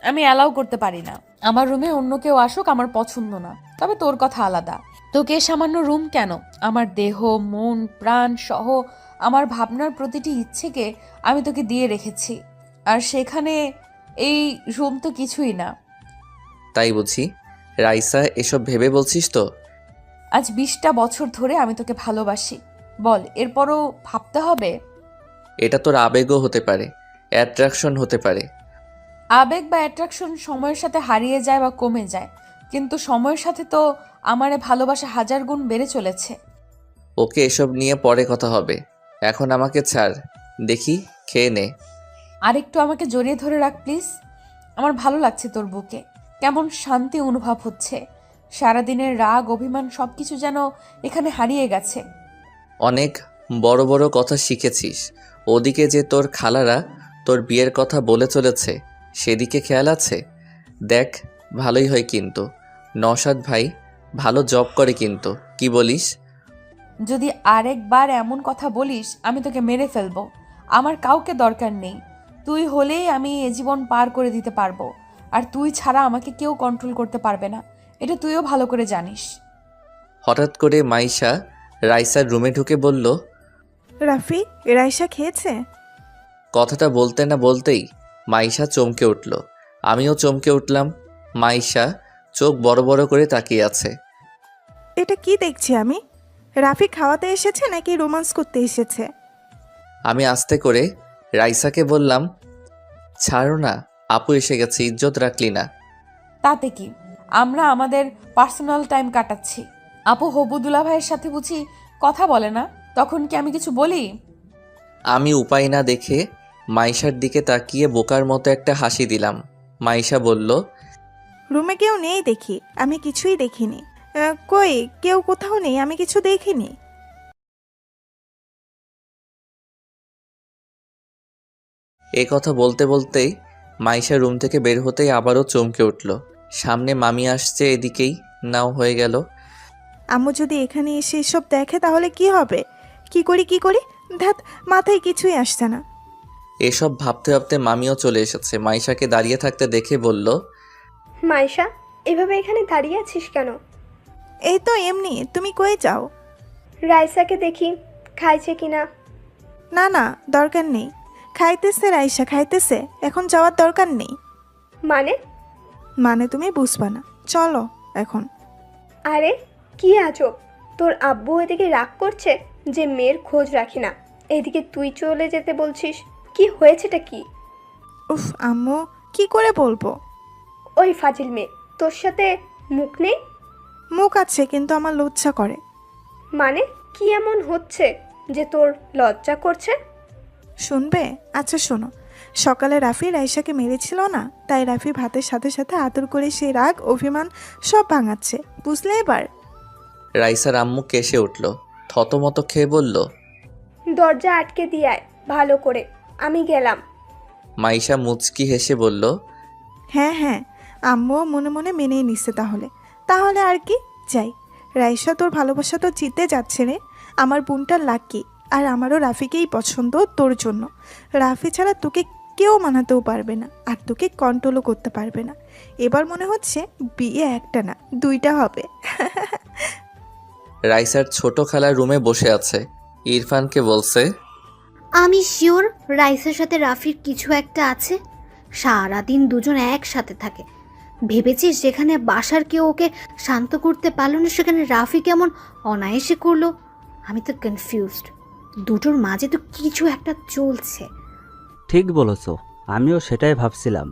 আমি অ্যালাউ করতে পারি না। আমার রুমে অন্য কেউ আসুক আমার পছন্দ না, তবে তোর কথা আলাদা। তোকে সামান্য রুম কেন, আমার দেহ, মন, প্রাণ সহ আমার ভাবনার প্রতিটি ইচ্ছেকে আমি তোকে দিয়ে রেখেছি, আর সেখানে এই রুম তো কিছুই না। তাই বুঝি? রাইসা, এসব ভেবে বলছিস তো? আজ 20টা বছর ধরে আমি তোকে ভালোবাসি, বল এরপরও ভাবতে হবে? এটা তোর আবেগও হতে পারে, অ্যাট্রাকশন হতে পারে। আবেগ বা অ্যাট্রাকশন সময়ের সাথে হারিয়ে যায় বা কমে যায়, কিন্তু সময়ের সাথে তো আমার ভালোবাসা 1000 গুণ বেড়ে চলেছে। ওকে, এসব নিয়ে পরে কথা হবে। এখন আমাকে ছাড়, দেখি খেয়ে নে। আরেকটু আমাকে জড়িয়ে ধরে রাখ প্লিজ। আমার ভালো লাগছে তোর বুকে, কেমন শান্তি অনুভব হচ্ছে। সারাদিনের রাগ অভিমান সবকিছু যেন এখানে হারিয়ে গেছে। অনেক বড় বড় কথা শিখেছিস। ওদিকে যে তোর খালারা তোর বিয়ের কথা বলে চলেছে, সেদিকে খেয়াল আছে? দেখ, ভালোই হয় কিন্তু। নওশাদ ভাই ভালো জব করে কিন্তু, কি বলিস? যদি আরেকবার এমন কথা বলিস আমি তোকে মেরে ফেলবো। আমার কাউকে দরকার নেই, তুই হলেই আমি এ জীবন পার করে দিতে পারবো। আর তুই ছাড়া আমাকে কেউ কন্ট্রোল করতে পারবে না, এটা তুইও ভালো করে জানিস। হঠাৎ করে মাইশা রাইসার রুমে ঢুকে বলল, রাফি, রাইসা খেয়েছে? কথাটা বলতে না বলতেই মাইশা চমকে উঠল। আমিও চমকে উঠলাম। মাইশা চোখ বড় বড় করে তাকিয়ে আছে। এটা কি দেখছি আমি? রাফি খাওয়াতে এসেছে নাকি রোমান্স করতে এসেছে? আমি আস্তে করে রাইসাকে বললাম, ছাড়ো না, আপু এসে গেছে, ইজ্জত রাখলি না। তাতে কি, আমরা আমাদের পার্সোনাল টাইম কাটাচ্ছি। আপু হবু দুলা ভাইয়ের সাথে বুঝি কথা বলে না, তখন কি আমি কিছু বলি? আমি উপায় না দেখে মাইশার দিকে তাকিয়ে বোকার মতো একটা হাসি দিলাম। মাইশা বলল, রুমে কেউ নেই দেখি, আমি কিছুই দেখিনি। কই, কেউ কোথাও নেই, আমি কিছু দেখিনি। এ কথা বলতে বলতেই মাইশা রুম থেকে বের হতেই আবারও চমকে উঠল। সামনে মামি আসছে, এদিকেই নাও হয়ে গেল। আম্মু যদি এখানে এসে এসব দেখে তাহলে কি হবে? কি করি ধ্যাত, মাথায় কিছুই আসছে না। এসব ভাবতে ভাবতে মামিও চলে এসেছে। মাইশাকে দাঁড়িয়ে থাকতে দেখে বলল, মাইশা, এভাবে এখানে দাঁড়িয়ে আছিস কেন? এই তো এমনি, তুমি কই যাও? রাইসাকে দেখি খাইছে কিনা। না না, দরকার নেই। খাইতেছে রাইসা, খাইতেছে, এখন যাওয়ার দরকার নেই। মানে তুমি বুঝবা না, চলো এখন। আরে কি আজব, তোর আব্বু এদিকে রাগ করছে যে মেয়ের খোঁজ রাখি না, এদিকে তুই চলে যেতে বলছিস। কি হয়েছেটা কি? উফ আম্মু, কি করে বলবো? ওই ফাজিল মেয়ে, তোর সাথে মুখ নেই? মুখ আছে কিন্তু আমার লজ্জা করে। মানে কি এমন হচ্ছে যে তোর লজ্জা করছে? শুনবে? আচ্ছা শোনো, সকালে রাফি রাইসাকে মেরেছিল না, তাই রাফি ভাতের সাথে সাথে আদর করে সেই রাগ অভিমান সব ভাঙাচ্ছে, বুঝলে এবার? রাইসার আম্মু কেসে উঠল, থতমত খেয়ে বলল। দরজা আটকে দিয়ে আয় ভালো করে, আমি গেলাম। মাইশা মুচকি হেসে বলল, হ্যাঁ হ্যাঁ, আম্মুও মনে মনে মেনেই নিচ্ছে। তাহলে তাহলে আর কি, যাই। রাইসা, তোর ভালোবাসা তো জিতে যাচ্ছে রে। আমার বোনটা লাকি, আর আমারও রাফিকেই পছন্দ তোর জন্য। রাফি ছাড়া তোকে কেউ মানাতেও পারবে না, আর তোকে কন্ট্রোলও করতে পারবে না। এবার মনে হচ্ছে বিয়ে একটা না, দুইটা হবে। রাইসার ছোট খালা রুমে বসে আছে, ইরফানকে বলছে, আমি শিওর রাইসের সাথে রাফির কিছু একটা আছে। সারাদিন দুজন একসাথে থাকে। ভেবেছিস যেখানে বাসার কেউ ওকে শান্ত করতে পারলো না, সেখানে রাফি কেমন অনায়াসে করলো? আমি তো কনফিউজড। দুটোর মাঝে তো কিছু একটা চলছে। ঠিক বলেছো, আমিও সেটাই ভাবছিলাম।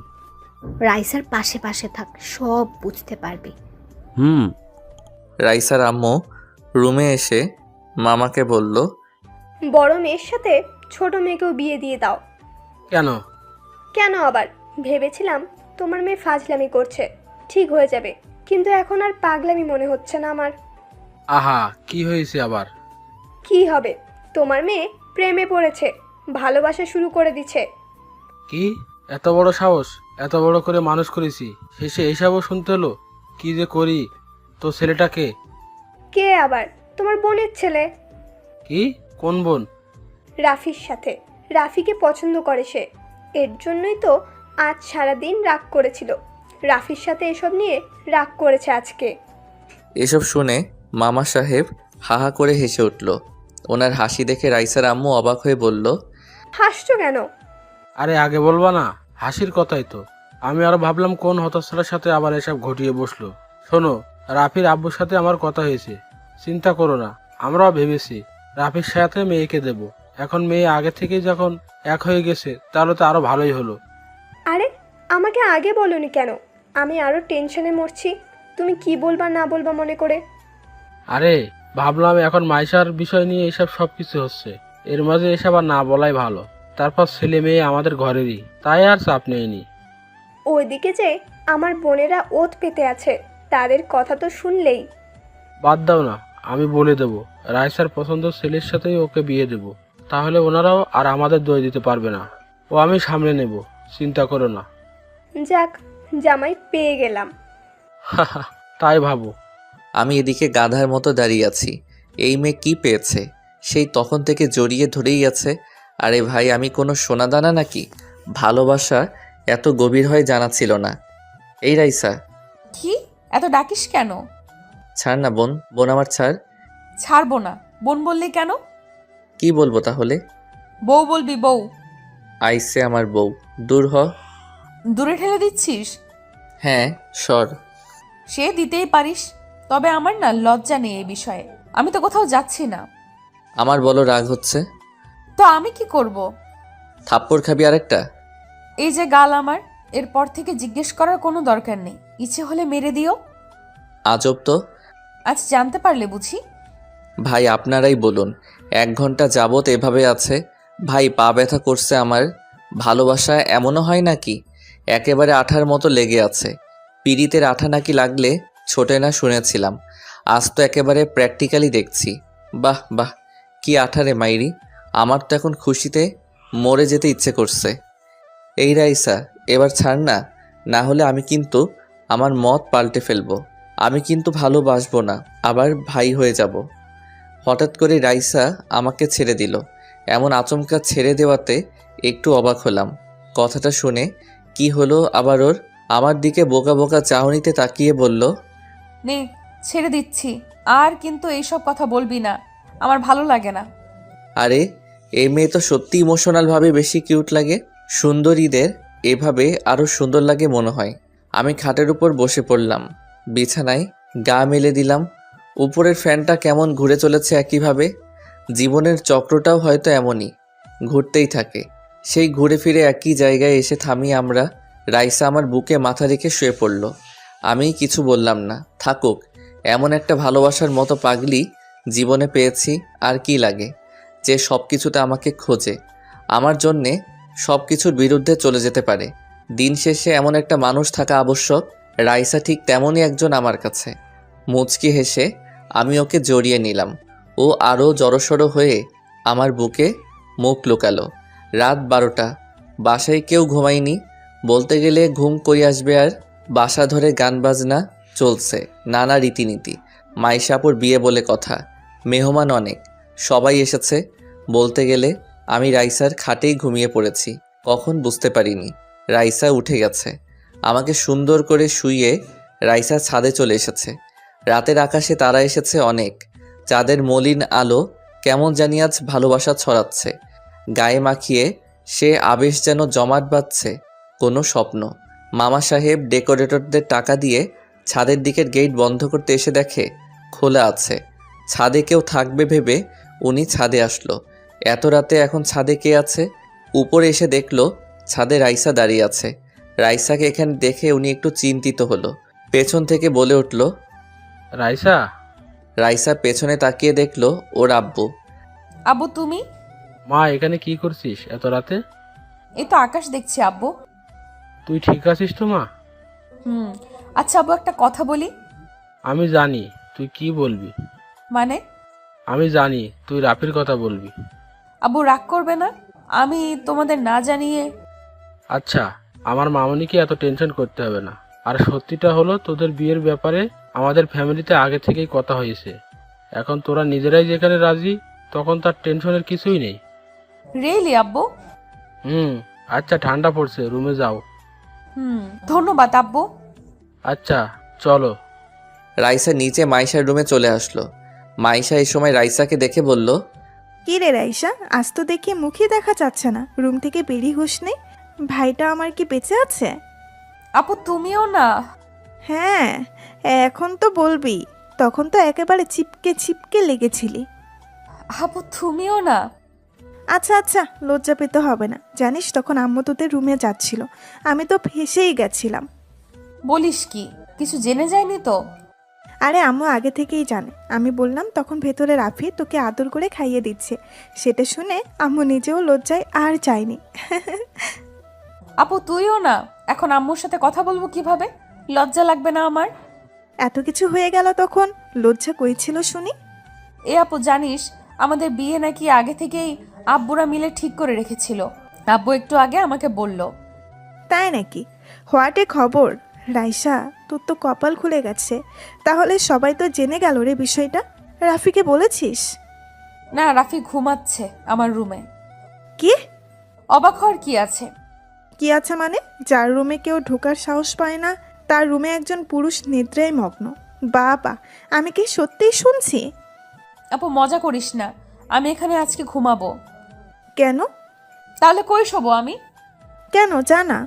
রাইসার পাশে পাশে থাক, সব বুঝতে পারবি। হুম। রাইসার আম্মু রুমে এসে মামাকে বলল, বড় মেয়ের সাথে ছোট মেয়েকেও বিয়ে দিয়ে দাও। কেন? কেন আবার? ভেবেছিলাম তোমার মেয়ে ফাজলামি করছে, ঠিক হয়ে যাবে, কিন্তু এখন আর পাগলামি মনে হচ্ছে না আমার। আহা, কি হয়েছে আবার? কি হবে? তোমার মেয়ে প্রেমে পড়েছে, ভালোবাসা শুরু করে দিচ্ছে। কি এত বড় সাহস? এত বড় করে মানুষ করেছি, শেষে এসবও শুনতে হলো? কি যে করি? তো ছেলেটাকে? কে আবার? তোমার বোনের ছেলে। কি? কোন বোন? রাফির সাথে। রাফিকে পছন্দ করে সে, এর জন্যই তো আজ সারাদিন রাগ করেছিল। রাফির সাথে এসব নিয়ে রাগ করেছে আজকে। এসব শুনে মামা সাহেব হাহা করে হেসে উঠল। ওনার হাসি দেখে রাইসার আম্মু অবাক হয়ে বলল, হাসছো কেন? আরে আগে বলবা না, হাসির কথাই তো। আমি আরো ভাবলাম কোন হতচ্ছাড়ার সাথে আবার এসব ঘটিয়ে বসলো। শোনো, রাফির আব্বুর সাথে আমার কথা হয়েছে, চিন্তা করো না। আমরাও ভেবেছি রাফির সাথে মেয়েকে দেব। এখন মেয়ে আগে থেকেই যখন এক হয়ে গেছে, তাহলে তো আরো ভালোই হলো। আরে আমাকে আগে বলোনি কেন? আমি আরো টেনশনে মরছি, তুমি কি বলবা না বলবা মনে করে। আরে ভাবলাম এখন মাইশার বিষয় নিয়ে এসব সবকিছু হচ্ছে, এর মাঝে এসব আর না বলাই ভালো। তারপর ছেলে মেয়ে আমাদের ঘরেরই, তাই আর চাপ নেইনি। ওইদিকে যে আমার বোনেরা ওত পেতে আছে, তাদের কথা তো শুনলেই। বাদ দাও না, আমি বলে দেব রাইসার পছন্দ ছেলের সাথেই ওকে বিয়ে দেব। তাহলে ওনারাও আর আমাদের দই দিতে পারবে না। ও আমি সামলে নেব, চিন্তা করো না। যাক, জামাই পেয়ে গেলাম। তাই ভাবো। আমি এদিকে গাধার মতো দাঁড়িয়ে আছি। এই মেয়ে কি পেয়েছে? সেই তখন থেকে জড়িয়ে ধরেই আছে। আরে ভাই, আমি কোনো সোনাদানা নাকি? ভালোবাসা এত গভীর হয় জানা ছিল না। এই রাইসা, কি এত ডাকিস কেন? ছাড় না বোন, বোন আমার ছাড়। ছাড়বো না। বোন বললি কেন? কি বলবো তাহলে? বউ বলবি, বউ। আইসে আমার বউ, দূর হ। দূরে ঠেলে দিচ্ছিস? হ্যাঁ, সর। সে দিতেই পারিস, তবে আমার না লজ্জা নেই এই বিষয়ে। আমি তো কোথাও যাচ্ছি না। আমার বলো রাগ হচ্ছে? তো আমি কি করব? থাপ্পড় খাবি আরেকটা? এই যে গাল আমার, এরপর থেকে জিজ্ঞেস করার কোনো দরকার নেই, ইচ্ছে হলে মেরে দিও। আজব তো। আজ জানতে পারলে বুঝি? ভাই আপনারাই বলুন, 1 ঘন্টা যাবত এভাবে আছে। ভাই পা ব্যথা করছে আমার। ভালোবাসা এমনও হয় নাকি? একেবারে আঠার মতো লেগে আছে। পিড়িতের আঠা নাকি লাগলে ছোটে না শুনেছিলাম, আজ তো একেবারে প্র্যাকটিক্যালি দেখছি। বাহ বাহ, কি আঠারে মাইরি! আমার তো এখন খুশিতে মরে যেতে ইচ্ছে করছে। এই রাইসা, এবার ছাড় না, না হলে আমি কিন্তু আমার মত পাল্টে ফেলবো। আমি কিন্তু ভালোবাসবো না, আবার ভাই হয়ে যাব। হঠাৎ করে রাইসা আমাকে ছেড়ে দিল। এমন আচমকা ছেড়ে দেওয়াতে একটু অবাক হলাম। কথাটা শুনে কি হলো আবার ওর? আমার দিকে বোকা বোকা চাহনিতে তাকিয়ে বলল, নে, ছেড়ে দিচ্ছি, আর কিন্তু এইসব কথা বলবি না, আমার ভালো লাগে না। আরে এই মেয়ে তো সত্যি ইমোশনালভাবে বেশি কিউট লাগে। সুন্দরীদের এভাবে আরও সুন্দর লাগে মনে হয়। আমি খাটের উপর বসে পড়লাম, বিছানায় গা মেলে দিলাম। উপরের ফ্যানটা কেমন ঘুরে চলেছে একইভাবে। জীবনের চক্রটাও হয়তো এমনই, ঘুরতেই থাকে। সেই ঘুরে ফিরে একই জায়গায় এসে থামি আমরা। রাইসা আমার বুকে মাথা রেখে শুয়ে পড়ল। আমি কিছু বললাম না। থাকুক, এমন একটা ভালোবাসার মতো পাগলি জীবনে পেয়েছি, আর কি লাগে, যে সব কিছুতে আমাকে খোঁজে, আমার জন্যে সব কিছুর বিরুদ্ধে চলে যেতে পারে। দিন শেষে এমন একটা মানুষ থাকা আবশ্যক। রাইসা ঠিক তেমনই একজন আমার কাছে। মুচকি হেসে আমি ওকে জড়িয়ে নিলাম। ও আরও জড়সড় হয়ে আমার বুকে মুখ লুকালো। রাত 12টা, বাসায় কেউ ঘুমায়নি। বলতে গেলে ঘুম কই আসবে আর। বাসা ধরে গান বাজনা চলছে, নানা রীতিনীতি। মাইশাপুর বিয়ে বলে কথা, মেহমান অনেক, সবাই এসেছে। বলতে গেলে আমি রাইসার খাটেই ঘুমিয়ে পড়েছি, কখন বুঝতে পারিনি। রাইসা উঠে গেছে। আমাকে সুন্দর করে শুইয়ে রাইসা ছাদে চলে এসেছে। রাতের আকাশে তারা এসেছে অনেক। চাঁদের মলিন আলো কেমন জানি আজ ভালোবাসা ছড়াচ্ছে। গায়ে মাখিয়ে সে আবেশ যেন জমাট বাঁধছে কোনো স্বপ্ন। মামা সাহেব ডেকোরেটরদের টাকা দিয়ে ছাদের দিকের গেট বন্ধ করতে এসে দেখে খোলা আছে। ছাদে কেউ থাকবে ভেবে উনি ছাদে আসলো। এত রাতে এখন ছাদে কে আছে? উপরে এসে দেখলো ছাদে রাইসা দাঁড়িয়ে আছে। রাইসাকে এখানে দেখে উনি একটু চিন্তিত হলো। পেছন থেকে বলে উঠল, রাইসা। রাইসা পেছনে তাকিয়ে দেখলো ওর আব্বু। আব্বু তুমি? মা, এখানে কি করছিস এত রাতে? এই তো আকাশ দেখছি আব্বু। তুই ঠিক আছিস তো মা? আচ্ছা আব্বু, একটা কথা বলি। আমি জানি তুই কি বলবি। মানে? আমি জানি তুই রাফির কথা বলবি। আব্বু রাগ করবে না? আমি তোমাদের না জানিয়ে। আচ্ছা, আমার মামনিকে এত টেনশন করতে হবে না। আর সত্যিটা হলো, তোদের বিয়ের ব্যাপারে আমাদের ফ্যামিলিতে আগে থেকেই কথা হয়েছে। এখন তোরা নিজেরাই যেখানে রাজি, তখন তার টেনশনের কিছুই নেই। রিয়েলি আব্বু? আচ্ছা, ঠান্ডা পড়ছে, রুমে যাও। ধন্যবাদ আব্বু। আচ্ছা চলো। রাইসা নিচে মাইশার রুমে চলে আসলো। মাইশা এই সময় রাইসাকে দেখে বলল, কি রে রাইসা, আজ তো দেখি মুখই দেখা যাচ্ছে না, রুম থেকে বেরিয়ে হোস নেই। ভাইটা আমার কি বেঁচে আছে? আপু তুমিও না? হ্যাঁ, এখন তো বলবি, তখন তো একেবারে চিপকে চিপকে লেগেছিলি। আপু তুমিও না? আচ্ছা আচ্ছা, লজ্জা পেতে হবে না। জানিস তখন আম্মু তোদের রুমে যাচ্ছিল, আমি তো ফেসেই গেছিলাম। বলিস কি? কিছু জেনে যায়নি তো? আরে আম্মু আগে থেকেই জানে। আমি বললাম তখন ভেতরে রাফি তোকে আদর করে খাইয়ে দিচ্ছে। সেটা শুনে আম্মু নিজেও লজ্জায় আর চায়নি। আপু তুইও না? এখন আম্মুর সাথে কথা বলবো কিভাবে? লজ্জা লাগবে না আমার? এত কিছু হয়ে গেল তখন লজ্জা কই ছিল শুনি? এ আপু জানিস, আমাদের বিয়ে নাকি আগে থেকেই আব্বুরা মিলে ঠিক করে রেখেছিল। আব্বু একটু আগে আমাকে বলল। তাই নাকি? হোয়াটে খবর রাইসা, তোর তো কপাল খুলে গেছে। তাহলে সবাই তো জেনে গেল রে বিষয়টা। রাফিকে বলেছিস? না, রাফি ঘুমাচ্ছে আমার রুমে। কি? অবাক হওয়ার কি আছে? কি আছে মানে? যার রুমে কেউ ঢোকার সাহস পায় না, তার রুমে একজন পুরুষ নিদ্রায় মগ্ন। বাবা, আমি কি সত্যিই শুনছি? আপু মজা করিস না, আমি এখানে আজকে ঘুমাবো। কেন? তাহলে কই শোবো আমি? কেন জানা?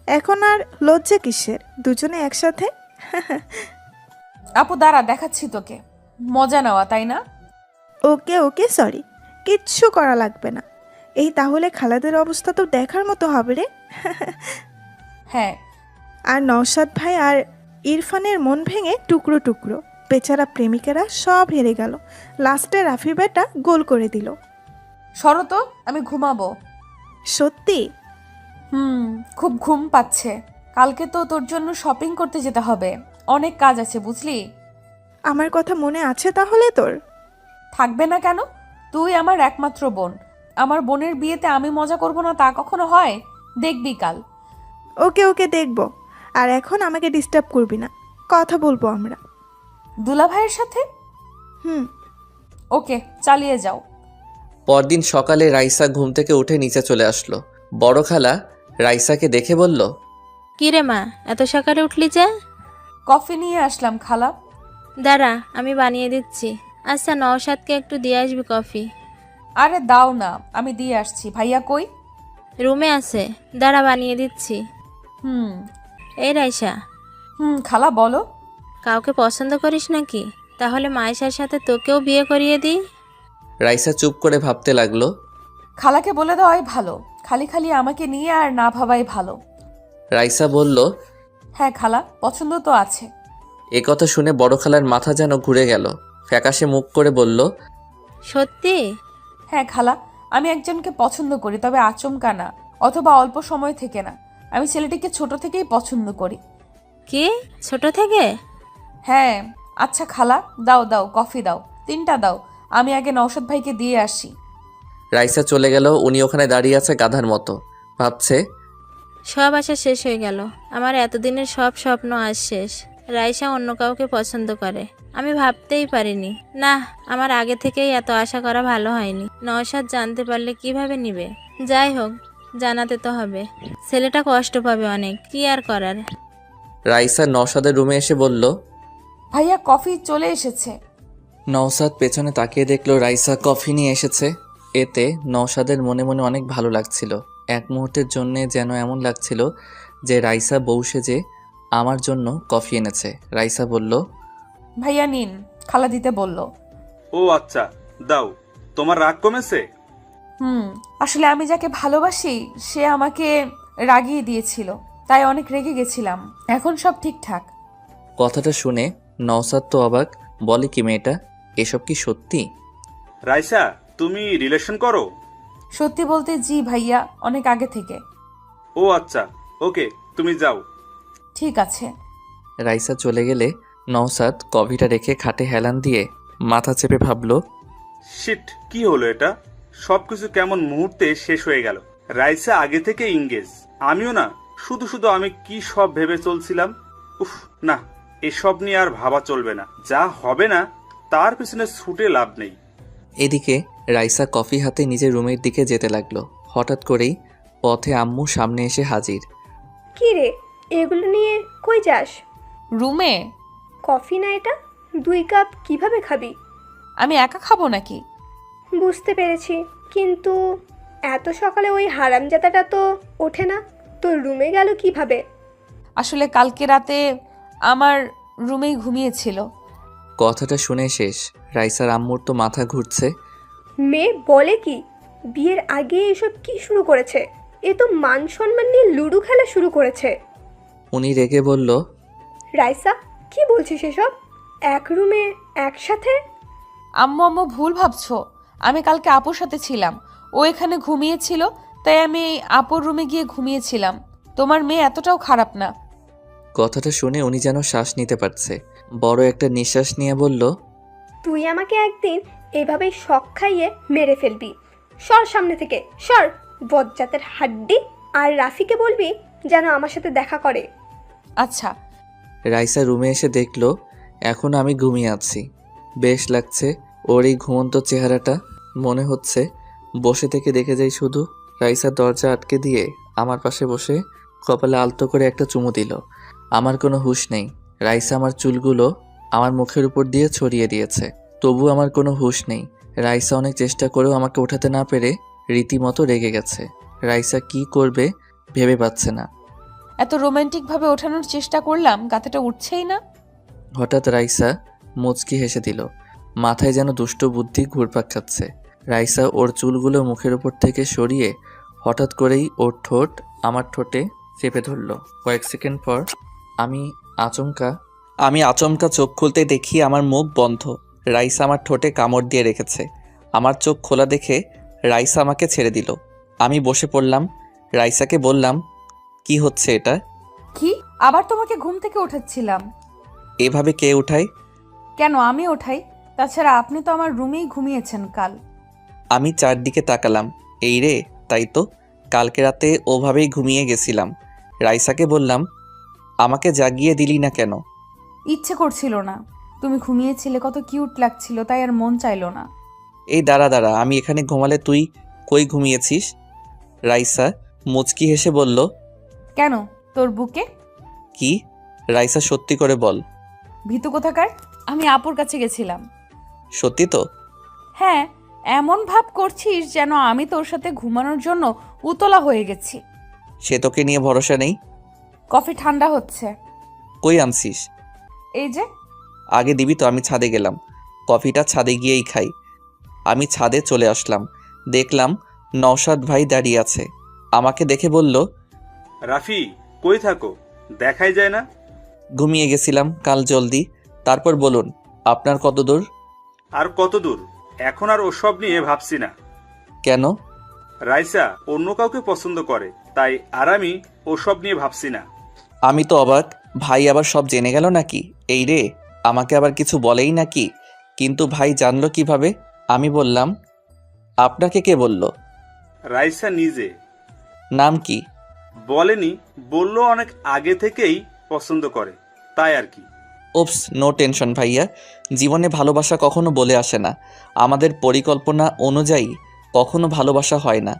এখন আর লজ্জা কিসের? দুজনে একসাথে। আপু দাঁড়া, দেখাচ্ছি তোকে। মজা নেওয়া, তাই না? ওকে ওকে, সরি, কিচ্ছু করা লাগবে না। এই তাহলে খালাদের অবস্থা তো দেখার মতো হবে রে। হ্যাঁ। আর নওশাদ ভাই আর ইরফানের মন ভেঙে টুকরো টুকরো। বেচারা প্রেমিকেরা সব হেরে গেল। লাস্টে রাফি বেটা গোল করে দিল। সরো তো, আমি ঘুমাবো। সত্যি? খুব ঘুম পাচ্ছে। কালকে তো তোর জন্য শপিং করতে যেতে হবে, অনেক কাজ আছে বুঝলি। আমার কথা মনে আছে তাহলে তোর? থাকবে না কেন? তুই আমার একমাত্র বোন। আমার বোনের বিয়েতে আমি মজা করব না তা কখনো হয়? দেখবি কাল। ওকে ওকে, দেখবো। আর এখন আমাকে ডিস্টার্ব করবি না, কথা বলবো আমরা। দুলা ভাইয়ের সাথে? ওকে, চালিয়ে যাও। পরদিন সকালে রাইসা ঘুম থেকে উঠে নিচে চলে আসলো। বড় খালা রাইসাকে দেখে বলল, কি রে মা, এত সকালে উঠলি যে? কফি নিয়ে আসলাম খালা। দাঁড়া, আমি বানিয়ে দিচ্ছি। আচ্ছা, নওশাদকে একটু দিয়ে আসবি কফি। আরে দাও না, আমি দিয়ে আসছি। ভাইয়া কই? রুমে আছে, দাঁড়া বানিয়ে দিচ্ছি। এই রাইসা। খালা বলো। কাউকে পছন্দ করিস নাকি? তাহলে মাইশার সাথে তোকেও বিয়ে করিয়ে দিই। রাইসা চুপ করে ভাবতে লাগলো। খালাকে বলে দেওয়াই ভালো, খালি খালি আমাকে নিয়ে আর না ভাবাই ভালো। রাইসা বলল, হ্যাঁ খালা, পছন্দ তো আছে। কথা শুনে বড় খালার মাথা যেন ঘুরে গেল। ফ্যাকাশে মুখ করে বলল, সত্যি? হ্যাঁ খালা, আমি একজনকে পছন্দ করি, তবে আচমকা না, অথবা অল্প সময় থেকে না। আমি ছেলেটিকে ছোট থেকেই পছন্দ করি। কি, ছোট থেকে? হ্যাঁ। আচ্ছা খালা, দাও দাও, কফি দাও, 3টা দাও। আমি আগে নওশাদ ভাইকে দিয়ে আসি। রাইসা চলে গেল। উনি ওখানে দাঁড়িয়ে আছে গাধার মতো, ভাবছে সব আশা শেষ হয়ে গেল। আমার এতদিনের সব স্বপ্ন আজ শেষ। রাইসা অন্য কাউকে পছন্দ করে, আমি ভাবতেই পারিনি। না, আমার আগে থেকেই এত আশা করা ভালো হয়নি। নওশাদ জানতে পারলে কিভাবে নিবে? যাই হোক, জানাতে তো হবে। ছেলেটা কষ্ট পাবে অনেক, কি আর করার। রাইসা নওশাদের রুমে এসে বলল, ভাইয়া কফি চলে এসেছে। নওশাদ পেছনে তাকিয়ে দেখলো রাইসা কফি নিয়ে এসেছে। এতে নওশাদের মনে মনে অনেক ভালো লাগছিল। এক মুহূর্তের জন্য যেন এমন লাগছিল যে রাইসা বউ সেজে আমার জন্য কফি এনেছে। রাইসা বলল, ভাইয়া নিন, খালা দিতে বলল। ও আচ্ছা, দাও। তোমার রাগ কমেছে? আসলে আমি যাকে ভালোবাসি সে আমাকে রাগিয়ে দিয়েছিল, তাই অনেক রেগে গেছিলাম। এখন সব ঠিকঠাক। কথাটা শুনে নওশাদ তো অবাক, বলে কি মেয়েটা, এসব কি সত্যি? রাইসা, তুমি রিলেশন করো? সত্যি বলতে জি ভাইয়া, অনেক আগে থেকে। ও আচ্ছা, ওকে, তুমি যাও। ঠিক আছে। রাইসা চলে গেলে নওশাদ কফিটা রেখে খাটে হেলান দিয়ে মাথা চেপে ভাবল, শিট, কি হলো এটা? সবকিছু কেমন মুহূর্তে শেষ হয়ে গেল। রাইসা আগে থেকে ইংগেজ, আমিও না। শুধু শুধু আমি কি সব ভেবে চলছিলাম। উফ, না, এসব নিয়ে আর ভাবা চলবে না। যা হবে না তার পিছনে ছুটে লাভ নেই। এদিকে রাইসা কফি হাতে নিজের রুমের দিকে যেতে লাগলো। হঠাৎ করেই পথে আম্মু সামনে এসে হাজির। কি রে, এগুলো নিয়ে কই যাস? রুমে। কফি না এটা, 2 কাপ কিভাবে খাবি? আমি একা খাবো নাকি? বুঝতে পেরেছি, কিন্তু এত সকালে ওই হারামজাদাটা তো ওঠে না। তোর রুমে গেল কিভাবে? আসলে কালকে রাতে আমার রুমেই ঘুমিয়েছিল। কথাটা শুনে শেষ। রাইসার আম্মুর তো মাথা ঘুরছে। মেয়ে বলে কি? বিয়ের আগে এসব কি শুরু করেছে? এ তো মান সম্মান নিয়ে লুডো খেলা শুরু করেছে। উনি রেগে বলল, রাইসা, কি বলছিস এসব? এক রুমে একসাথে? আম্মু ভুল ভাবছো। আমি কালকে আপুর সাথে ছিলাম, ও এখানে ঘুমিয়েছিল, তাই আমি আপুর রুমে গিয়ে ঘুমিয়েছিলাম। তোমার মেয়ে এতটাও খারাপ না। কথাটা শুনে উনি যেন শ্বাস নিতে পারছে। বড় একটা নিঃশ্বাস নিয়ে বলল, তুই আমাকে একদিন এভাবেই শক খাইয়ে মেরে ফেলবি। সর সামনে থেকে, সর, বজ্জাতের হাড্ডি। আর রাফিকে বলবি যেন আমার সাথে দেখা করে। আচ্ছা। রাইসা রুমে এসে দেখলো এখন আমি ঘুমিয়ে আছি। বেশ লাগছে ওর এই ঘুমন্ত চেহারাটা। মনে হচ্ছে বসে থেকে দেখে যাই শুধু। রাইসা দরজা আটকে দিয়ে আমার পাশে বসে কপালে আলতো করে একটা চুমু দিল। আমার কোনো হুঁশ নেই। রাইসা আমার চুলগুলো আমার মুখের উপর দিয়ে ছড়িয়ে দিয়েছে, তবু আমার কোনো হুঁশ নেই। রাইসা অনেক চেষ্টা করেও আমাকে ওঠাতে না পেরে রীতিমতো রেগে গেছে। রাইসা কি করবে ভেবে পাচ্ছে না। এত রোমান্টিক ভাবে ওঠানোর চেষ্টা করলাম, গাতেটা উঠছেই না। হঠাৎ রাইসা মুচকি হেসে দিল। মাথায় যেন দুষ্ট বুদ্ধি ঘুরপাক খাচ্ছে। রাইসা ওর চুলগুলো মুখের উপর থেকে সরিয়ে হঠাৎ করেই ওর ঠোঁট আমার ঠোঁটে চেপে ধরল। কয়েক সেকেন্ড পর আমি আচমকা চোখ খুলতে দেখি আমার মুখ বন্ধ। রাইসা আমার ঠোঁটে কামড় দিয়ে রেখেছে। আমার চোখ খোলা দেখে রাইসা আমাকে ছেড়ে দিল। আমি বসে পড়লাম। রাইসাকে বললাম, কি হচ্ছে এটা? কি? আবার তোমাকে ঘুম থেকে উঠাচ্ছিলাম। এভাবে কে উঠায়? কেন আমি ওঠাই? তাছাড়া আপনি তো আমার রুমেই ঘুমিয়েছেন কাল। আমি চারদিকে তাকালাম। এই রে, তাই তো, কালকে রাতে ওভাবেই ঘুমিয়ে গেছিলাম। রাইসাকে বললাম, আমাকে জাগিয়ে দিলি না কেন? ইচ্ছে করছিল না, তুমি ঘুমিয়েছিলে, কত কিউট লাগছিল, তাই আর মন চাইলো না। এই দাঁড়া, আমি এখানে ঘুমালে তুই কই ঘুমিয়েছিস? রাইসা মুচকি হেসে বলল, কেন, তোর বুকে? কি? রাইসা সত্যি করে বল। ভীতু কোথাকার, আমি আপুর কাছে গেছিলাম। সত্যি তো? হ্যাঁ, এমন ভাব করছিস যেন আমি তোর সাথে ঘুমানোর জন্য উতলা হয়ে গেছি। সে তোকে নিয়ে ভরসা নেই। কফি ঠান্ডা হচ্ছে। কই আনছিস? এই যে। আগে দিবি তো, আমি ছাদে গেলাম। কফিটা ছাদে গিয়েই খাই। আমি ছাদে চলে আসলাম। দেখলাম নওশাদ ভাই দাঁড়িয়ে আছে। আমাকে দেখে বলল, রাফি, কই থাকো? দেখাই যায় না। ঘুমিয়ে গেছিলাম কাল জলদি। তারপর বলুন, আপনার কত দূর? আর কত দূর? এখন আর ওসব নিয়ে ভাবছি না। কেন? রাইসা অন্য কাউকে পছন্দ করে, তাই আর আমি ওসব নিয়ে ভাবছি না। আমি তো অবাক, ভাই আবার সব জেনে গেল নাকি? এই রে, আমাকে আবার কিছু বলেই নাকি? কিন্তু ভাই জানলো কিভাবে? আমি বললাম, আপনাকে কে বলল? রাইসা নিজে। নাম কি? বলেনি, বলল অনেক আগে থেকেই পছন্দ করে, তাই আর কি। ওপস, নো টেনশন ভাইয়া, জীবনে ভালোবাসা কখনো বলে আসে না। আমাদের পরিকল্পনা অনুযায়ী কখনো ভালোবাসা হয় না।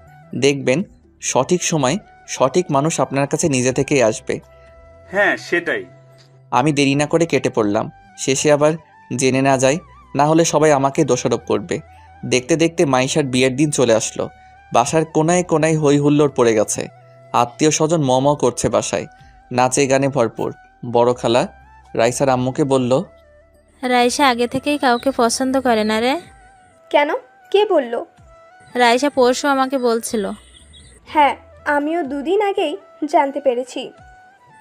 দেখবেন সঠিক সময় সঠিক মানুষ আপনার কাছে নিজে থেকেই আসবে। হ্যাঁ, সেটাই। আমি দেরি না করে কেটে পড়লাম। শেষে আবার জেনে না যায়, না হলে সবাই আমাকে দোষারোপ করবে। দেখতে দেখতে মাইশার বিয়ের দিন চলে আসলো। বাসার কোনায় কোনায় হই হুল্লোড় পড়ে গেছে। আত্মীয় স্বজন ম করছে বাসায়, নাচে গানে ভরপুর। বড় খালা রাইসার আম্মুকে বলল, রাইসা আগে থেকেই কাউকে পছন্দ করে না রে। কেন? কে বলল? রাইসা পরশু আমাকে বলছিল। হ্যাঁ, আমিও দুদিন আগেই জানতে পেরেছি।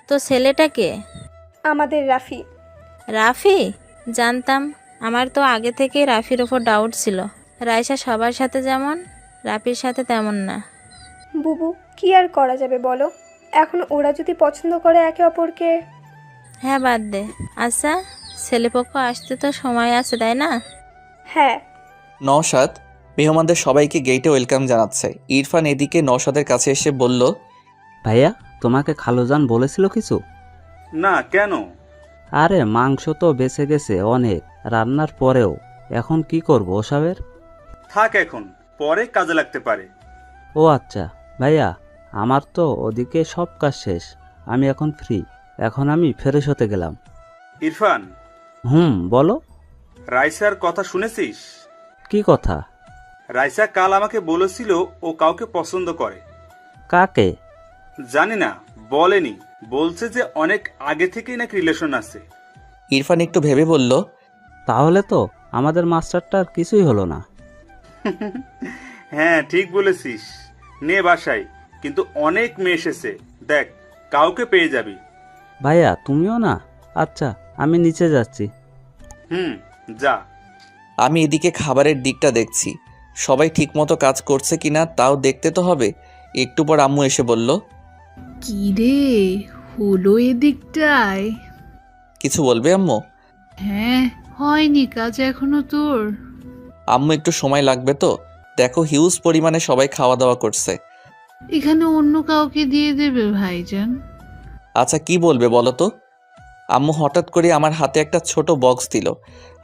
তো ছেলেটা কে? আমাদের রাফি। রাফি? জানতাম। আমার তো আগে থেকেই রাফির ওপর ডাউট ছিল। রাইসা সবার সাথে যেমন, রাফির সাথে তেমন না। বুবু, কি আর করা যাবে বলো? এখন ওরা যদি পছন্দ করে একে অপরকে। হ্যাঁ, বাদ দে। আচ্ছা, ছেলেপক্ষ আসতে তো সময় আছে, তাই না? হ্যাঁ। নওশাদ মেহমানদের সবাইকে গেটে ওয়েলকাম জানাচ্ছে। ইরফান এদিকে নওশাদের কাছে এসে বলল, ভাইয়া, তোমাকে খালুজান বলেছিল কিছু? না, কেন? আরে মাংস তো বেঁচে গেছে অনেক রান্নার পরেও। এখন কি করব ওসবের? থাক, এখন পরে কাজে লাগতে পারে। ও আচ্ছা ভাইয়া, আমার তো ওদিকে সব কাজ শেষ। আমি এখন ফ্রি। এখন আমি ফ্রেশ হতে গেলাম। ইরফান, বলো। রাইসার কথা শুনেছিস? কি কথা? রাইসা কাল আমাকে বলেছিল ও কাউকে পছন্দ করে। কাকে? জানি না, বলেনি। বলছে যে অনেক আগে থেকেই নাকি রিলেশন আছে। ইরফান একটু ভেবে বলল, তাহলে তো আমাদের মাস্টারটার কিছুই হলো না। হ্যাঁ, ঠিক বলেছিস। নে বাসায়, কিন্তু অনেক মেয়ে এসেছে, দেখ কাউকে পেয়ে যাবি। ভাইয়া তুমিও না? আচ্ছা, আমি নিচে যাচ্ছি। যা। আমি এদিকে খাবারের দিকটা দেখছি, সবাই ঠিকমতো কাজ করছে কিনা তাও দেখতে তো হবে। একটু পর আম্মু এসে বলল, কি রে হলো এদিকটায়? কিছু বলবে আম্মু? হ্যাঁ, হয়নি কাজ এখনো তোর? আম্মু একটু সময় লাগবে তো, দেখো হিউজ পরিমাণে সবাই খাওয়া দাওয়া করছে। এখানে অন্য কাউকে দিয়ে দেবে ভাইজান। আচ্ছা কি বলবে বলো তো? আম্মু হঠাৎ করে আমার হাতে একটা ছোট বক্স দিল।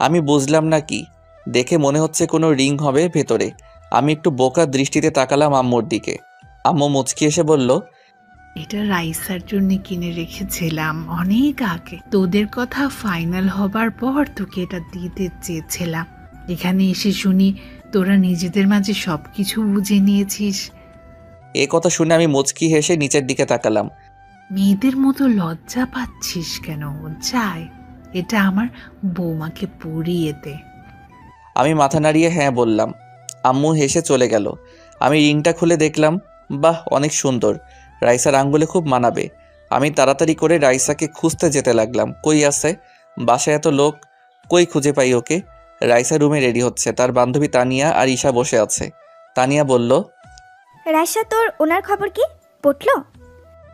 আমি বুঝলাম না কি, দেখে মনে হচ্ছে কোনো রিং হবে ভেতরে। আমি একটু বোকা দৃষ্টিতে তাকালাম আম্মুর দিকে। আম্মু মুচকি এসে বলল, এটা রাইসার জন্য কিনে রেখেছিলাম অনেক আগে। তোদের কথা ফাইনাল হবার পর তোকে এটা দিতে চেয়েছিলাম। এখানে এসে শুনি তোরা নিজেদের মাঝে সবকিছু বুঝে নিয়েছিস। এ কথা শুনে আমি মুচকি হেসে নিচের দিকে তাকালাম। মেয়েদের মতো লজ্জা পাচ্ছিস কেন? যাই, এটা আমার বৌমাকে পরিয়ে দে। আমি মাথা নাড়িয়ে হ্যাঁ বললাম। আম্মু হেসে চলে গেল। আমি রিংটা খুলে দেখলাম, বাহ অনেক সুন্দর, রাইসার আঙ্গুলে খুব মানাবে। আমি তাড়াতাড়ি করে রাইসাকে খুঁজতে যেতে লাগলাম। কই আছে? বাসায় এত লোক, কই খুঁজে পাই ওকে? রাইসা রুমে রেডি হচ্ছে, তার বান্ধবী তানিয়া আর ঈশা বসে আছে। তানিয়া বলল, রাইসা, তোর ওনার খবর কি? পটলো?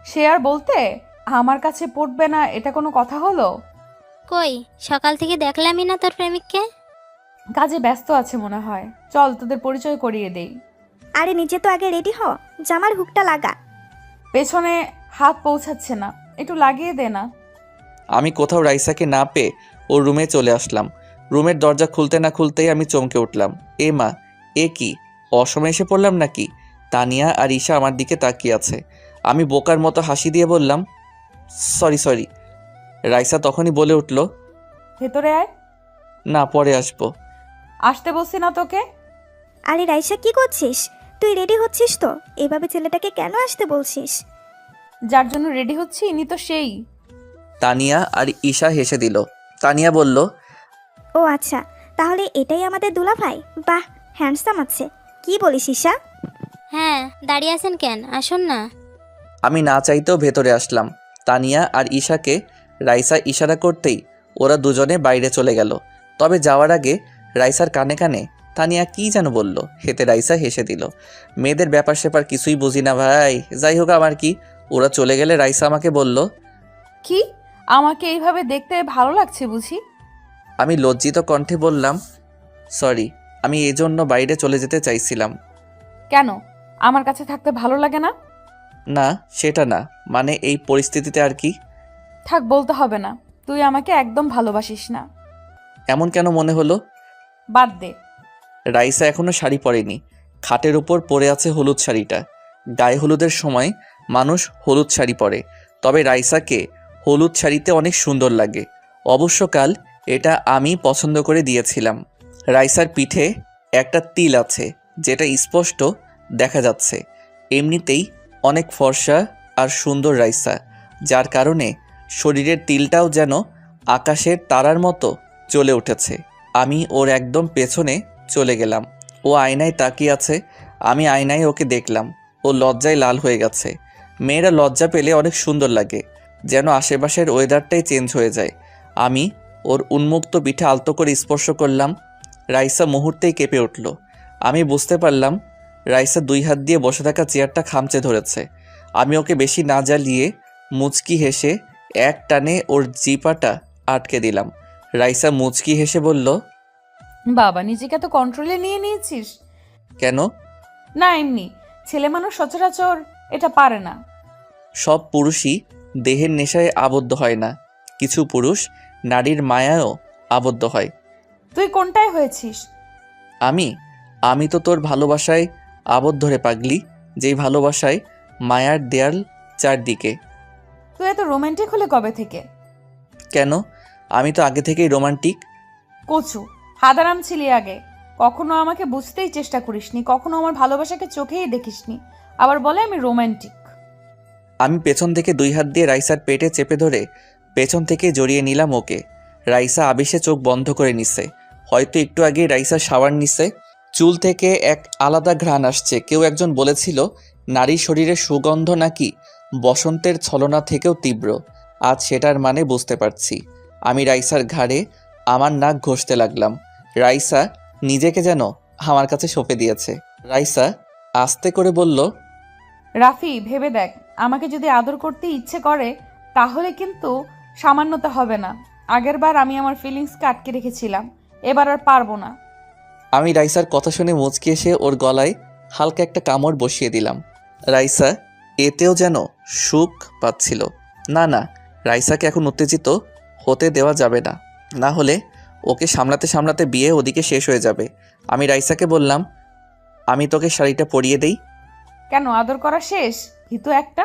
সে আর বলতে, আমার কাছে পড়বে না এটা কোনো কথা হলো? কই, সকাল থেকে দেখলামই না তোর প্রেমিককে। কাজে ব্যস্ত আছে মনে হয়। চল তোদের পরিচয় করিয়ে দেই। আরে নিচে তো আগে রেডি হ, জামার হুকটা লাগা। পেছনে হাত পৌঁছাচ্ছে না, একটু লাগিয়ে দে না। আমি কোথাও রাইসাকে না পেয়ে ওর রুমে চলে আসলাম। রুমের দরজা খুলতে না খুলতেই আমি চমকে উঠলাম। এ মা, এ কি অসময়ে এসে পড়লাম নাকি? তানিয়া আর ঈশা আমার দিকে তাকিয়ে আছে। আমি বোকার মতো হাসি দিয়ে বললাম, সরি। রাইসা তখনই বলে উঠল, ভেতরে আয়। না, পরে আসবো। আসতে বলছি না তোকে? আরে রাইসা, কি করছিস? তুই রেডি হচ্ছিস তো? এভাবে ছেলেটাকে কেন আসতে বলছিস? যার জন্য রেডি হচ্ছি ইনি তো সেই। তানিয়া আর ঈশা হেসে দিল। তানিয়া বলল, ও আচ্ছা, তাহলে এটাই আমাদের দুলাভাই। বাহ, হ্যান্ডসাম আছে। কি বলিস ঈশা? হ্যাঁ, দাঁড়িয়ে আছেন কেন? আসুন না। আমি না চাইতেও ভেতরে আসলাম। তানিয়া আর ঈশাকে রাইসা ইশারা করতেই ওরা দুজনে বাইরে চলে গেল। তবে যাওয়ার আগে রাইসার কানে কানে তানিয়া কি যেন বলল, হেতে রাইসা হেসে দিল। মেয়েদের ব্যাপার স্যাপার কিছুই বুঝি না ভাই। যাই হোক, আমার কি। ওরা চলে গেলে রাইসা আমাকে বলল, কি আমাকে এইভাবে দেখতে ভালো লাগছে বুঝি? আমি লজ্জিত কণ্ঠে বললাম, সরি, আমি এই জন্য বাইরে চলে যেতে চাইছিলাম। কেন আমার কাছে থাকতে ভালো লাগে না? না, সেটা না, মানে এই পরিস্থিতিতে আর কি। থাক, বলতে হবে না। তুই আমাকে একদম ভালোবাসিস না। এমন কেন মনে হলো? বাদ দে। রাইসা এখনো শাড়ি পরেনি। খাটের উপর পরে আছে হলুদ শাড়িটা। গায়ে হলুদের সময় মানুষ হলুদ শাড়ি পরে, তবে রাইসাকে হলুদ শাড়িতে অনেক সুন্দর লাগে। অবশ্য কাল এটা আমি পছন্দ করে দিয়েছিলাম। রাইসার পিঠে একটা তিল আছে, যেটা স্পষ্ট দেখা যাচ্ছে। এমনিতেই অনেক ফর্সা আর সুন্দর রাইসা, যার কারণে শরীরের তিলটাও যেন আকাশের তারার মতো জ্বলে উঠেছে। আমি ওর একদম পেছনে চলে গেলাম। ও আয়নায় তাকিয়ে আছে, আমি আয়নায় ওকে দেখলাম। ও লজ্জায় লাল হয়ে গেছে। মেয়েরা লজ্জা পেলে অনেক সুন্দর লাগে, যেন আশেপাশের ওয়েদারটাই চেঞ্জ হয়ে যায়। আমি ওর উন্মুক্ত পিঠে আলতো করে স্পর্শ করলাম। রাইসা মুহূর্তেই কেঁপে উঠল। আমি বুঝতে পারলাম রাইসা 2 হাত দিয়ে বসে থাকা চেয়ারটা খামচে ধরেছে। আমি ওকে বেশি না জ্বালিয়ে মুচকি হেসে এক টানে ওর জিপাটা আটকে দিলাম। রাইসা মুচকি হেসে বলল, বাবা, নিজেকে তো কন্ট্রোলে নিয়ে নিয়েছিস। কেন? না, এমনি। ছেলে মানুষ সচরাচর এটা পারে না। সব পুরুষই দেহের নেশায় আবদ্ধ হয় না, কিছু পুরুষ নারীর মায়ায়ও আবদ্ধ হয়। তুই কোনটায় হয়েছিস? আমি তো তোর ভালোবাসায় আবদ্ধ রে পাগলি, যেই ভালোবাসায় মায়ার দেয়াল চারদিকে। তুই এত রোমান্টিক হলে কবে থেকে? কেন? আমি তো আগে থেকেই রোমান্টিক। কচু হাদারাম ছিলি আগে। কখনো আমাকে বুঝতেই চেষ্টা করিসনি, কখনো আমার ভালোবাসাকে চোখেই দেখিসনি, আবার বলে আমি রোমান্টিক। আমি পেছন থেকে 2 হাত দিয়ে রাইসার পেটে চেপে ধরে পেছন থেকে জড়িয়ে নিলাম ওকে। রাইসা আবেশে চোখ বন্ধ করে নিছে। হয়তো একটু আগে রাইসা শাওয়ার নিছে। চুল থেকে এক আলাদা ঘ্রাণ আসছে। কেউ একজন বলেছিল নারী শরীরের সুগন্ধ নাকি বসন্তের ছলনা থেকেও তীব্র। আজ সেটার মানে বুঝতে পারছি। আমি রাইসার ঘাড়ে আমার নাক ঘষতে লাগলাম। রাইসা নিজেকে যেন আমার কাছে সঁপে দিয়েছে। রাইসা আস্তে করে বলল, রাফি, ভেবে দেখ, আমাকে যদি আদর করতে ইচ্ছে করে তাহলে কিন্তু সামান্যতা হবে না। আগেরবার আমি আমার ফিলিংসকে আটকে রেখেছিলাম, এবার আর পারবো না। আমি রাইসার কথা শুনে মুচকি এসে ওর গলায় হালকা একটা কামড় বসিয়ে দিলাম। রাইসা এতেও যেন সুখ পাচ্ছিল। না, রাইসাকে এখন উত্তেজিত হতে দেওয়া যাবে না, না হলে ওকে সামলাতে সামলাতে বিয়ে ওদিকে শেষ হয়ে যাবে। আমি রাইসাকে বললাম, আমি তোকে শাড়িটা পরিয়ে দেই। কেন, আদর করা শেষ? ভীতু একটা।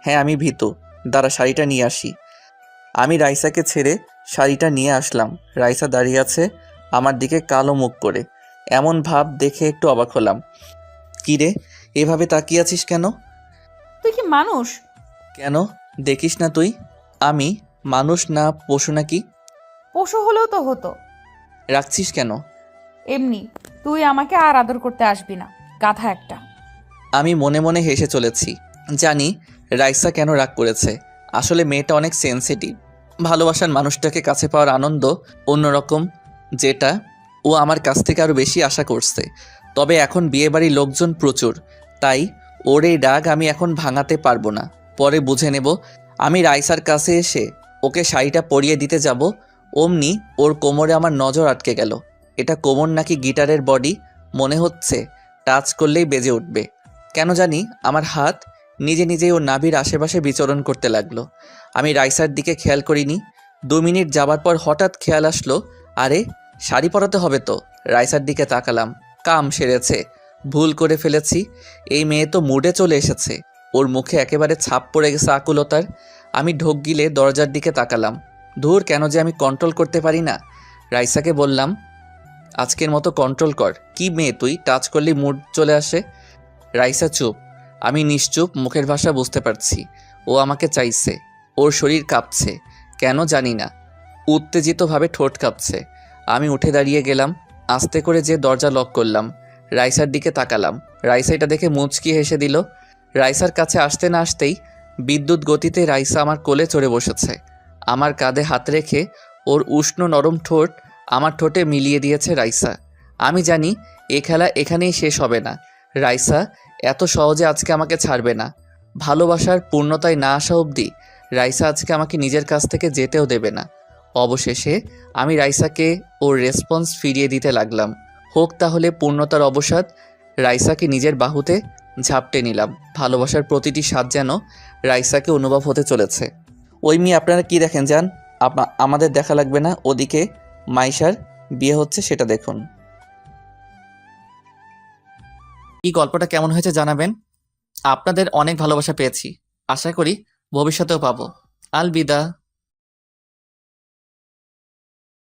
হ্যাঁ, আমি ভীতু। দাঁড়া, শাড়িটা নিয়ে আসি। আমি রাইসাকে ছেড়ে শাড়িটা নিয়ে আসলাম। রাইসা দাঁড়িয়ে আছে আমার দিকে কালো মুখ করে। এমন ভাব দেখে একটু অবাক হলাম। কি রে, এভাবে তাকিয়ে আছিস কেন? তুই কি মানুষ? কেন, দেখিস না তুই আমি মানুষ না পশু নাকি? পশু হলেও তো হতো। রাখছিস কেন? এমনি। তুই আমাকে আর আদর করতে আসবি না, গাধা একটা। আমি মনে মনে হেসে চলেছি। জানি রাইসা কেন রাগ করেছে। আসলে মেয়েটা অনেক সেনসিটিভ। ভালোবাসার মানুষটাকে কাছে পাওয়ার আনন্দ অন্যরকম, যেটা ও আমার কাছ থেকে আরও বেশি আশা করছে। তবে এখন বিয়েবাড়ির লোকজন প্রচুর, তাই ওর এই রাগ আমি এখন ভাঙাতে পারবো না। পরে বুঝে নেব। আমি রাইসার কাছে এসে ওকে শাড়িটা পরিয়ে দিতে যাব, অমনি ওর কোমরে আমার নজর আটকে গেল। এটা কোমর নাকি গিটারের বডি মনে হচ্ছে, টাচ করলেই বেজে উঠবে। কেন জানি আমার হাত নিজে নিজেই ওর নাভির আশেপাশে বিচরণ করতে লাগলো। আমি রাইসার দিকে খেয়াল করিনি। 2 মিনিট যাবার পর হঠাৎ খেয়াল আসলো, আরে শাড়ি পরাতে হবে তো। রাইসার দিকে তাকালাম, কাম সেরেছে, ভুল করে ফেলেছি। এই মেয়ে তো মুডে চলে এসেছে। ওর মুখে একেবারে ছাপ পড়ে গেছে আকুলতার। আমি ঢোক গিলে দরজার দিকে তাকালাম। ধুর, কেন যে আমি কন্ট্রোল করতে পারি না। রাইসাকে বললাম, আজকের মতো কন্ট্রোল কর। কি মেয়ে তুই, টাচ করলেই মুড চলে আসে। রাইসা চুপ। আমি নিশ্চুপ, মুখের ভাষা বুঝতে পারছি। ও আমাকে চাইছে। ওর শরীর কাঁপছে, কেন জানি না, উত্তেজিতভাবে ঠোঁট কাঁপছে। আমি উঠে দাঁড়িয়ে গেলাম, আস্তে করে যে দরজা লক করলাম। রাইসার দিকে তাকালাম। রাইসা এটা দেখে মুচকি হেসে দিল। রাইসার কাছে আসতে না আসতেই বিদ্যুৎ গতিতে রাইসা আমার কোলে চড়ে বসেছে। আমার কাঁধে হাত রেখে ওর উষ্ণ নরম ঠোঁট আমার ঠোঁটে মিলিয়ে দিয়েছে রাইসা। আমি জানি এ খেলা এখানেই শেষ হবে না। রাইসা এত সহজে আজকে আমাকে ছাড়বে না। ভালোবাসার পূর্ণতায় না আসা অবধি রাইসা আজকে আমাকে নিজের কাছ থেকে যেতেও দেবে না। অবশেষে আমি রাইসাকে ওর রেসপন্স ফিরিয়ে দিতে লাগলাম। হোক তাহলে পূর্ণতার অবসাদ। রাইসাকে নিজের বাহুতে ঝাপটে নিলাম। ভালোবাসার প্রতিটি স্বাদ যেন রাইসাকে অনুভব হতে চলেছে। ওই মেয়ে আপনারা কি দেখেন যান, আমাদের দেখা লাগবে না। ওদিকে মাইশার বিয়ে হচ্ছে, সেটা দেখুন। এই গল্পটা কেমন হয়েছে জানাবেন। আপনাদের অনেক ভালোবাসা পেয়েছি, আশা করি ভবিষ্যতেও পাবো। আলবিদা।